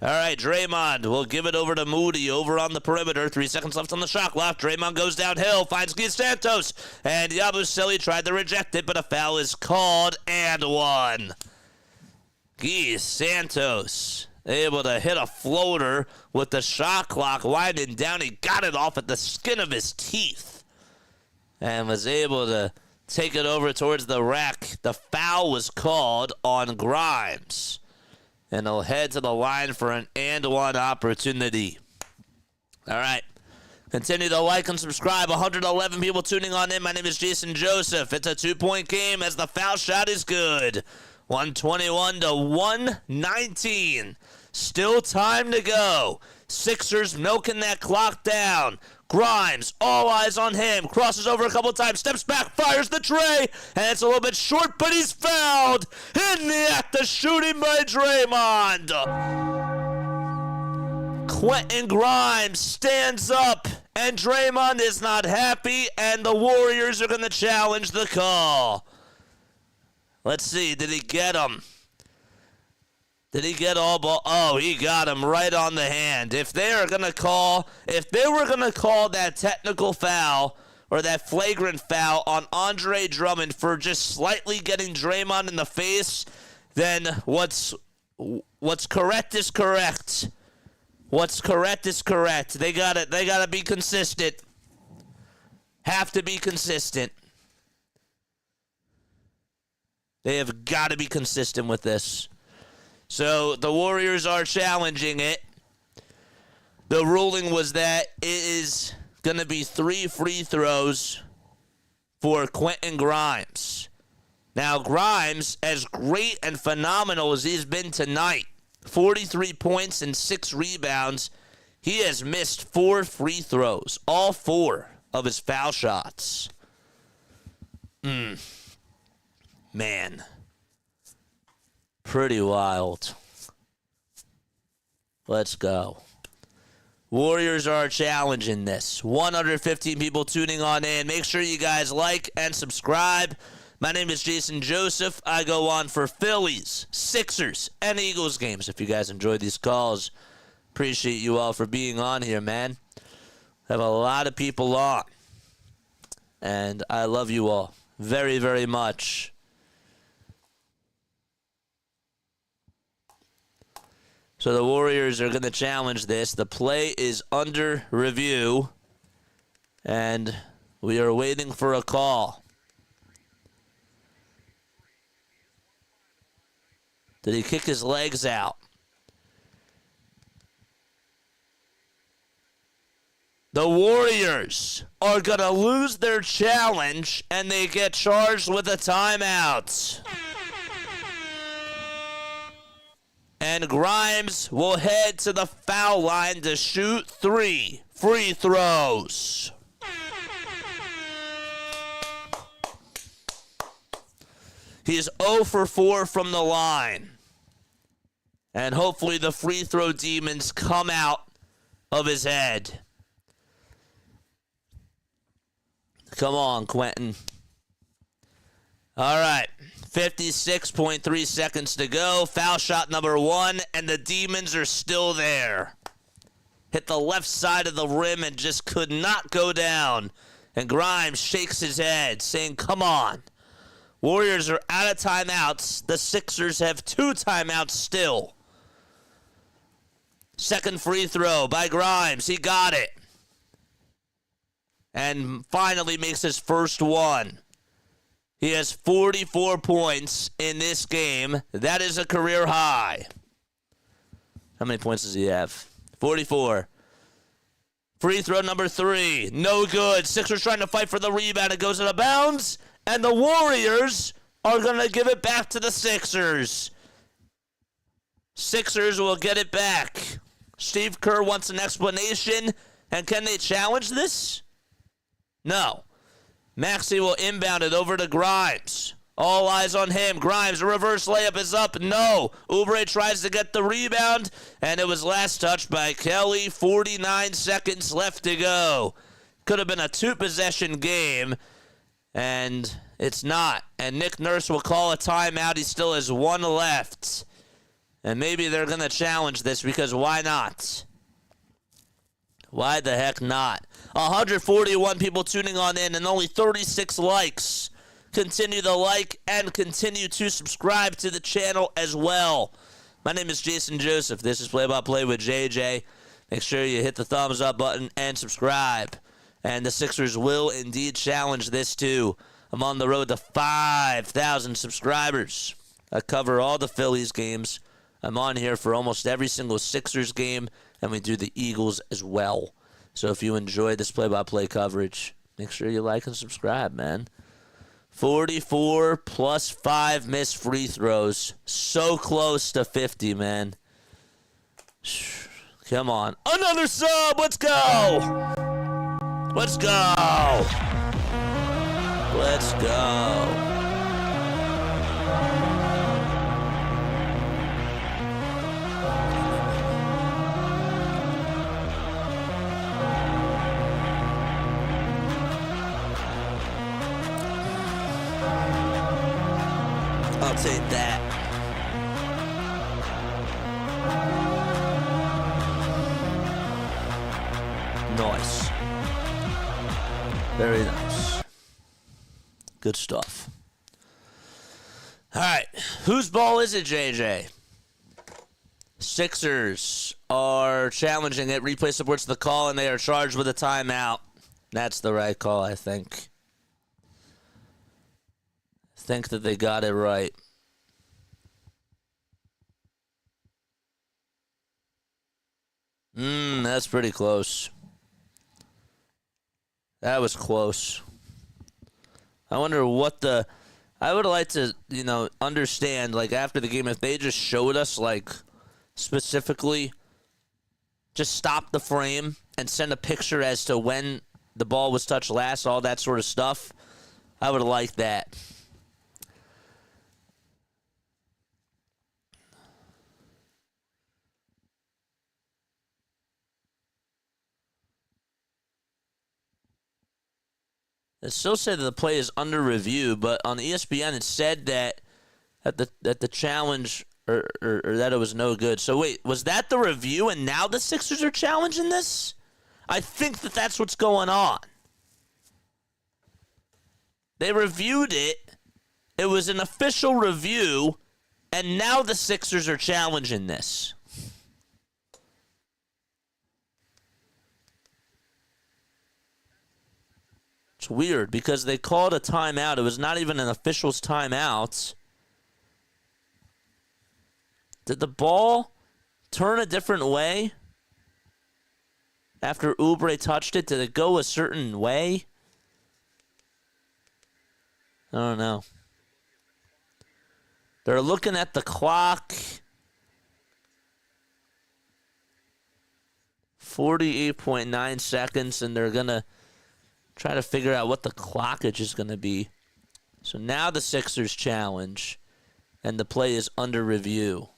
All right, Draymond will give it over to Moody over on the perimeter. 3 seconds left on the shot clock. Draymond goes downhill, finds Keith Santos, and Yabusele tried to reject it, but a foul is called and one. Keith Santos able to hit a floater with the shot clock winding down. He got it off at the skin of his teeth and was able to take it over towards the rack. The foul was called on Grimes. And he'll head to the line for an and one opportunity. All right. Continue to like and subscribe. 111 people tuning on in. My name is Jason Joseph. It's a 2-point game as the foul shot is good. 121 to 119. Still time to go. Sixers milking that clock down. Grimes, all eyes on him. Crosses over a couple times. Steps back, fires the tray. And it's a little bit short, but he's fouled. In the act of shooting by Draymond. Quentin Grimes stands up. And Draymond is not happy. And the Warriors are going to challenge the call. Let's see. Did he get him? Did he get all ball? Oh, he got him right on the hand. If they were going to call that technical foul or that flagrant foul on Andre Drummond for just slightly getting Draymond in the face, then what's correct is correct. What's correct is correct. They gotta be consistent. Have to be consistent. They have got to be consistent with this. So the Warriors are challenging it. The ruling was that it is going to be 3 free throws for Quentin Grimes. Now, Grimes, as great and phenomenal as he's been tonight, 43 points and 6 rebounds, he has missed 4 free throws, all 4 of his foul shots. Man. Pretty wild. Let's go. Warriors are challenging this. 115 people tuning on in. Make sure you guys like and subscribe. My name is Jason Joseph. I go on for Phillies, Sixers, and Eagles games. If you guys enjoy these calls, appreciate you all for being on here, man. I have a lot of people on. And I love you all very, very much. So the Warriors are going to challenge this. The play is under review, and we are waiting for a call. Did he kick his legs out? The Warriors are going to lose their challenge, and they get charged with a timeout. And Grimes will head to the foul line to shoot 3 free throws. He is 0 for 4 from the line. And hopefully the free throw demons come out of his head. Come on, Quentin. All right, 56.3 seconds to go. Foul shot number 1, and the Demons are still there. Hit the left side of the rim and just could not go down. And Grimes shakes his head, saying, come on. Warriors are out of timeouts. The Sixers have 2 timeouts still. Second free throw by Grimes. He got it. And finally makes his first one. He has 44 points in this game. That is a career high. How many points does he have? 44. Free throw number 3. No good. Sixers trying to fight for the rebound. It goes out of bounds. And the Warriors are going to give it back to the Sixers. Sixers will get it back. Steve Kerr wants an explanation. And can they challenge this? No. Maxey will inbound it over to Grimes. All eyes on him. Grimes, a reverse layup is up. No. Oubre tries to get the rebound, and it was last touched by Kelly. 49 seconds left to go. Could have been a 2-possession game, and it's not. And Nick Nurse will call a timeout. He still has 1 left. And maybe they're going to challenge this because why not? Why the heck not? 141 people tuning on in and only 36 likes. Continue to like and continue to subscribe to the channel as well. My name is Jason Joseph. This is Play by Play with JJ. Make sure you hit the thumbs up button and subscribe. And the Sixers will indeed challenge this too. I'm on the road to 5,000 subscribers. I cover all the Phillies games. I'm on here for almost every single Sixers game, and we do the Eagles as well. So if you enjoy this play-by-play coverage, make sure you like and subscribe, man. 44 plus 5 missed free throws. So close to 50, man. Come on. Another sub. Let's go. Let's go. Let's go. I'll take that. Nice. Very nice. Good stuff. All right. Whose ball is it, JJ? Sixers are challenging it. Replay supports the call, and they are charged with a timeout. That's the right call, I think. Think that they got it right. That's pretty close. That was close. I wonder what the... I would like to, understand, like, after the game, if they just showed us, like, specifically, just stop the frame and send a picture as to when the ball was touched last, all that sort of stuff. I would like that. It still said that the play is under review, but on ESPN it said that the challenge or that it was no good. So wait, was that the review and now the Sixers are challenging this? I think that that's what's going on. They reviewed it. It was an official review, and now the Sixers are challenging this. It's weird because they called a timeout. It was not even an official's timeout. Did the ball turn a different way after Oubre touched it? Did it go a certain way? I don't know. They're looking at the clock. 48.9 seconds, and they're going to try to figure out what the clockage is going to be. So now the Sixers challenge, and the play is under review.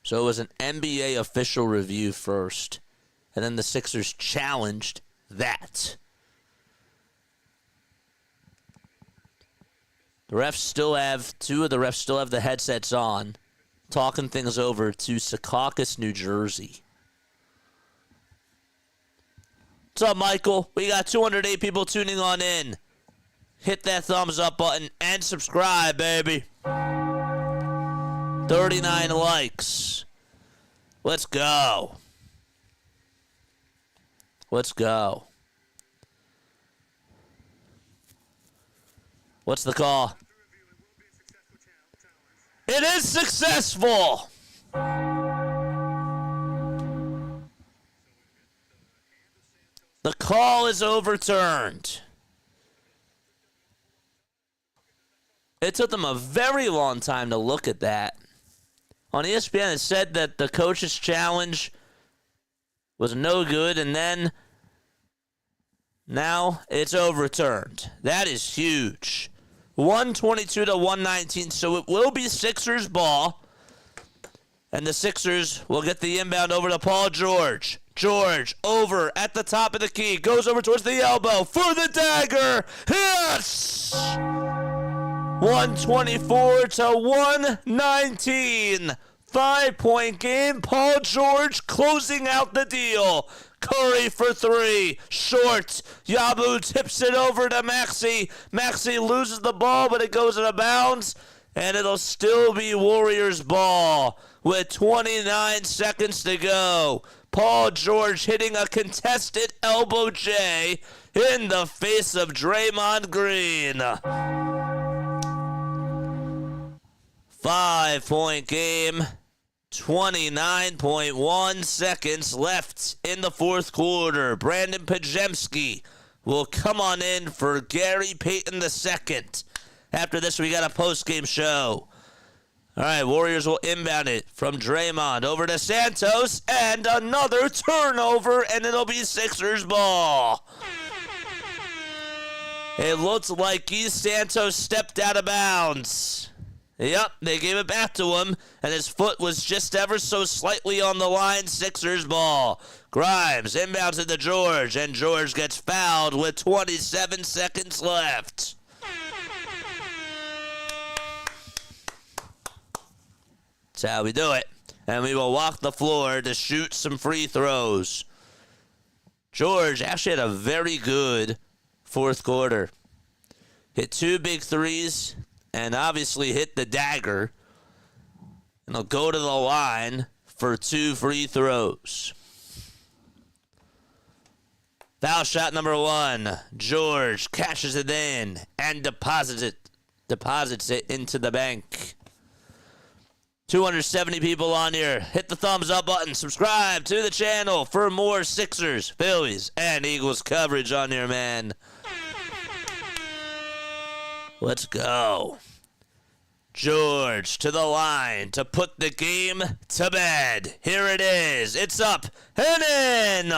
So it was an NBA official review first, and then the Sixers challenged that. Two of the refs still have the headsets on, talking things over to Secaucus, New Jersey. What's up, Michael? We got 208 people tuning on in. Hit that thumbs up button and subscribe, baby. 39 likes. Let's go. Let's go. What's the call? It is successful. The call is overturned. It took them a very long time to look at that. On ESPN, it said that the coach's challenge was no good, and then now it's overturned. That is huge. 122 to 119, so it will be Sixers ball. And the Sixers will get the inbound over to Paul George. George over at the top of the key. Goes over towards the elbow for the dagger. Yes! 124 to 119. 5-point game. Paul George closing out the deal. Curry for three. Short. Yabu tips it over to Maxey. Maxey loses the ball, but it goes out of bounds. And it'll still be Warriors ball with 29 seconds to go. Paul George hitting a contested elbow J in the face of Draymond Green. 5-point game. 29.1 seconds left in the fourth quarter. Brandon Pajemski will come on in for Gary Payton II. After this, we got a post-game show. All right, Warriors will inbound it from Draymond over to Santos, and another turnover, and it'll be Sixers ball. It looks like Santos stepped out of bounds. Yep, they gave it back to him, and his foot was just ever so slightly on the line. Sixers ball. Grimes inbounds it to George, and George gets fouled with 27 seconds left. That's how we do it. And we will walk the floor to shoot some free throws. George actually had a very good fourth quarter. Hit two big threes. And obviously hit the dagger. And he'll go to the line for two free throws. Foul shot number one. George cashes it in and deposits it into the bank. 270 people on here. Hit the thumbs up button. Subscribe to the channel for more Sixers, Phillies, and Eagles coverage on here, man. Let's go. George to the line to put the game to bed. Here it is. It's up and in.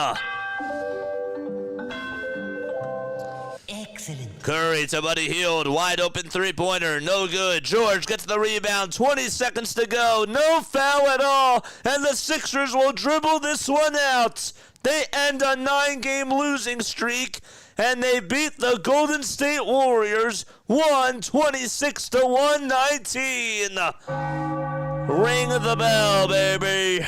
Excellent. Curry to Buddy Hield. Wide open three-pointer. No good. George gets the rebound. 20 seconds to go. No foul at all. And the Sixers will dribble this one out. They end a 9-game losing streak. And they beat the Golden State Warriors 126 to 119. Ring the bell, baby.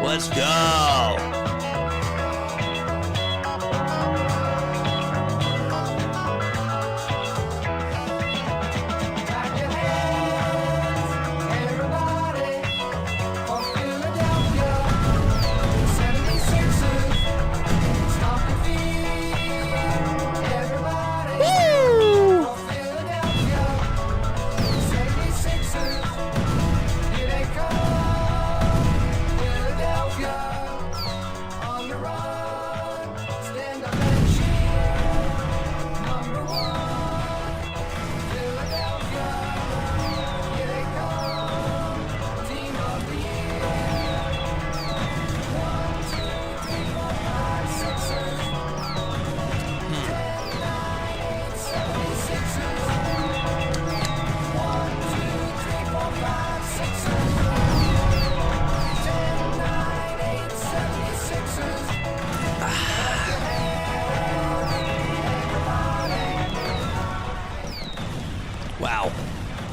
Let's go.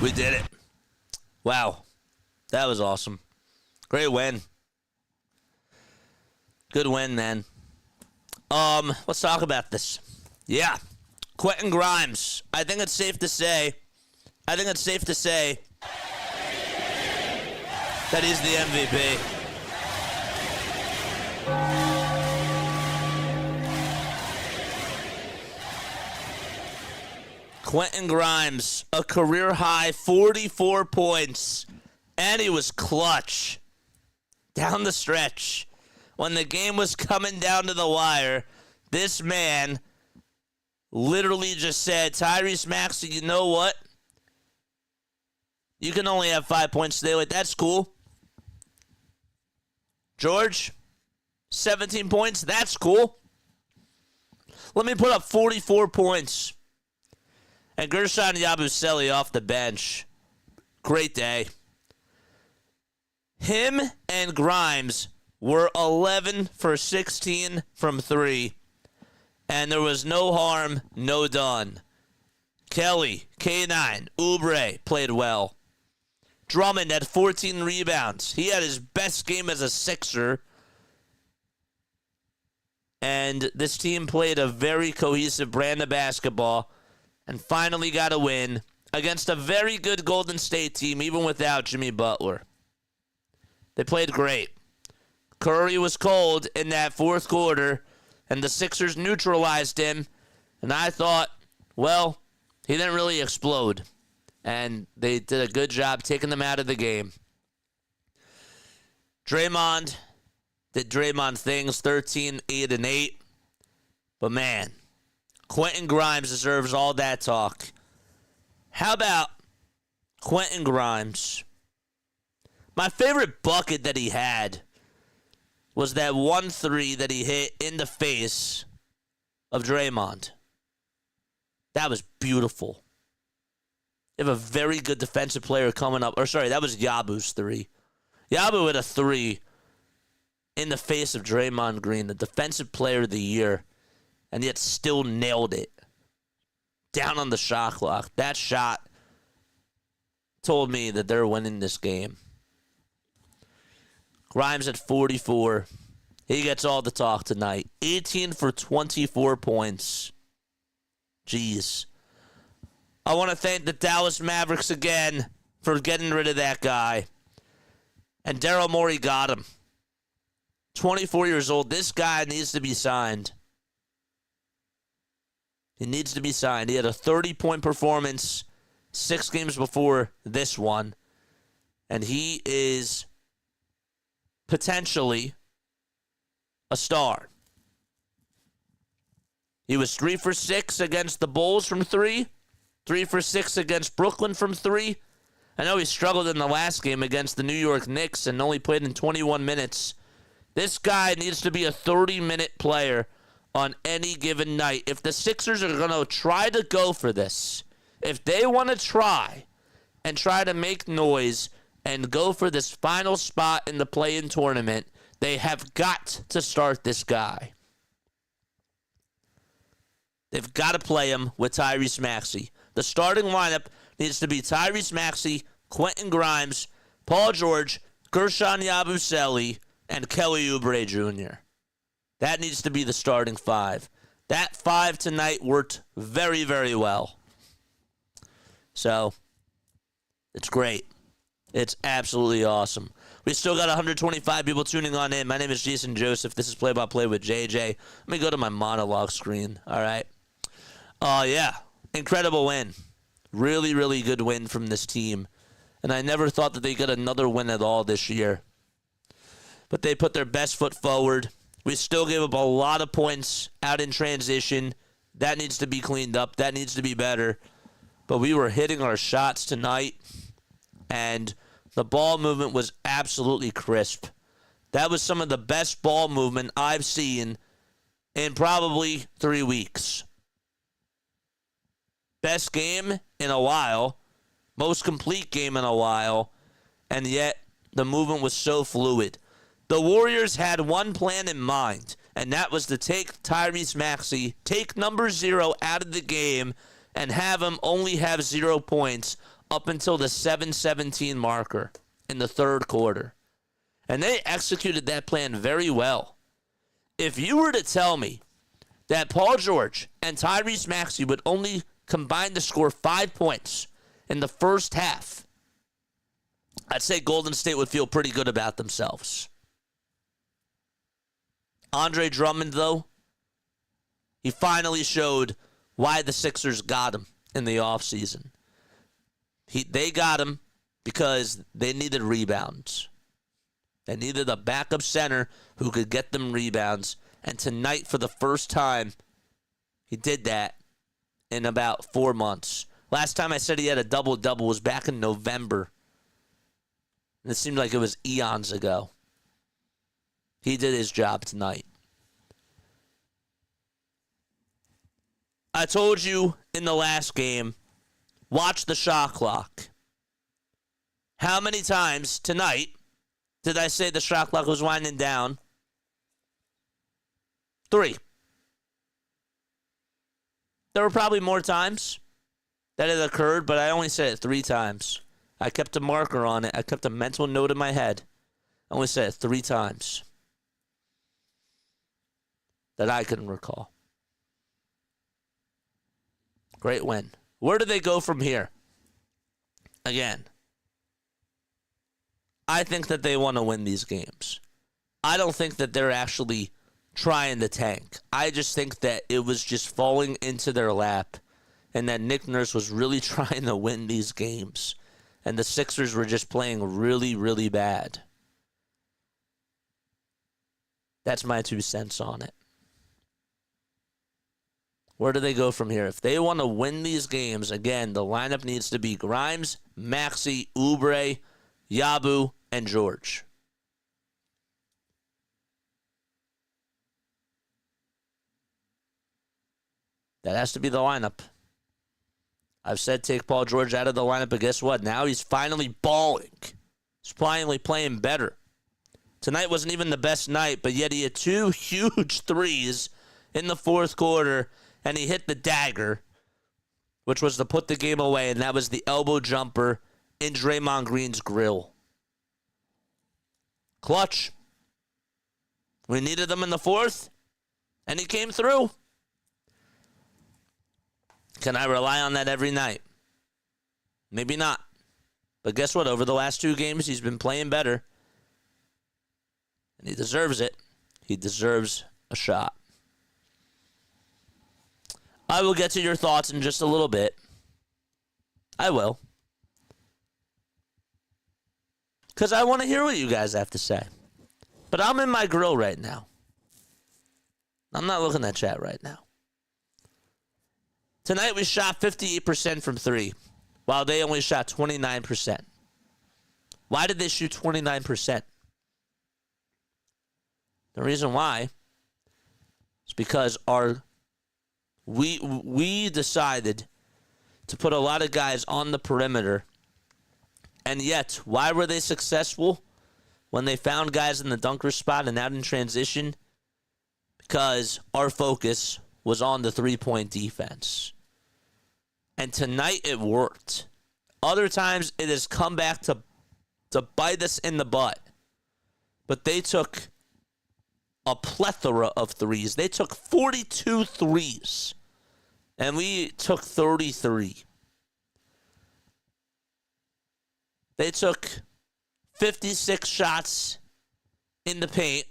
We did it. Wow. That was awesome. Great win. Good win, man. Let's talk about this. Yeah. Quentin Grimes. I think it's safe to say that he's the MVP. Quentin Grimes, a career-high 44 points, and he was clutch down the stretch. When the game was coming down to the wire, this man literally just said, Tyrese Maxey, you know what? You can only have 5 points today. Like, that's cool. George, 17 points. That's cool. Let me put up 44 points. And Gershon Yabusele off the bench. Great day. Him and Grimes were 11 for 16 from 3. And there was no harm, no done. Kelly, K9, Oubre played well. Drummond had 14 rebounds. He had his best game as a Sixer. And this team played a very cohesive brand of basketball and finally got a win against a very good Golden State team, even without Jimmy Butler. They played great. Curry was cold in that fourth quarter, and the Sixers neutralized him. And I thought, well, he didn't really explode. And they did a good job taking them out of the game. Draymond did Draymond things, 13, 8, and 8. But man, Quentin Grimes deserves all that talk. How about Quentin Grimes? My favorite bucket that he had was that 1-3 that he hit in the face of Draymond. That was beautiful. You have a very good defensive player coming up. Or sorry, that was Yabu's 3. Yabu hit a 3 in the face of Draymond Green, the defensive player of the year, and yet still nailed it. Down on the shot clock. That shot told me that they're winning this game. Grimes at 44. He gets all the talk tonight. 18 for 24 points. Jeez. I want to thank the Dallas Mavericks again for getting rid of that guy. And Daryl Morey got him. 24 years old. This guy needs to be signed. He needs to be signed. He had a 30-point performance 6 games before this one. And he is potentially a star. He was 3 for 6 against the Bulls from 3. 3 for 6 against Brooklyn from 3. I know he struggled in the last game against the New York Knicks and only played in 21 minutes. This guy needs to be a 30-minute player on any given night. If the Sixers are going to try to go for this, if they want to try to make noise and go for this final spot in the play-in tournament, they have got to start this guy. They've got to play him with Tyrese Maxey. The starting lineup needs to be Tyrese Maxey, Quentin Grimes, Paul George, Gershon Yabusele, and Kelly Oubre Jr. That needs to be the starting 5. That 5 tonight worked very, very well. So, it's great. It's absolutely awesome. We still got 125 people tuning on in. My name is Jason Joseph. This is Play-by-Play with JJ. Let me go to my monologue screen, all right? Yeah. Incredible win. Really, really good win from this team. And I never thought that they'd get another win at all this year. But they put their best foot forward. We still gave up a lot of points out in transition. That needs to be cleaned up. That needs to be better. But we were hitting our shots tonight. And the ball movement was absolutely crisp. That was some of the best ball movement I've seen in probably 3 weeks. Best game in a while, most complete game in a while, and yet the movement was so fluid. The Warriors had one plan in mind, and that was to take Tyrese Maxey, take number 0 out of the game, and have him only have 0 points up until the 7:17 marker in the third quarter. And they executed that plan very well. If you were to tell me that Paul George and Tyrese Maxey would only combine to score 5 points in the first half, I'd say Golden State would feel pretty good about themselves. Andre Drummond, though, he finally showed why the Sixers got him in the offseason. They got him because they needed rebounds. They needed a backup center who could get them rebounds. And tonight, for the first time, he did that in about 4 months. Last time I said he had a double-double was back in November. And it seemed like it was eons ago. He did his job tonight. I told you in the last game, watch the shot clock. How many times tonight did I say the shot clock was winding down? 3. There were probably more times that it occurred, but I only said it 3 times. I kept a marker on it. I kept a mental note in my head. I only said it 3 times that I couldn't recall. Great win. Where do they go from here? Again, I think that they want to win these games. I don't think that they're actually trying to tank. I just think that it was just falling into their lap and that Nick Nurse was really trying to win these games. And the Sixers were just playing really, really bad. That's my 2 cents on it. Where do they go from here? If they want to win these games, again, the lineup needs to be Grimes, Maxey, Oubre, Yabu, and George. That has to be the lineup. I've said take Paul George out of the lineup, but guess what? Now he's finally balling. He's finally playing better. Tonight wasn't even the best night, but yet he had 2 huge threes in the fourth quarter, and he hit the dagger, which was to put the game away, and that was the elbow jumper in Draymond Green's grill. Clutch. We needed him in the fourth, and he came through. Can I rely on that every night? Maybe not. But guess what? Over the last 2 games, he's been playing better. And he deserves it. He deserves a shot. I will get to your thoughts in just a little bit. I will. Because I want to hear what you guys have to say. But I'm in my grill right now. I'm not looking at chat right now. Tonight we shot 58% from 3, while they only shot 29%. Why did they shoot 29%? The reason why is because we decided to put a lot of guys on the perimeter, and yet, why were they successful when they found guys in the dunker spot and out in transition? Because our focus was on the three-point defense. And tonight it worked. Other times it has come back to bite us in the butt. But they took a plethora of threes. They took 42 threes. And we took 33. They took 56 shots in the paint.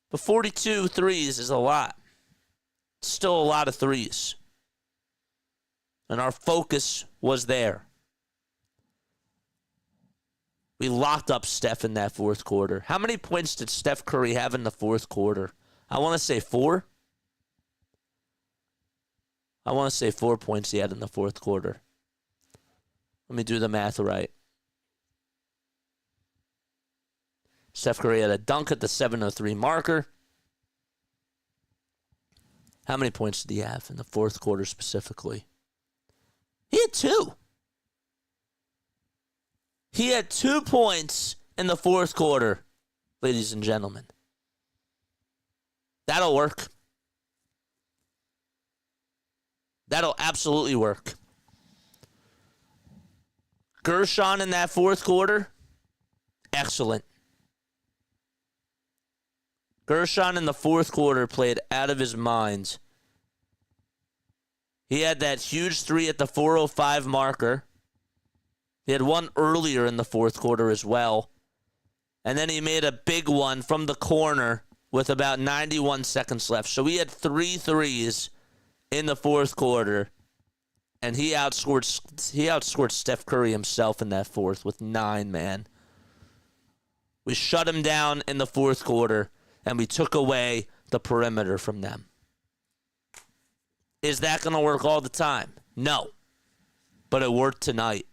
But 42 threes is a lot. It's still a lot of threes. And our focus was there. We locked up Steph in that fourth quarter. How many points did Steph Curry have in the fourth quarter? I want to say 4. I want to say 4 points he had in the fourth quarter. Let me do the math right. Steph Curry had a dunk at the 7:03 marker. How many points did he have in the fourth quarter specifically? He had 2. He had 2 points in the fourth quarter, ladies and gentlemen. That'll work. That'll absolutely work. Gershon in that fourth quarter, excellent. Gershon in the fourth quarter played out of his mind. He had that huge three at the 4:05 marker. He had one earlier in the fourth quarter as well. And then he made a big one from the corner with about 91 seconds left. So he had 3 threes in the fourth quarter. And he outscored Steph Curry himself in that fourth with 9, man. We shut him down in the fourth quarter, and we took away the perimeter from them. Is that going to work all the time? No. But it worked tonight.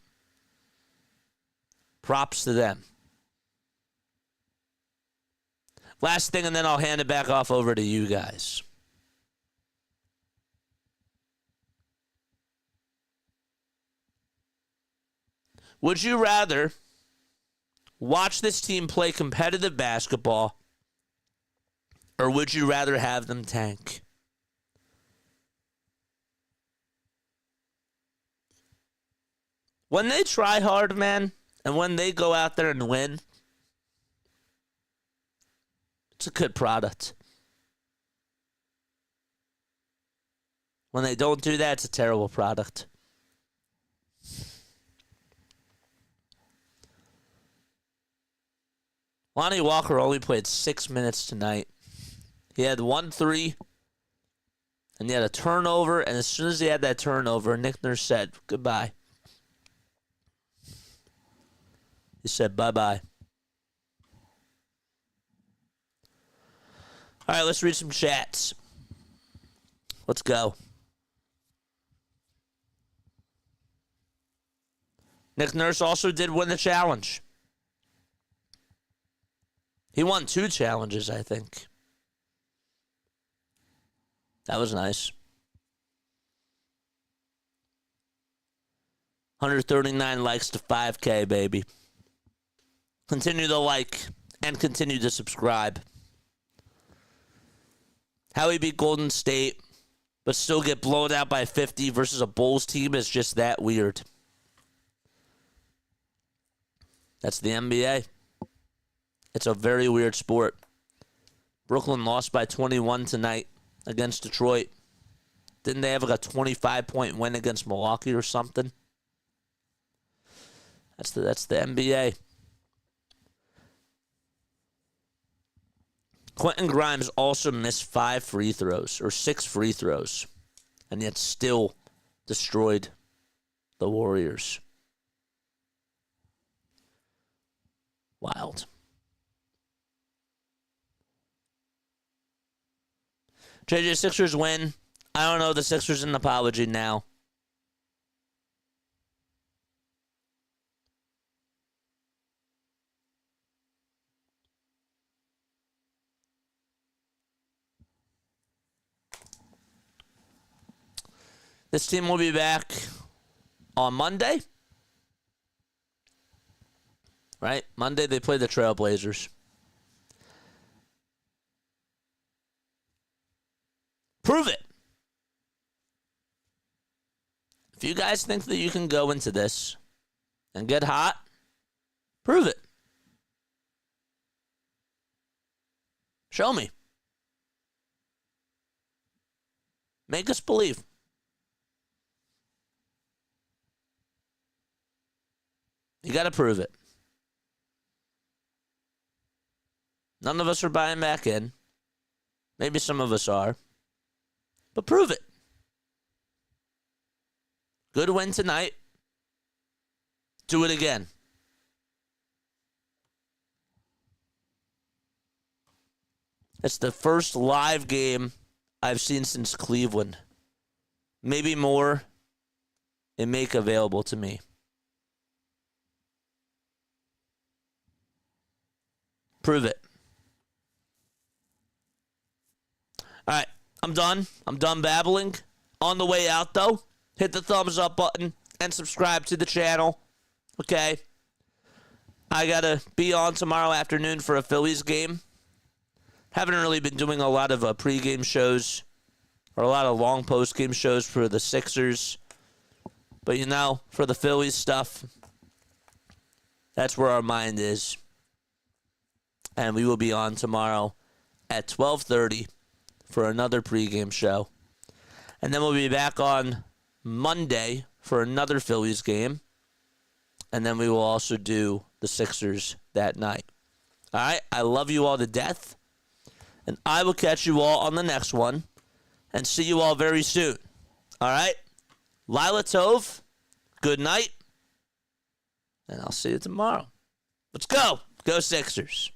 Props to them. Last thing, and then I'll hand it back off over to you guys. Would you rather watch this team play competitive basketball, or would you rather have them tank? When they try hard, man, and when they go out there and win, it's a good product. When they don't do that, it's a terrible product. Lonnie Walker only played 6 minutes tonight. He had 1 3, and he had a turnover, and as soon as he had that turnover, Nick Nurse said, goodbye. He said, bye-bye. All right, let's read some chats. Let's go. Nick Nurse also did win the challenge. He won 2 challenges, I think. That was nice. 139 likes to 5K, baby. Continue to like and continue to subscribe. How he beat Golden State, but still get blown out by 50 versus a Bulls team is just that weird. That's the NBA. It's a very weird sport. Brooklyn lost by 21 tonight against Detroit. Didn't they have like a 25-point win against Milwaukee or something? That's the NBA. Quentin Grimes also missed 5 free throws, or 6 free throws, and yet still destroyed the Warriors. Wild. JJ, Sixers win. I don't know the Sixers an apology now. This team will be back on Monday. Right? Monday they play the Trailblazers. Prove it. If you guys think that you can go into this and get hot, prove it. Show me. Make us believe. You got to prove it. None of us are buying back in. Maybe some of us are. But prove it. Good win tonight. Do it again. It's the first live game I've seen since Cleveland. Maybe more. And make available to me. Prove it. All right, I'm done. I'm done babbling. On the way out, though, hit the thumbs up button and subscribe to the channel. Okay? I got to be on tomorrow afternoon for a Phillies game. Haven't really been doing a lot of pregame shows or a lot of long postgame shows for the Sixers. But, you know, for the Phillies stuff, That's where our mind is. And we will be on tomorrow at 12:30 for another pregame show. And then we'll be back on Monday for another Phillies game. And then we will also do the Sixers that night. All right? I love you all to death. And I will catch you all on the next one. And see you all very soon. All right? Lila Tov, good night. And I'll see you tomorrow. Let's go. Go Sixers.